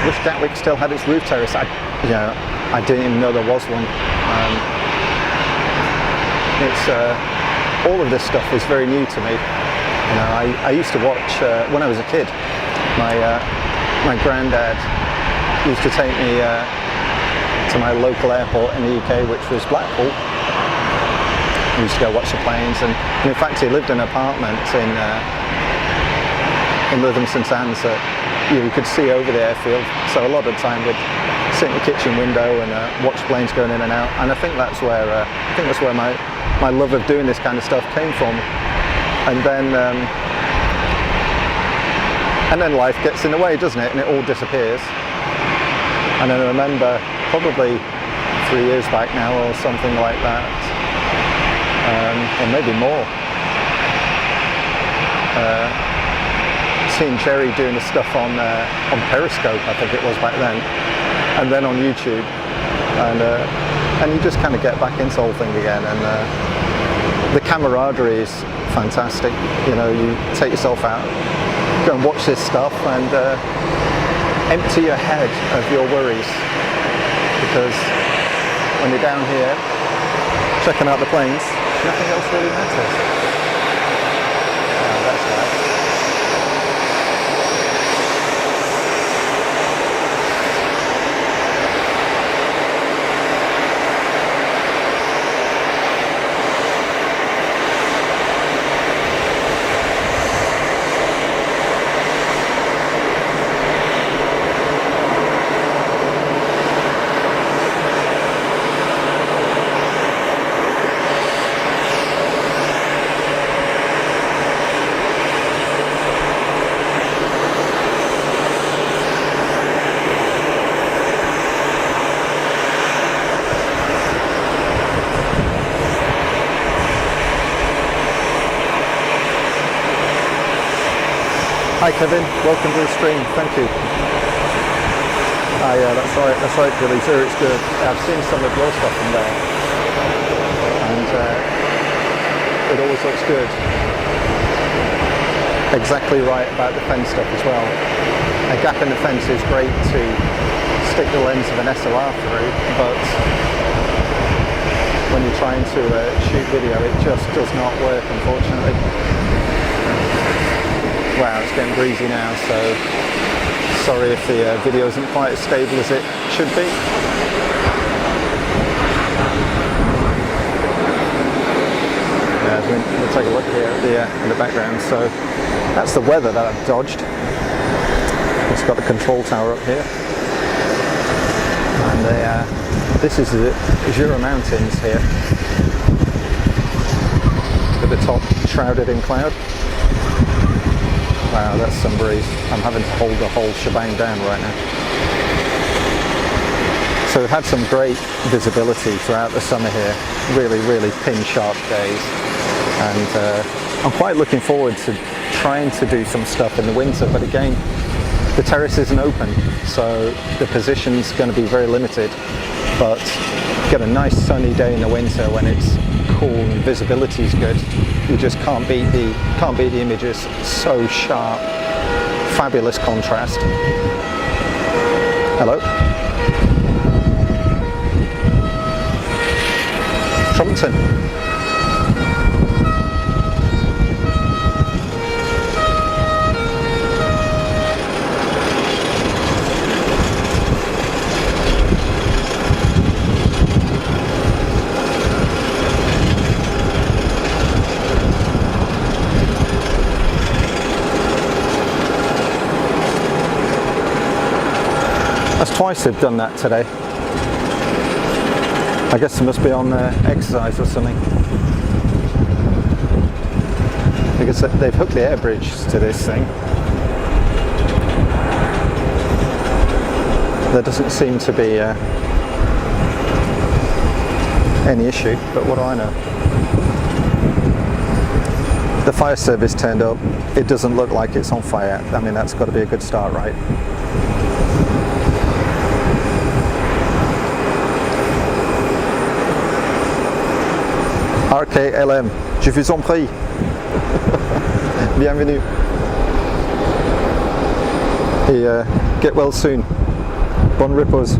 Wish Gatwick still had its roof terrace. I didn't even know there was one. All of this stuff is very new to me. I used to watch when I was a kid. My granddad used to take me to my local airport in the UK, which was Blackpool. We used to go watch the planes, and in fact, he lived in an apartment in Lytham St Anne's that you could see over the airfield, so a lot of the time we'd sit in the kitchen window and watch planes going in and out, and I think that's where my love of doing this kind of stuff came from. And then life gets in the way, doesn't it? And it all disappears. And I remember probably 3 years back now or something like that, or maybe more, seeing Jerry doing the stuff on Periscope, I think it was back then, and then on YouTube, and you just kind of get back into the whole thing again, and the camaraderie is fantastic. You know, you take yourself out, go and watch this stuff, and empty your head of your worries, because when you're down here checking out the planes, nothing else really matters. That's nice. Hi Kevin, welcome to the stream, thank you. Ah yeah, that's right Billy, Zurich's good. I've seen some of your stuff from there, and it always looks good. Exactly right about the fence stuff as well. A gap in the fence is great to stick the lens of an SLR through, but when you're trying to shoot video, it just does not work, unfortunately. Wow, it's getting breezy now, so sorry if the video isn't quite as stable as it should be. We'll take a look here at in the background. So that's the weather that I've dodged. It's got the control tower up here, and this is the Jura Mountains here, with the top shrouded in cloud. Wow, that's some breeze. I'm having to hold the whole shebang down right now. So we've had some great visibility throughout the summer here. Really, really pin sharp days. And I'm quite looking forward to trying to do some stuff in the winter, but again, the terrace isn't open, so the position's going to be very limited. But get a nice sunny day in the winter when it's cool and visibility's good. You just can't beat the images. So sharp, fabulous contrast. Hello. Trumpton. That's twice they've done that today. I guess they must be on exercise or something, because they've hooked the air bridge to this thing. There doesn't seem to be any issue, but what do I know? The fire service turned up. It doesn't look like it's on fire. I mean, that's got to be a good start, right? RKLM, je vous en prie. Bienvenue. Et get well soon. Bonne repose.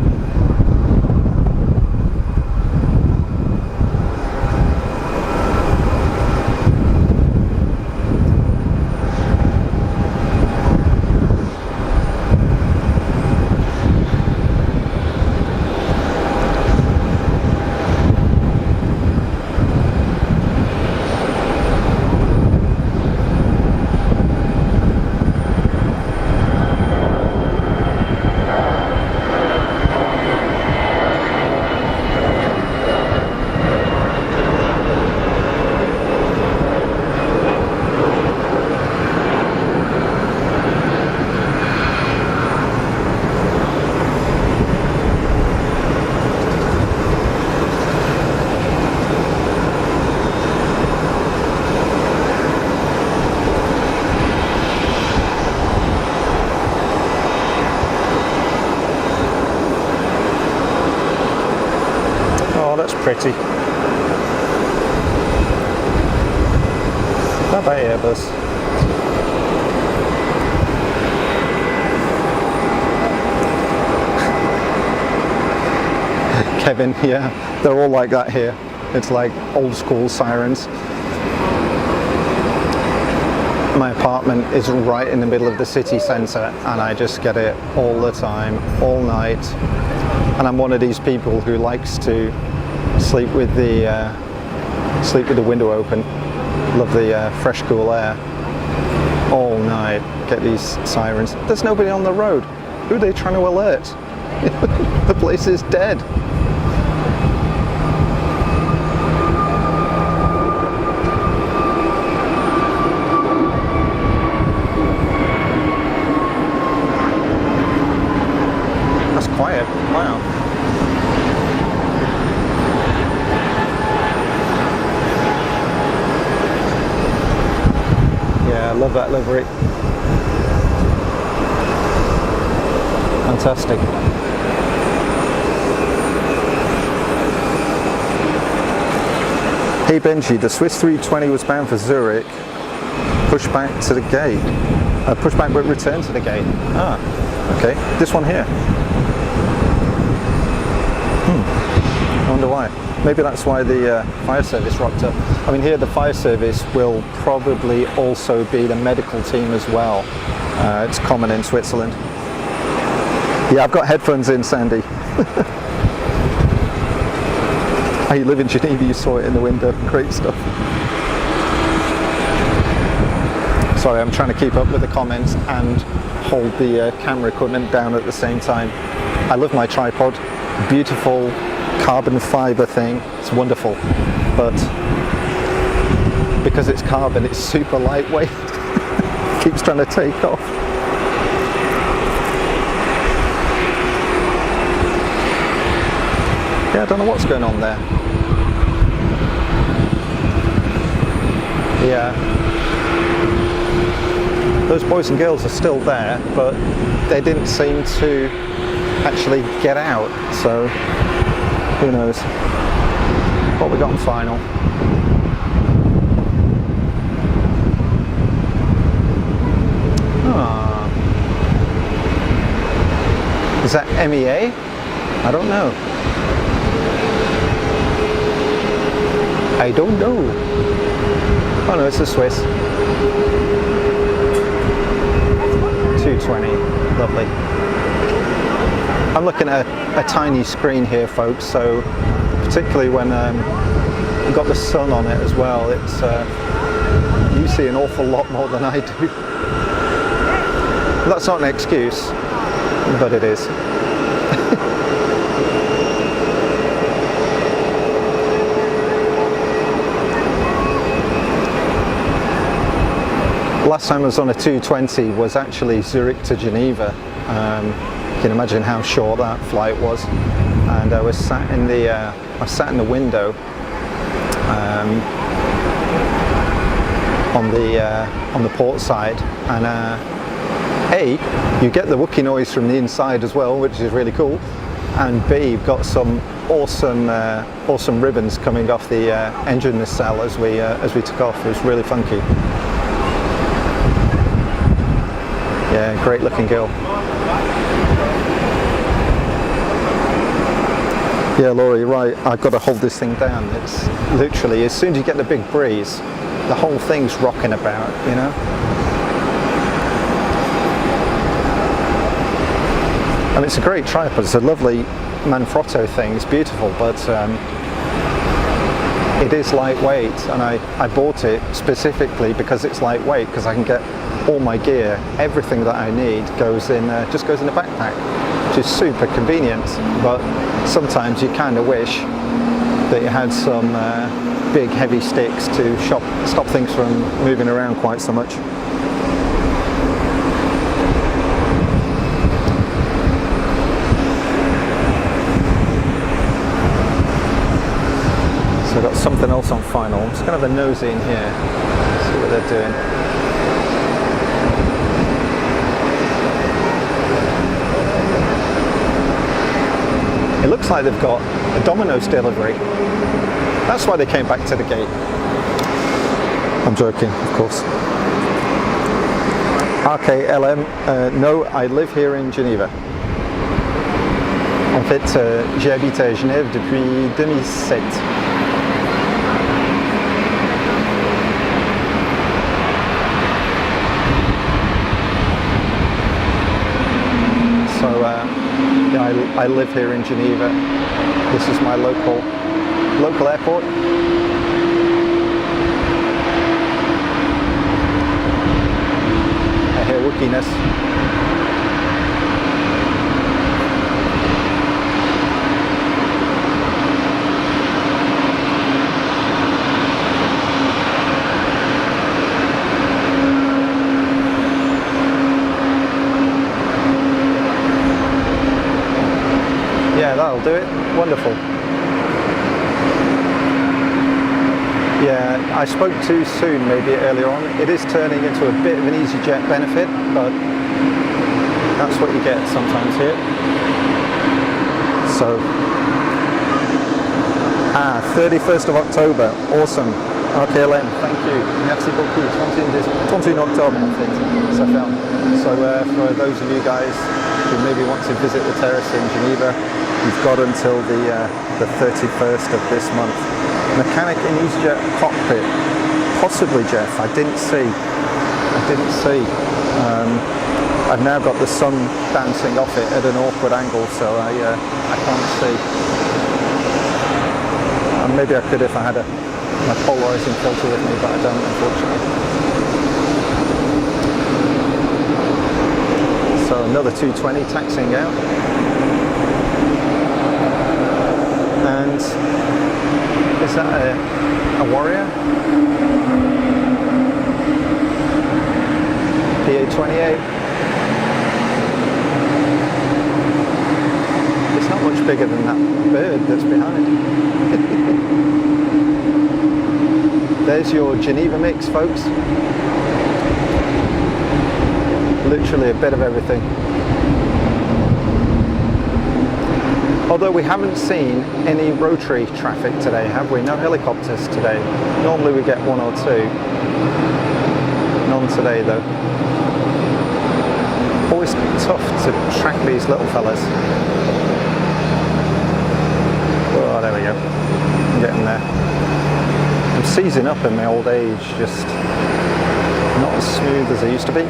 pretty. Bye bye Airbus. Kevin, yeah, they're all like that here. It's like old school sirens. My apartment is right in the middle of the city centre and I just get it all the time, all night. And I'm one of these people who likes to sleep with the window open. Love the fresh, cool air. All night, get these sirens. There's nobody on the road. Who are they trying to alert? The place is dead. Quiet. Wow. Yeah, I love that livery. Fantastic. Hey Benji, the Swiss 320 was bound for Zurich. Push back to the gate. Push back but return to the gate. Ah, okay. This one here. I wonder why. Maybe that's why the fire service rocked up. I mean, here the fire service will probably also be the medical team as well. It's common in Switzerland. Yeah, I've got headphones in, Sandy. Oh, you live in Geneva, you saw it in the window. Great stuff. Sorry, I'm trying to keep up with the comments and hold the camera equipment down at the same time. I love my tripod. Beautiful carbon fiber thing, it's wonderful, but because it's carbon it's super lightweight. Keeps trying to take off. Yeah, I don't know what's going on there. Yeah, those boys and girls are still there, but they didn't seem to actually get out, so who knows what we got in final. Ah. Is that MEA? I don't know. I don't know. Oh no, it's the Swiss. 220, lovely. I'm looking at a tiny screen here, folks, so particularly when you've got the sun on it as well, it's you see an awful lot more than I do. That's not an excuse, but it is. Last time I was on a 220 was actually Zurich to Geneva. You can imagine how short that flight was, and I was sat in the window on the port side, and A, you get the wookie noise from the inside as well, which is really cool, and B, you've got some awesome ribbons coming off the engine nacelle as we took off. It was really funky. Yeah, great looking girl. Yeah, Laura, you're right. I've got to hold this thing down. It's literally, as soon as you get the big breeze, the whole thing's rocking about, you know? I mean, it's a great tripod. It's a lovely Manfrotto thing. It's beautiful, but it is lightweight, and I bought it specifically because it's lightweight, because I can get all my gear, everything that I need goes in, just goes in a backpack, which is super convenient. But sometimes you kind of wish that you had some big heavy sticks to stop things from moving around quite so much. So I've got something else on final. I'm just going to have a nosy in here, see what they're doing. It looks like they've got a Domino's delivery. That's why they came back to the gate. I'm joking, of course. Okay, LM, no, I live here in Geneva. En fait, j'ai habité à Genève depuis 2007. So, yeah, I live here in Geneva. This is my local airport. I hear wookiness. Yeah, that'll do it. Wonderful. Yeah, I spoke too soon maybe earlier on. It is turning into a bit of an EasyJet benefit, but that's what you get sometimes here. So, 31st of October. Awesome. Ok, Hélène, thank you. Merci beaucoup. 31 octobre, en fait, ça ferme. So, for those of you guys who maybe want to visit the terrace in Geneva, you've got until the 31st of this month. Mechanic in EasyJet cockpit, possibly Jeff. I didn't see. I've now got the sun bouncing off it at an awkward angle, so I can't see. And maybe I could if I had my polarizing filter with me, but I don't, unfortunately. So another 220 taxiing out. And is that a Warrior? PA-28. It's not much bigger than that bird that's behind. There's your Geneva mix, folks. Literally a bit of everything. Although we haven't seen any rotary traffic today, have we? No helicopters today. Normally we get one or two. None today though. Always tough to track these little fellas. Oh, there we go. I'm getting there. I'm seizing up in my old age, just not as smooth as I used to be.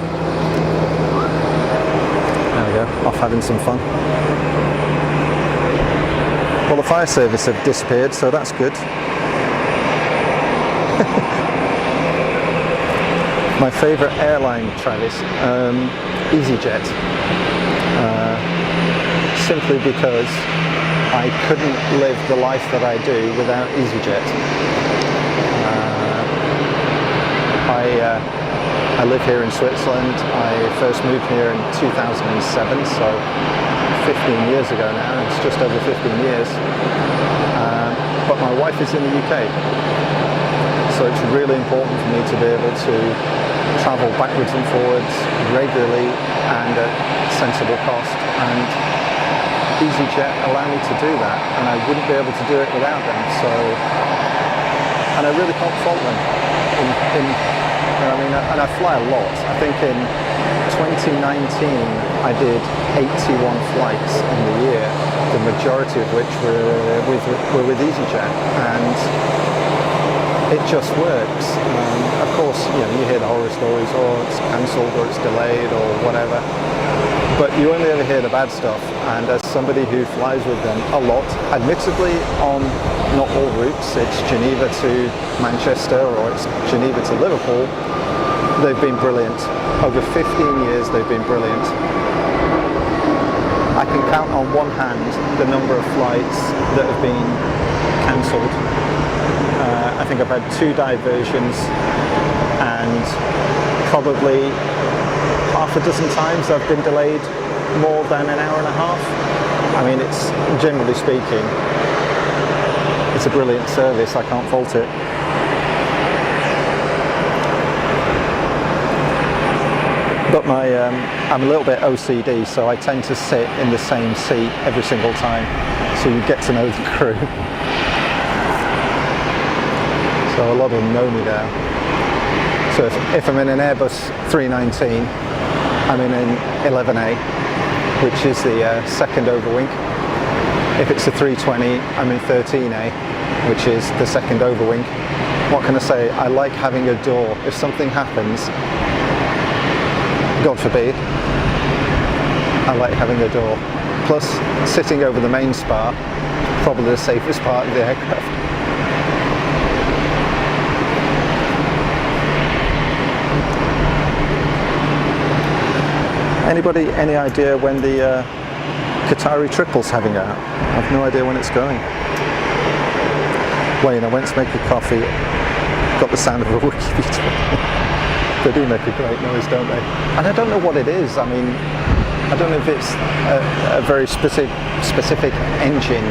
There we go, off having some fun. Well, the fire service have disappeared, so that's good. My favourite airline, Travis, EasyJet. Simply because I couldn't live the life that I do without EasyJet. I live here in Switzerland. I first moved here in 2007, so 15 years ago now. It's just over 15 years. But my wife is in the UK, so it's really important for me to be able to travel backwards and forwards regularly and at sensible cost. And EasyJet allow me to do that, and I wouldn't be able to do it without them. So, and I really can't fault them. I mean, and I fly a lot. I think in 2019 I did 81 flights in the year, the majority of which were with EasyJet, and it just works. Of course, you hear the horror stories, or it's cancelled, or it's delayed, or whatever. But you only ever hear the bad stuff, and as somebody who flies with them a lot, admittedly on not all routes, it's Geneva to Manchester or it's Geneva to Liverpool, they've been brilliant. Over 15 years they've been brilliant. I can count on one hand the number of flights that have been cancelled. I think I've had 2 diversions, and probably half a dozen times I've been delayed more than an hour and a half. I mean, it's, generally speaking, it's a brilliant service, I can't fault it. But I'm a little bit OCD, so I tend to sit in the same seat every single time, so you get to know the crew. So a lot of them know me now. So if I'm in an Airbus 319, I'm in an 11A, which is the second overwing. If it's a 320, I'm in 13A, which is the second overwing. What can I say? I like having a door. If something happens, God forbid, I like having a door. Plus, sitting over the main spar, probably the safest part of the aircraft. Anybody, any idea when the Qatari triple's having out? I've no idea when it's going. Wayne, I went to make a coffee, got the sound of a wiki bitrate. They do make a great noise, don't they? And I don't know what it is. I mean, I don't know if it's a very specific engine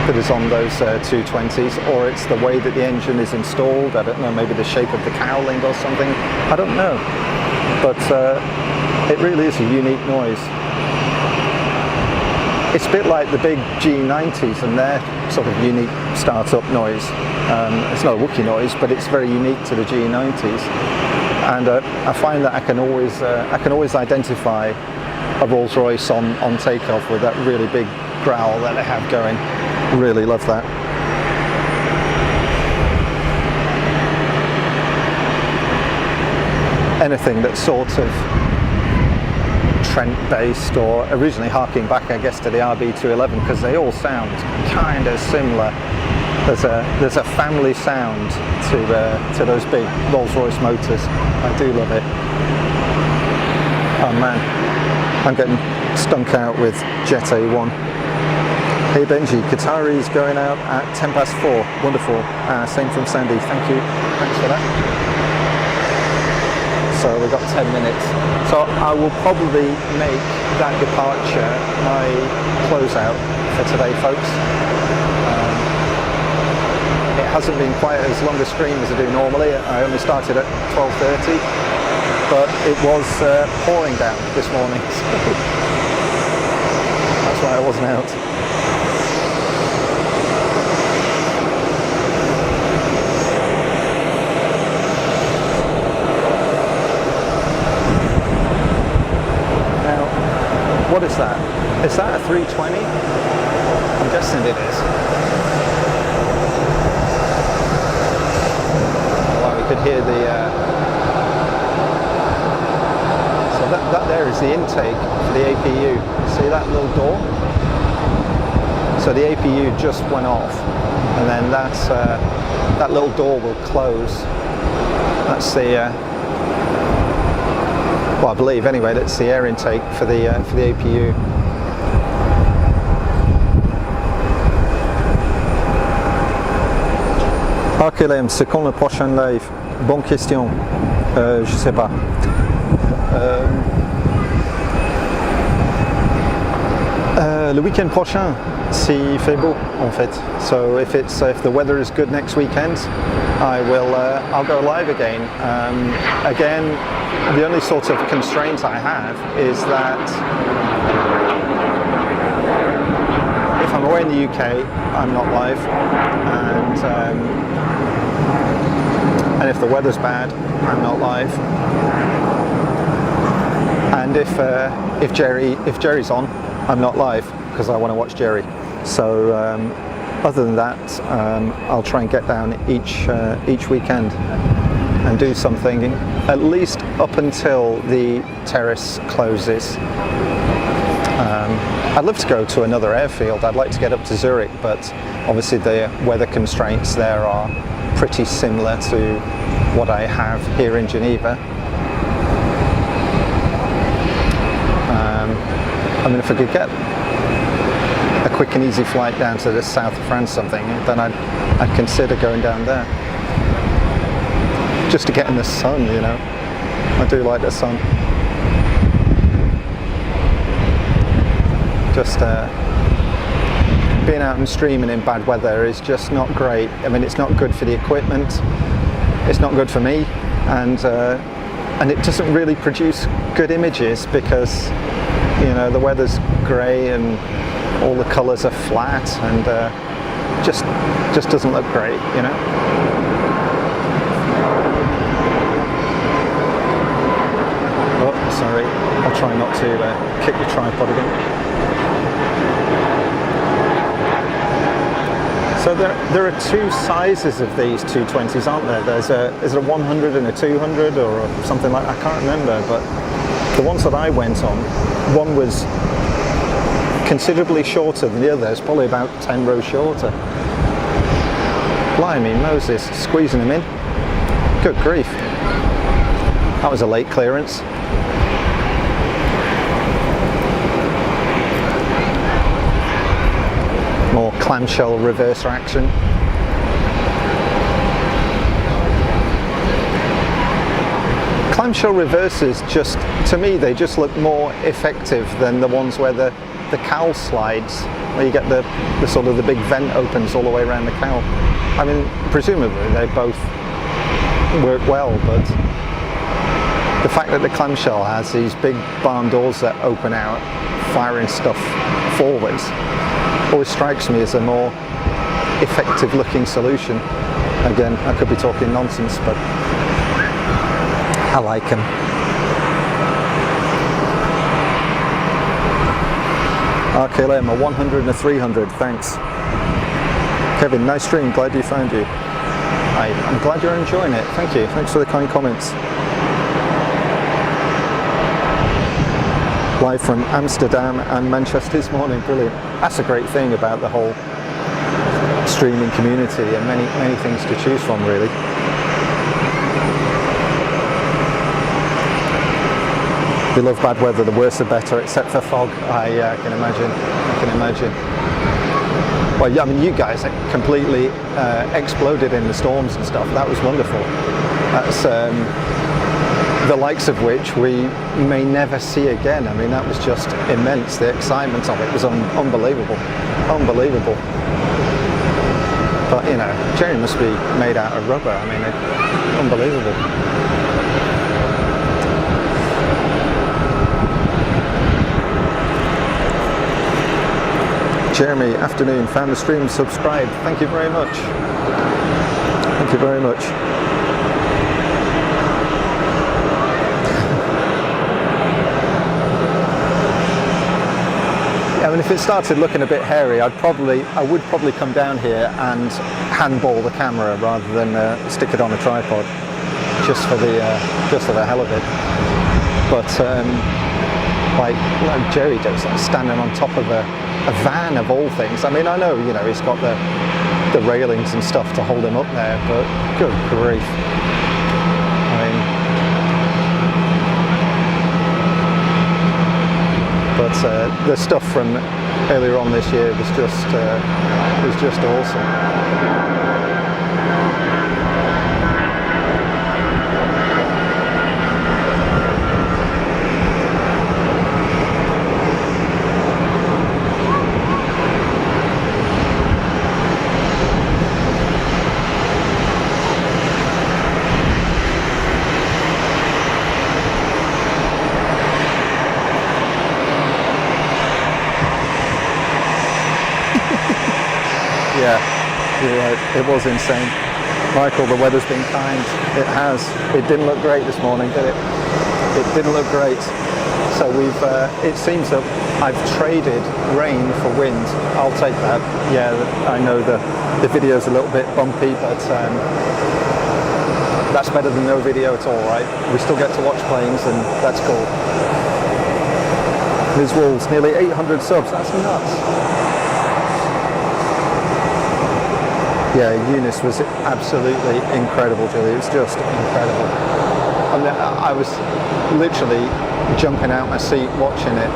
that is on those 220s, or it's the way that the engine is installed. I don't know, maybe the shape of the cowling or something. I don't know. But it really is a unique noise. It's a bit like the big G90s and their sort of unique startup noise. It's not a Wookiee noise, but it's very unique to the G90s. And I find that I can always identify a Rolls-Royce on takeoff with that really big growl that they have going. Really love that. Anything that's sort of Trent based, or originally harking back I guess to the RB211, because they all sound kind of similar. There's a family sound to those big Rolls-Royce motors. I do love it. Oh man, I'm getting stunk out with Jet A1. Hey Benji, Qatari's going out at 4:10. Wonderful. Same from Sandy. Thank you. Thanks for that. So we've got 10 minutes. So I will probably make that departure my closeout for today, folks. It hasn't been quite as long a stream as I do normally. I only started at 12:30, but it was pouring down this morning. So that's why I wasn't out. What is that? Is that a 320? I'm guessing it is. Well, we could hear the... So that there is the intake for the APU. See that little door? So the APU just went off, and then that little door will close. That's the... well, I believe anyway, that's the air intake for the APU. Ah, Kelem, c'est quand le prochain live? Bonne question. Je sais pas. Le week-end prochain, s'il fait beau, en fait. So if the weather is good next weekend, I'll go live again. Again, the only sort of constraint I have is that if I'm away in the UK, I'm not live, and if the weather's bad, I'm not live. And if Jerry's on, I'm not live because I want to watch Jerry. So other than that, I'll try and get down each weekend and do something, at least up until the terrace closes. I'd love to go to another airfield. I'd like to get up to Zurich, but obviously the weather constraints there are pretty similar to what I have here in Geneva. I mean, if I could get a quick and easy flight down to the south of France something, then I'd consider going down there. Just to get in the sun, you know. I do like the sun. Just being out and streaming in bad weather is just not great. I mean, it's not good for the equipment, it's not good for me, and and it doesn't really produce good images because, you know, the weather's grey and all the colours are flat, and just doesn't look great, you know. Oh, sorry, I'll try not to kick the tripod again. So there are two sizes of these 220s, aren't there? There's a 100 and a 200 or something like that. I can't remember, but the ones that I went on, one was considerably shorter than the other. It's probably about 10 rows shorter. Blimey Moses, squeezing them in. Good grief. That was a late clearance. More clamshell reverser action. Clamshell reversers just, to me, they just look more effective than the ones where the cowl slides, where you get the sort of the big vent opens all the way around the cowl. I mean, presumably they both work well, but the fact that the clamshell has these big barn doors that open out, firing stuff forwards, always strikes me as a more effective looking solution. Again, I could be talking nonsense, but I like them. RKLM, a 100 and a 300, thanks. Kevin, nice stream, glad you found you. I'm glad you're enjoying it, thank you, thanks for the kind comments. Live from Amsterdam and Manchester this morning, brilliant. That's a great thing about the whole streaming community, and many things to choose from, really. We love bad weather, the worse the better, except for fog. I can imagine. Well, yeah, I mean, you guys completely exploded in the storms and stuff. That was wonderful. That's the likes of which we may never see again. I mean, that was just immense. The excitement of it was unbelievable. But, you know, Jerry must be made out of rubber. I mean, unbelievable. Jeremy, afternoon, found the stream, subscribed. Thank you very much. Thank you very much. I mean, if it started looking a bit hairy, I would probably come down here and handball the camera rather than stick it on a tripod, just for the hell of it. But like Jerry does, like standing on top of a van of all things. I mean, I know, you know, he's got the railings and stuff to hold him up there, but good grief. I mean, but the stuff from earlier on this year was just awesome. Yeah, you're right. It was insane. Michael, the weather's been kind. It has. It didn't look great this morning, did it? It didn't look great. So it seems that I've traded rain for wind. I'll take that. Yeah, I know the video's a little bit bumpy, but that's better than no video at all, right? We still get to watch planes, and that's cool. Liz Walls, nearly 800 subs. That's nuts. Yeah, Eunice was absolutely incredible, Julie. It was just incredible. I mean, I was literally jumping out my seat watching it.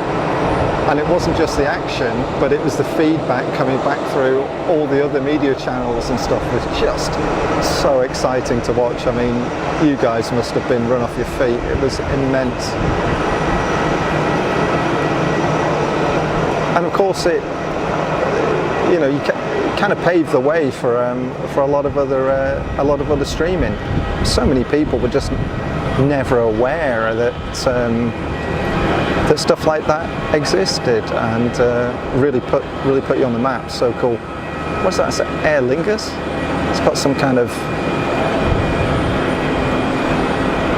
And it wasn't just the action, but it was the feedback coming back through all the other media channels and stuff. It was just so exciting to watch. I mean, you guys must have been run off your feet. It was immense. And of course, it, you know, you kind of paved the way for a lot of other streaming. So many people were just never aware that that stuff like that existed, and really put you on the map. So cool. What's that? Is that Aer Lingus? It's got some kind of.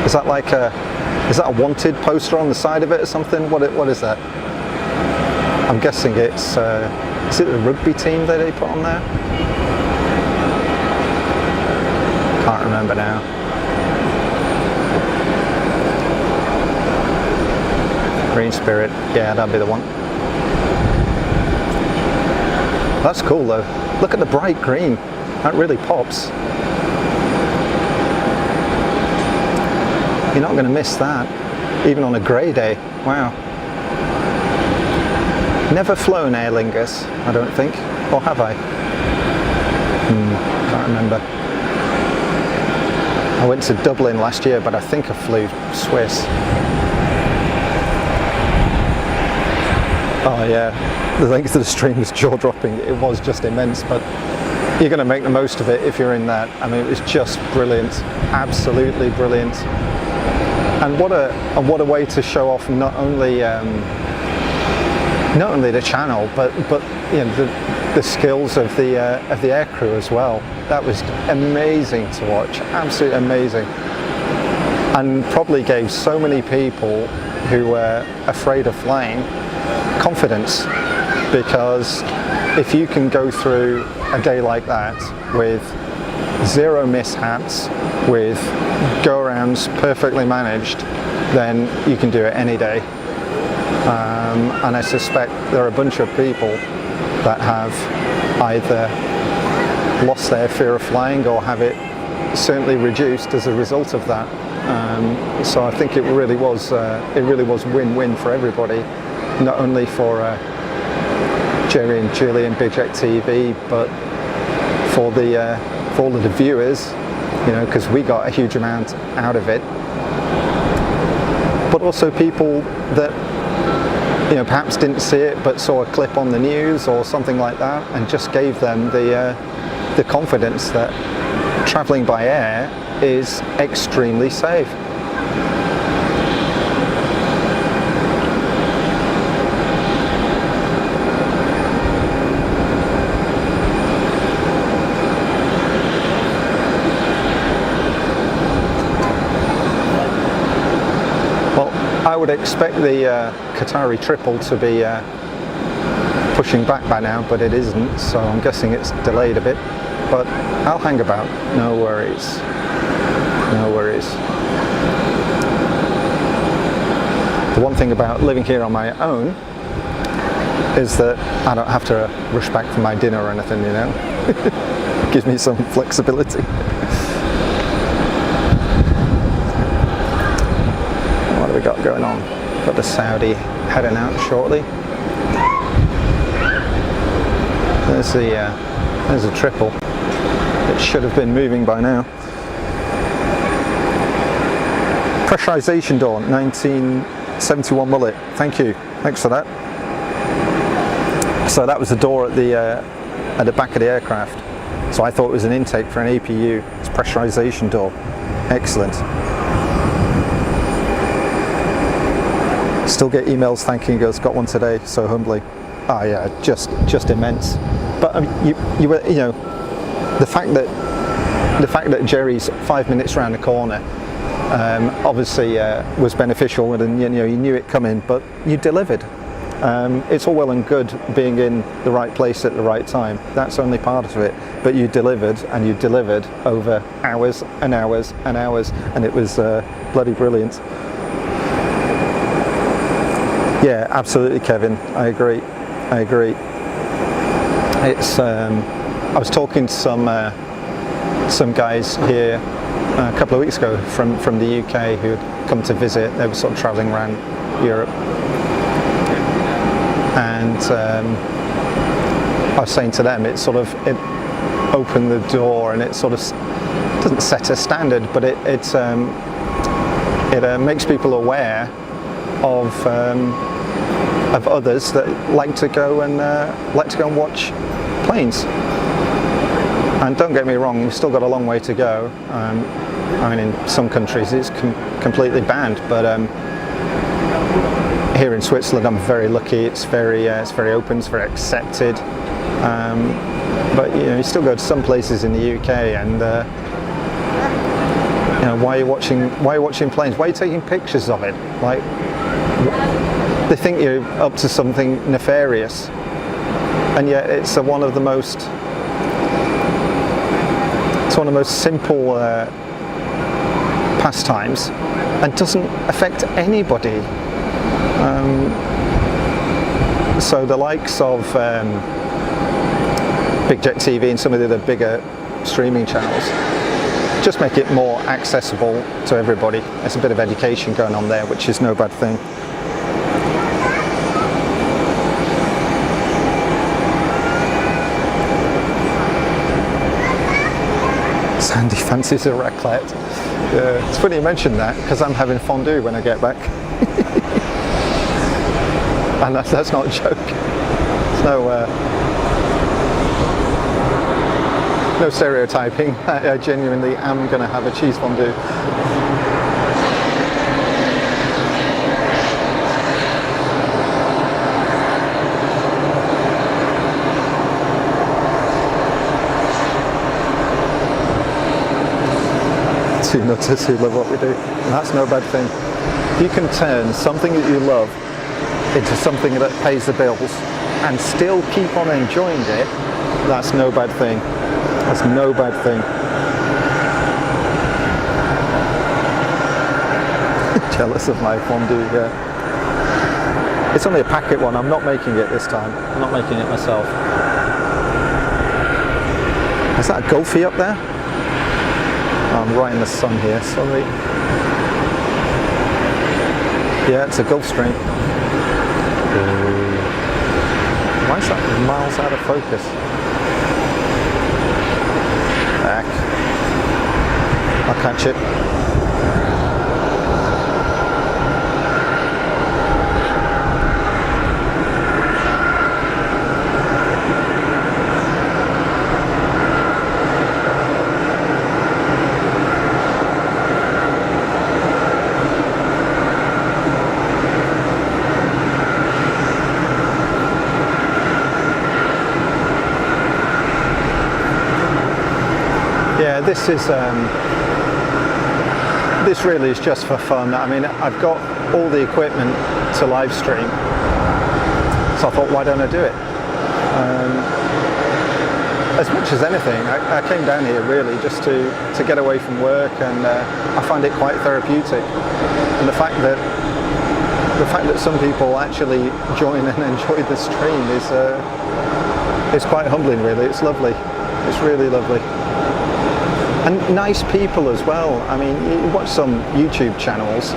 Is that like a wanted poster on the side of it or something? What is that? I'm guessing it's. Is it the rugby team that they put on there? Can't remember now. Green Spirit, yeah, that'd be the one. That's cool though. Look at the bright green. That really pops. You're not going to miss that, even on a grey day. Wow. Never flown Aer Lingus, I don't think. Or have I? Can't remember. I went to Dublin last year, but I think I flew Swiss. Oh yeah, the length of the stream was jaw-dropping. It was just immense, but you're going to make the most of it if you're in that. I mean, it was just brilliant, absolutely brilliant. And what a way to show off not only the channel, but you know, the skills of the air crew as well. That was amazing to watch, absolutely amazing, and probably gave so many people who were afraid of flying confidence, because if you can go through a day like that with zero mishaps, with go-arounds perfectly managed, then you can do it any day. And I suspect there are a bunch of people that have either lost their fear of flying or have it certainly reduced as a result of that. So I think it really was win-win for everybody, not only for Jerry and Julie and bitrate TV, but for all of the viewers, you know, because we got a huge amount out of it. But also people that, you know, perhaps didn't see it but saw a clip on the news or something like that, and just gave them the confidence that travelling by air is extremely safe. I would expect the Qatari triple to be pushing back by now, but it isn't, so I'm guessing it's delayed a bit. But I'll hang about, no worries. No worries. The one thing about living here on my own is that I don't have to rush back for my dinner or anything, you know. It gives me some flexibility. What have we got going on? Got the Saudi heading out shortly. There's a triple. It should have been moving by now. Pressurization door, 1971 mullet. Thank you. Thanks for that. So that was the door at the back of the aircraft. So I thought it was an intake for an APU. It's pressurization door. Excellent. Still get emails thanking us. Got one today, so humbly. Oh yeah, just immense. But you were, you know, the fact that Jerry's 5 minutes around the corner obviously was beneficial, and you know, you knew it coming, but you delivered. It's all well and good being in the right place at the right time. That's only part of it. But you delivered, and you delivered over hours and hours and hours, and it was bloody brilliant. Yeah, absolutely, Kevin. I agree. It's. I was talking to some guys here a couple of weeks ago from the UK who had come to visit. They were sort of travelling around Europe, and I was saying to them, it opened the door, and it sort of doesn't set a standard, but it makes people aware of others that like to go and watch planes. And don't get me wrong, we've still got a long way to go. I mean, in some countries it's completely banned, but here in Switzerland I'm very lucky. It's very open, it's very accepted. But you know, you still go to some places in the UK, and you know, why are you watching planes? Why are you taking pictures of it? Like, they think you're up to something nefarious, and yet it's one of the most simple pastimes, and doesn't affect anybody. So the likes of Big Jet TV and some of the other bigger streaming channels just make it more accessible to everybody. There's a bit of education going on there, which is no bad thing. Sandy fancies a raclette. Yeah, it's funny you mentioned that, because I'm having fondue when I get back. And that's not a joke. It's no stereotyping. I genuinely am going to have a cheese fondue. Two nutters who love what we do, and that's no bad thing. If you can turn something that you love into something that pays the bills and still keep on enjoying it, that's no bad thing. That's no bad thing. Jealous of my fondue, yeah. It's only a packet one, I'm not making it this time. I'm not making it myself. Is that a Gulfie up there? Oh, I'm right in the sun here, sorry. Yeah, it's a Gulfstream. Why is that miles out of focus? Back. I'll catch it. Yeah, this really is just for fun. I mean, I've got all the equipment to live stream, so I thought, why don't I do it? As much as anything, I came down here really just to get away from work, and I find it quite therapeutic. And the fact that some people actually join and enjoy the stream is quite humbling, really. It's lovely. It's really lovely. And nice people as well. I mean, you watch some YouTube channels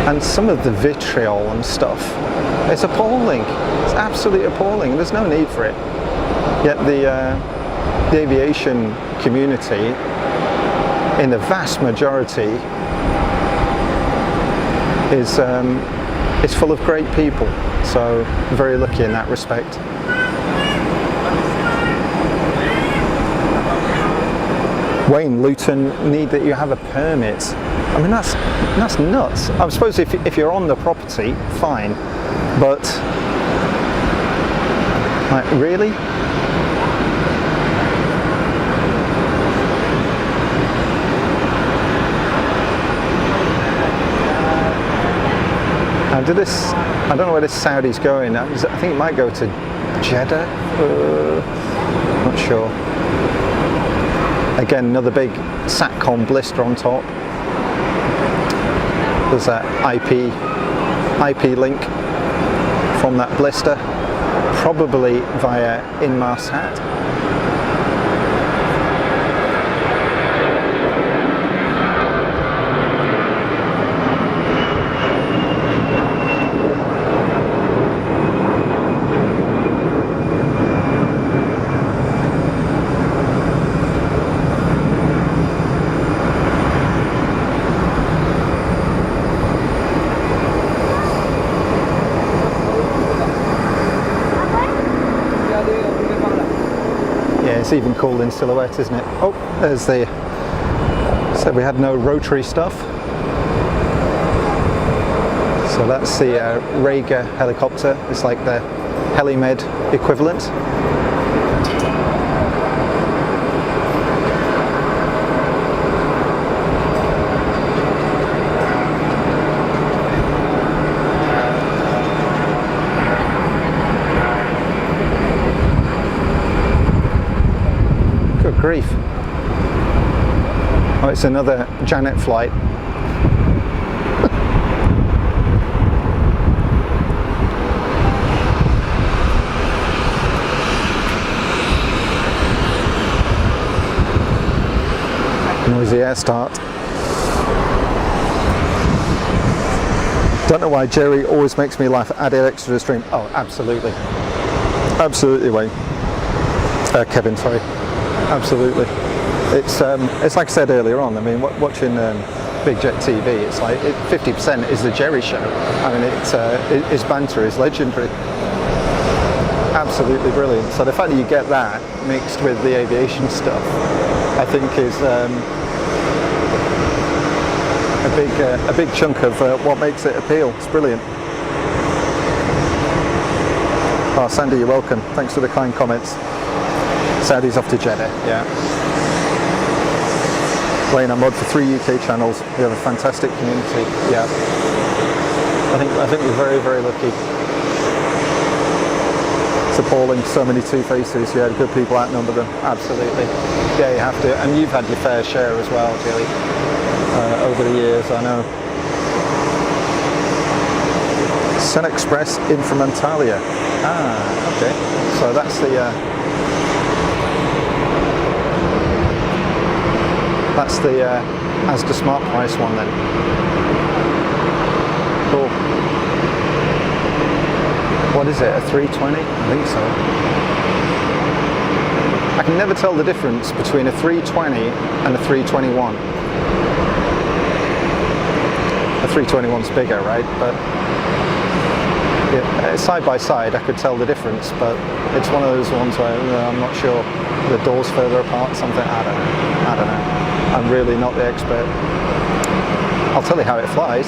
and some of the vitriol and stuff, it's appalling. It's absolutely appalling. There's no need for it. Yet the aviation community, in the vast majority, is full of great people. So very lucky in that respect. Wayne, Luton need that you have a permit. I mean, that's nuts. I suppose if you're on the property, fine, but like, really? Now, I don't know where this Saudi's going. I think it might go to Jeddah. Not sure. Again, another big SATCOM blister on top. There's that IP link from that blister, probably via Inmarsat. It's even cool in silhouette, isn't it? Oh, there's the So we had no rotary stuff. So that's the Rega helicopter. It's like the HeliMed equivalent. Good grief. Oh, it's another Janet flight. Noisy air start. Don't know why Jerry always makes me laugh. Add it extra to the stream. Oh, absolutely. Absolutely, Wayne. Kevin, sorry. Absolutely. It's like I said earlier on. I mean, watching Big Jet TV, it's like 50% is the Jerry show. I mean, his banter is legendary. Absolutely brilliant. So the fact that you get that mixed with the aviation stuff, I think is a big chunk of what makes it appeal. It's brilliant. Oh, Sandy, you're welcome. Thanks for the kind comments. Saudi's off to Jeddah, yeah. Wayne, I'm on for 3 UK channels. We have a fantastic community, yeah. I think we're very, very lucky. It's appalling, so many two-faces. Yeah, good people outnumber them, absolutely. Yeah, you have to, and you've had your fair share as well, Jilly, over the years, I know. Sun Express in from Antalya. Ah, okay. So that's the Asda Smart Price one then. Cool. What is it, a 320? I think so. I can never tell the difference between a 320 and a 321. A 321's bigger, right? But yeah, side by side I could tell the difference, but it's one of those ones where I'm not sure. The doors further apart, something, I don't know. I'm really not the expert. I'll tell you how it flies.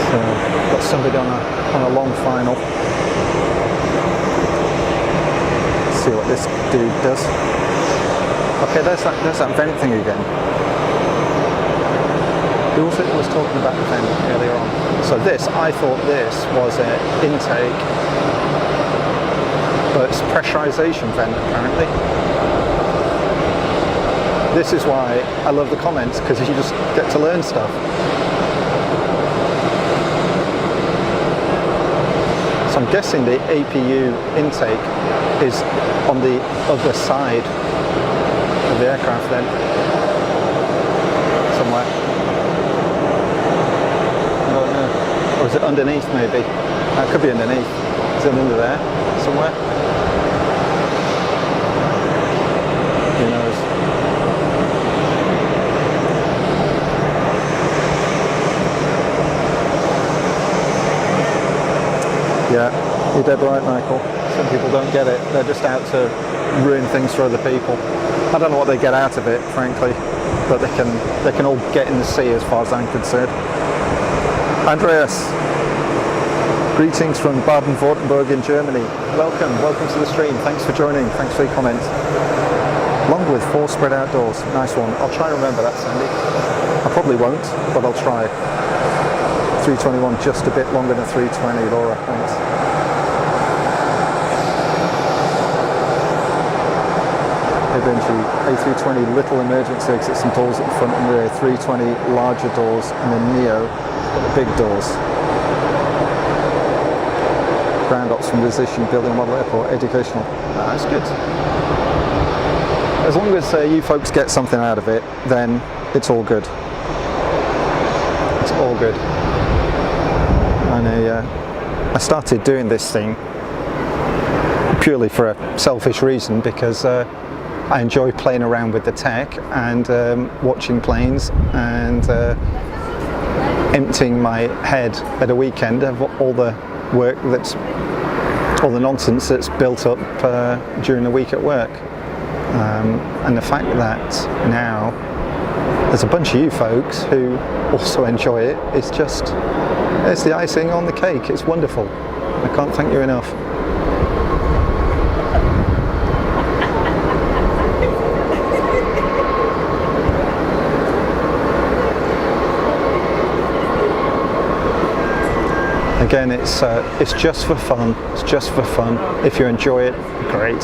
So, got somebody on a long final. See what this dude does. Okay, there's that vent thing again. Who was it that was talking about the vent earlier on? So I thought this was an intake, but it's pressurization vent apparently. This is why I love the comments, because you just get to learn stuff. So I'm guessing the APU intake is on the other side of the aircraft then, somewhere. I don't know. Or is it underneath maybe? It could be underneath. Is it under there somewhere? Who knows? Yeah, you're dead right, Michael. Some people don't get it. They're just out to ruin things for other people. I don't know what they get out of it, frankly, but they can all get in the sea as far as I'm concerned. Andreas, greetings from Baden-Württemberg in Germany. Welcome to the stream. Thanks for joining. Thanks for your comments. Long with 4 spread outdoors. Nice one. I'll try and remember that, Sandy. I probably won't, but I'll try. 321 just a bit longer than 320, Laura. Thanks. A320 little emergency exits and doors at the front and rear, 320 larger doors, and the Neo got the big doors. Ground ops from position, building model airport, educational. That's good. As long as you folks get something out of it, then it's all good. It's all good. And I started doing this thing purely for a selfish reason, because I enjoy playing around with the tech and watching planes and emptying my head at a weekend of all the work all the nonsense that's built up during the week at work. And the fact that now there's a bunch of you folks who also enjoy it, it's the icing on the cake. It's wonderful. I can't thank you enough. Again, it's just for fun. It's just for fun. If you enjoy it, great.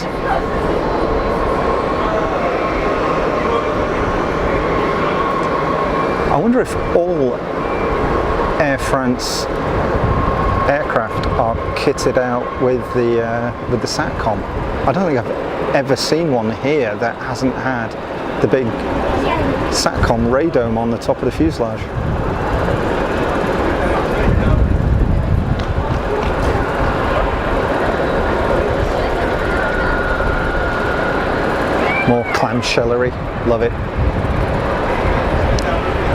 I wonder if all Air France aircraft are kitted out with the SATCOM. I don't think I've ever seen one here that hasn't had the big SATCOM radome on the top of the fuselage. More clamshellery, love it.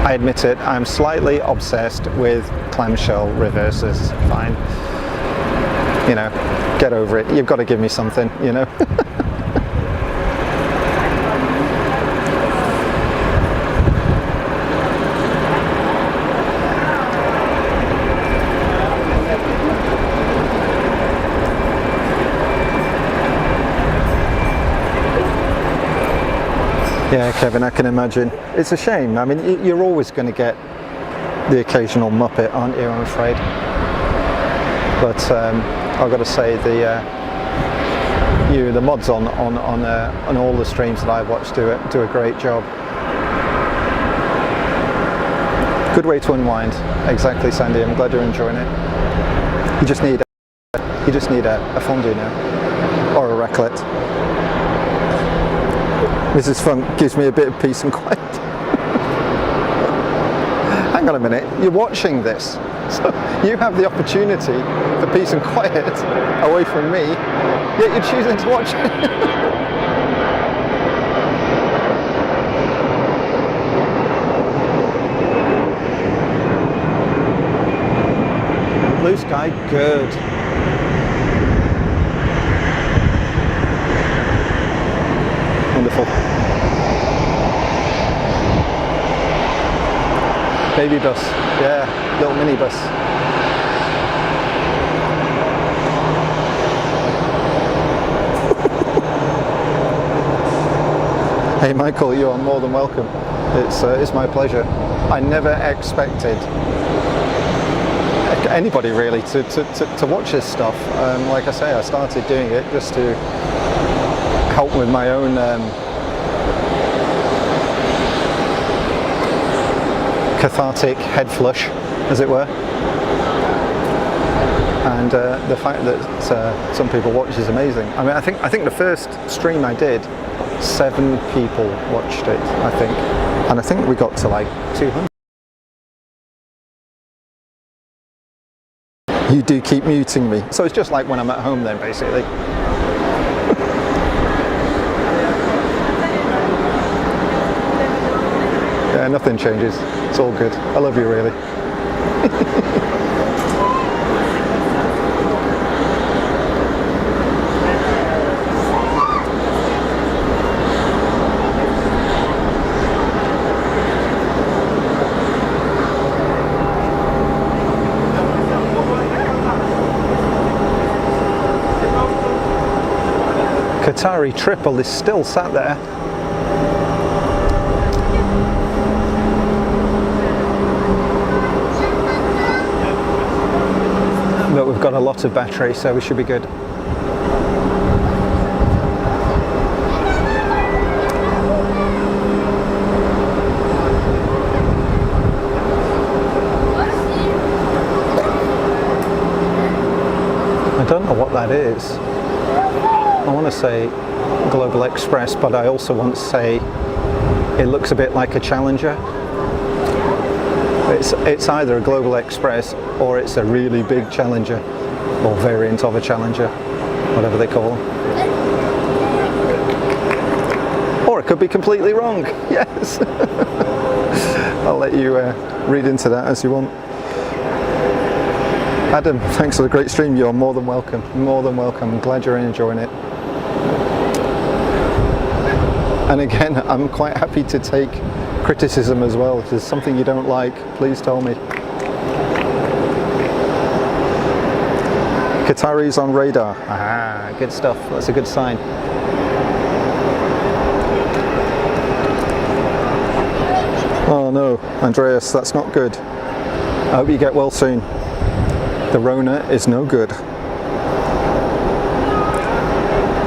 I admit it, I'm slightly obsessed with clamshell reverses. Fine, you know, get over it. You've got to give me something, you know. Yeah, Kevin, I can imagine. It's a shame. I mean, you're always going to get the occasional muppet, aren't you, I'm afraid. But I've got to say, the mods on all the streams that I've watched do a great job. Good way to unwind. Exactly, Sandy. I'm glad you're enjoying it. You just need a fondue now, or a raclette. Mrs. Funk gives me a bit of peace and quiet. Hang on a minute, you're watching this, so you have the opportunity for peace and quiet away from me, yet you're choosing to watch it. Blue sky, good. Wonderful. Baby bus, yeah, little mini bus. Hey Michael, you are more than welcome. It's my pleasure. I never expected anybody really to watch this stuff. Like I say, I started doing it just to help with my own cathartic head flush, as it were. And the fact that some people watch is amazing. I mean, I think the first stream I did, 7 people watched it, I think, and I think we got to like 200. You do keep muting me, so it's just like when I'm at home then, basically. Yeah, nothing changes. It's all good. I love you, really. Qatari triple is still sat there. But we've got a lot of battery, so we should be good. I don't know what that is. I want to say Global Express, but I also want to say it looks a bit like a Challenger. It's either a Global Express or it's a really big Challenger or variant of a Challenger. whatever they call them. Or it could be completely wrong. Yes. I'll let you read into that as you want. Adam, thanks for the great stream. You're more than welcome. More than welcome. I'm glad you're enjoying it. And again, I'm quite happy to take criticism as well. If there's something you don't like, please tell me. Qataris on radar. Ah, good stuff. That's a good sign. Oh no, Andreas, that's not good. I hope you get well soon. The Rona is no good.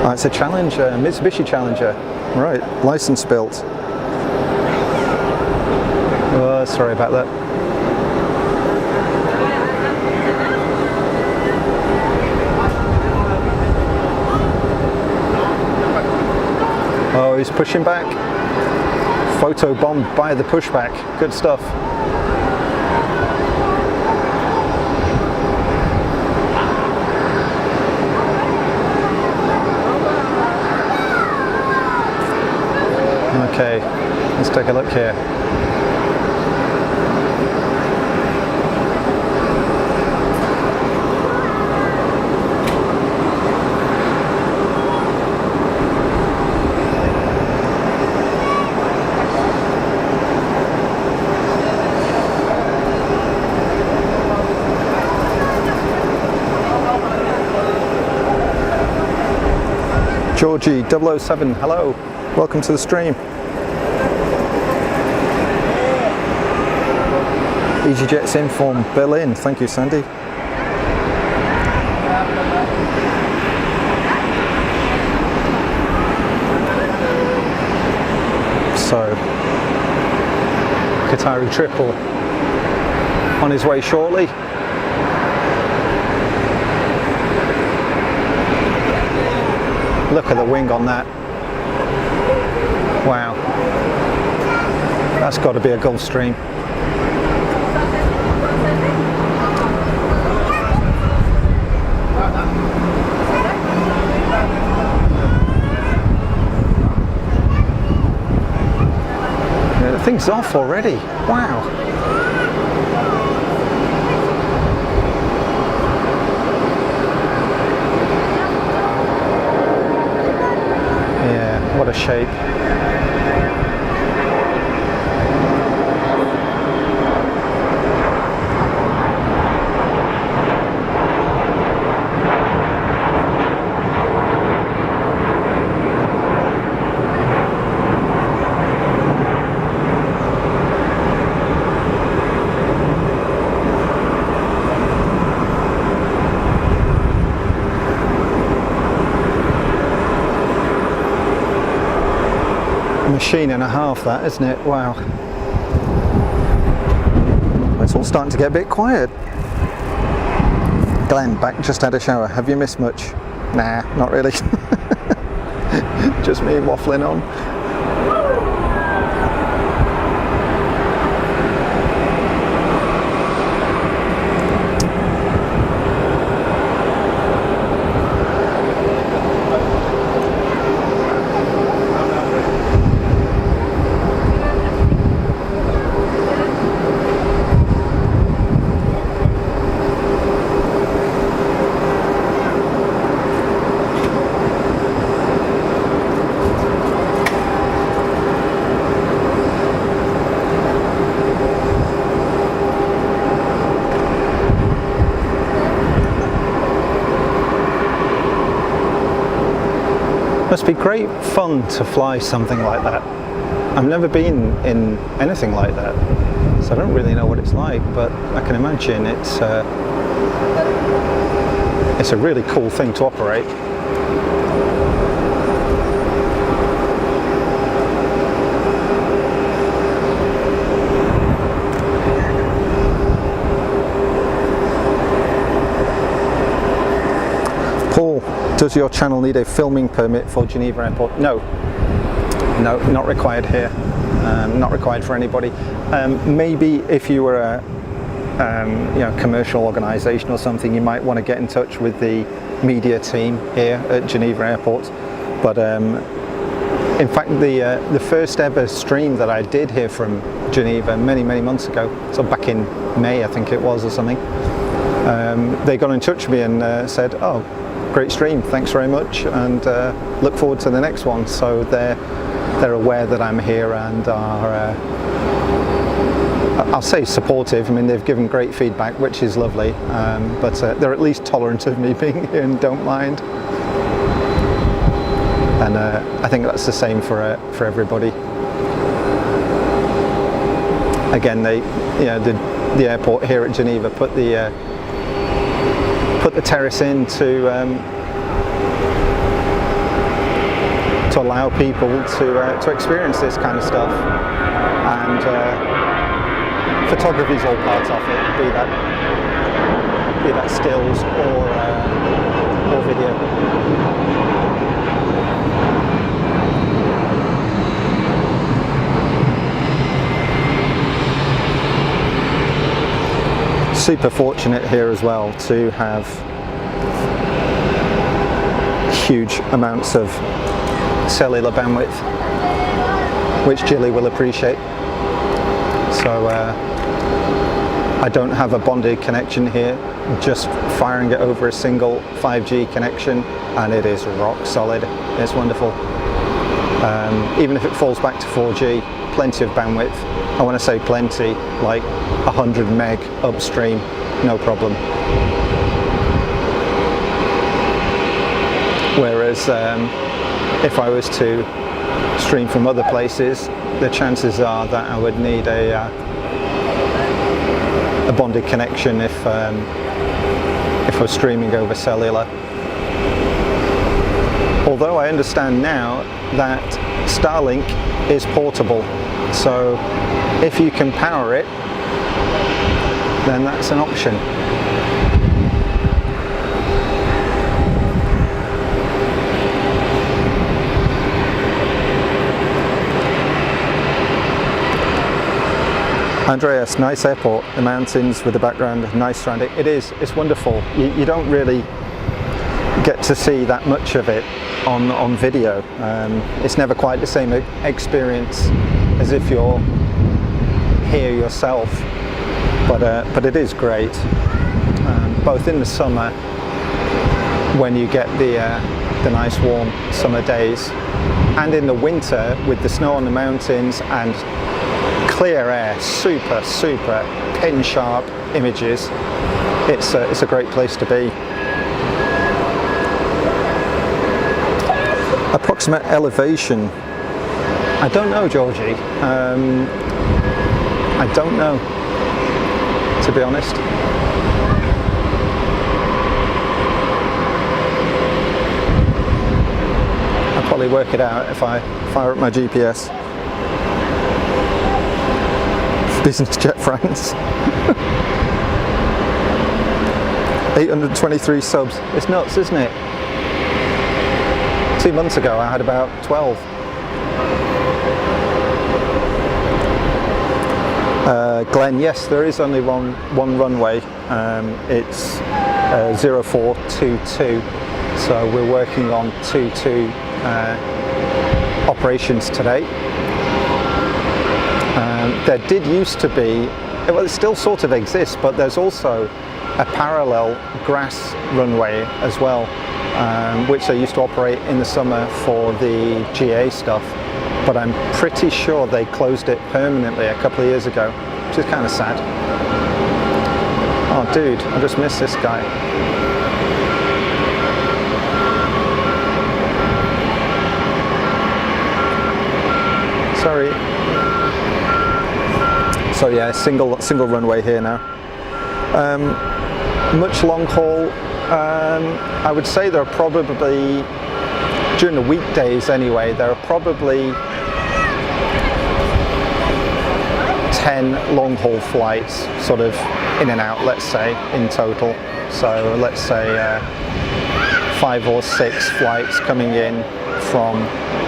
Oh, it's a Challenger, Mitsubishi Challenger. Right, license built. Oh, sorry about that. Oh, he's pushing back. Photo bombed by the pushback. Good stuff. Okay, let's take a look here. Georgie 007, hello, welcome to the stream. EasyJet's in from Berlin, thank you Sandy. So, Qatari triple on his way shortly. Look at the wing on that. Wow. That's got to be a Gulfstream. Yeah, the thing's off already. Wow. What a shape. Machine and a half, that, isn't it? Wow. It's all starting to get a bit quiet. Glenn, back, just had a shower. Have you missed much? Nah, not really. Just me waffling on. Must be great fun to fly something like that. I've never been in anything like that, so I don't really know what it's like, but I can imagine it's a really cool thing to operate. Paul, does your channel need a filming permit for Geneva Airport? No, not required here. Not required for anybody. Maybe if you were commercial organisation or something, you might want to get in touch with the media team here at Geneva Airport. But in fact, the first ever stream that I did here from Geneva many months ago, so back in May I think it was or something, they got in touch with me and said, "Oh, great stream, thanks very much, and look forward to the next one." So they're aware that I'm here and are, I'll say, supportive. I mean, they've given great feedback, which is lovely, but they're at least tolerant of me being here and don't mind. And I think that's the same for everybody. Again, the airport here at Geneva put the terrace in to allow people to experience this kind of stuff, and photography is all part of it, be that stills or video. Super fortunate here as well to have huge amounts of cellular bandwidth, which Jilly will appreciate. So I don't have a bonded connection here, just firing it over a single 5G connection, and it is rock solid. It's wonderful. Even if it falls back to 4G, plenty of bandwidth. I want to say plenty, like 100 meg upstream, no problem. Whereas if I was to stream from other places, the chances are that I would need a bonded connection if I was streaming over cellular. Although I understand now that Starlink is portable, so if you can power it, then that's an option. Andreas, nice airport, the mountains with the background, nice surrounding. It is, it's wonderful. You don't really get to see that much of it on video. It's never quite the same experience as if you're here yourself, but it is great, both in the summer when you get the nice warm summer days, and in the winter with the snow on the mountains and clear air, super pin sharp images. It's a great place to be. Approximate elevation, I don't know, Georgie. I don't know, to be honest. I'll probably work it out if I fire up my GPS. Business jet France. 823 subs. It's nuts, isn't it? 2 months ago I had about 12. Glenn, yes, there is only one runway. It's 0422, so we're working on 22 operations today. There did used to be, well, it still sort of exists, but there's also a parallel grass runway as well, which they used to operate in the summer for the GA stuff, but I'm pretty sure they closed it permanently a couple of years ago, which is kind of sad. Oh dude, I just missed this guy. Sorry. So yeah, single runway here now. Much long haul, I would say there are probably, during the weekdays anyway, there are probably 10 long haul flights sort of in and out, let's say, in total. So let's say 5 or 6 flights coming in from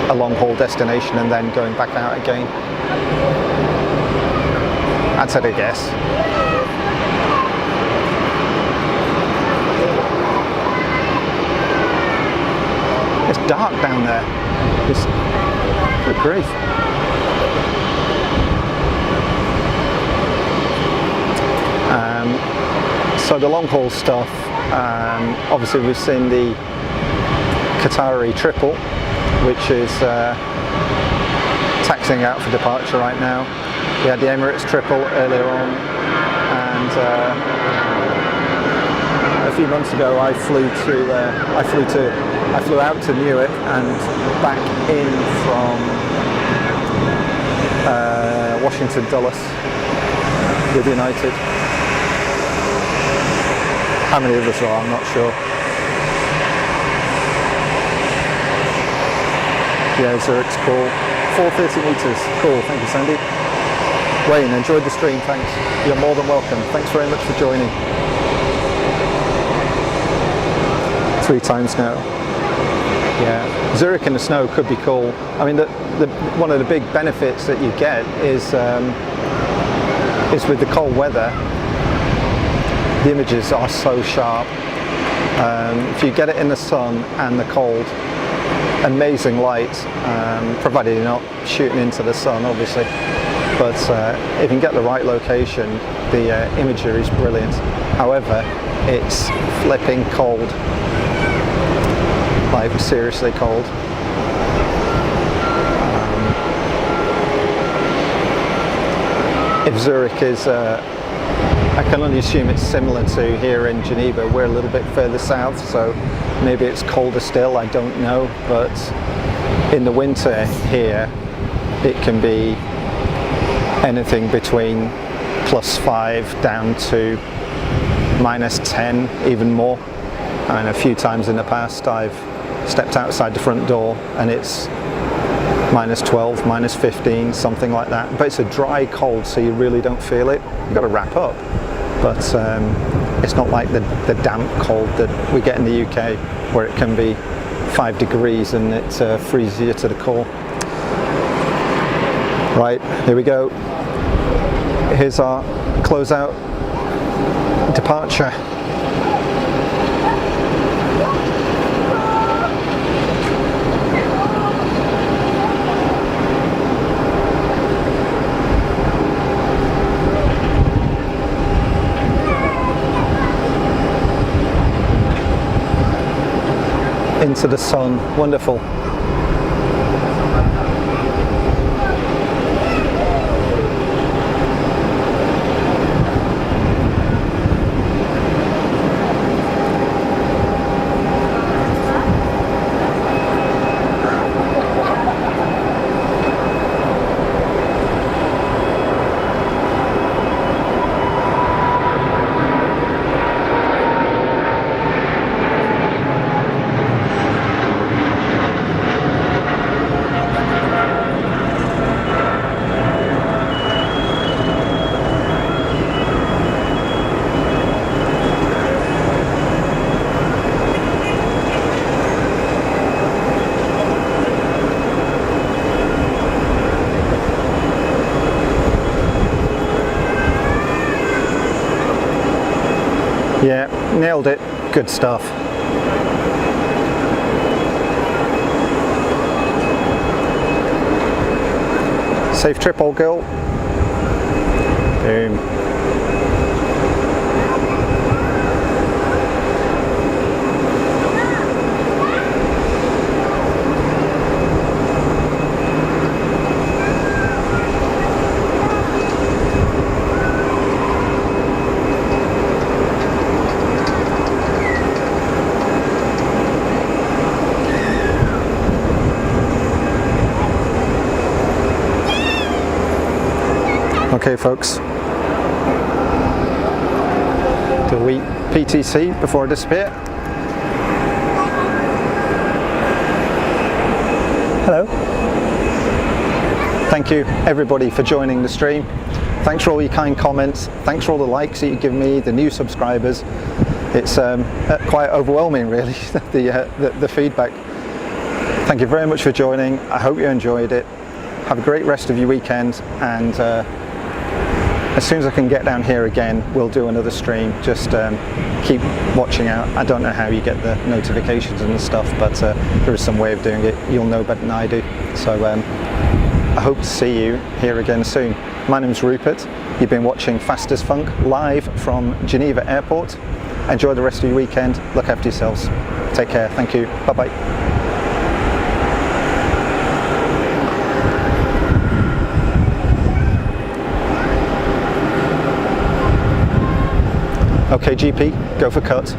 a long haul destination and then going back out again. I'd say a guess. dark down there. It's good grief. So the long haul stuff, obviously we've seen the Qatari triple, which is taxiing out for departure right now. We had the Emirates triple earlier on, and a few months ago I flew out to Newark and back in from Washington Dulles with United. How many of us are, I'm not sure. Yeah, Zurich's cool. 430 meters, cool, thank you Sandy. Wayne, enjoyed the stream, thanks. You're more than welcome. Thanks very much for joining. 3 times now. Yeah, Zurich in the snow could be cool. I mean, one of the big benefits that you get is with the cold weather. The images are so sharp. If you get it in the sun and the cold, amazing light, provided you're not shooting into the sun, obviously. But if you can get the right location, the imagery is brilliant. However, it's flipping cold, like seriously cold. If Zurich is, I can only assume it's similar to here in Geneva. We're a little bit further south, so maybe it's colder still, I don't know. But in the winter here, it can be anything between +5 down to -10, even more. And a few times in the past I've stepped outside the front door and it's -12, -15, something like that. But it's a dry cold, so you really don't feel it. You've got to wrap up. But it's not like the damp cold that we get in the UK, where it can be 5 degrees and it freezes you to the core. Right, here we go. Here's our closeout departure. Into the sun, wonderful. Yeah, nailed it. Good stuff. Safe trip, old girl. Boom. Okay folks, do a wee PTC before I disappear. Hello. Thank you everybody for joining the stream. Thanks for all your kind comments. Thanks for all the likes that you give me, the new subscribers. It's quite overwhelming really, the feedback. Thank you very much for joining. I hope you enjoyed it. Have a great rest of your weekend, and as soon as I can get down here again, we'll do another stream. Just keep watching out. I don't know how you get the notifications and stuff, but there is some way of doing it. You'll know better than I do. So I hope to see you here again soon. My name's Rupert. You've been watching Fast as Funk live from Geneva Airport. Enjoy the rest of your weekend. Look after yourselves. Take care. Thank you. Bye-bye. Okay, GP, go for cut.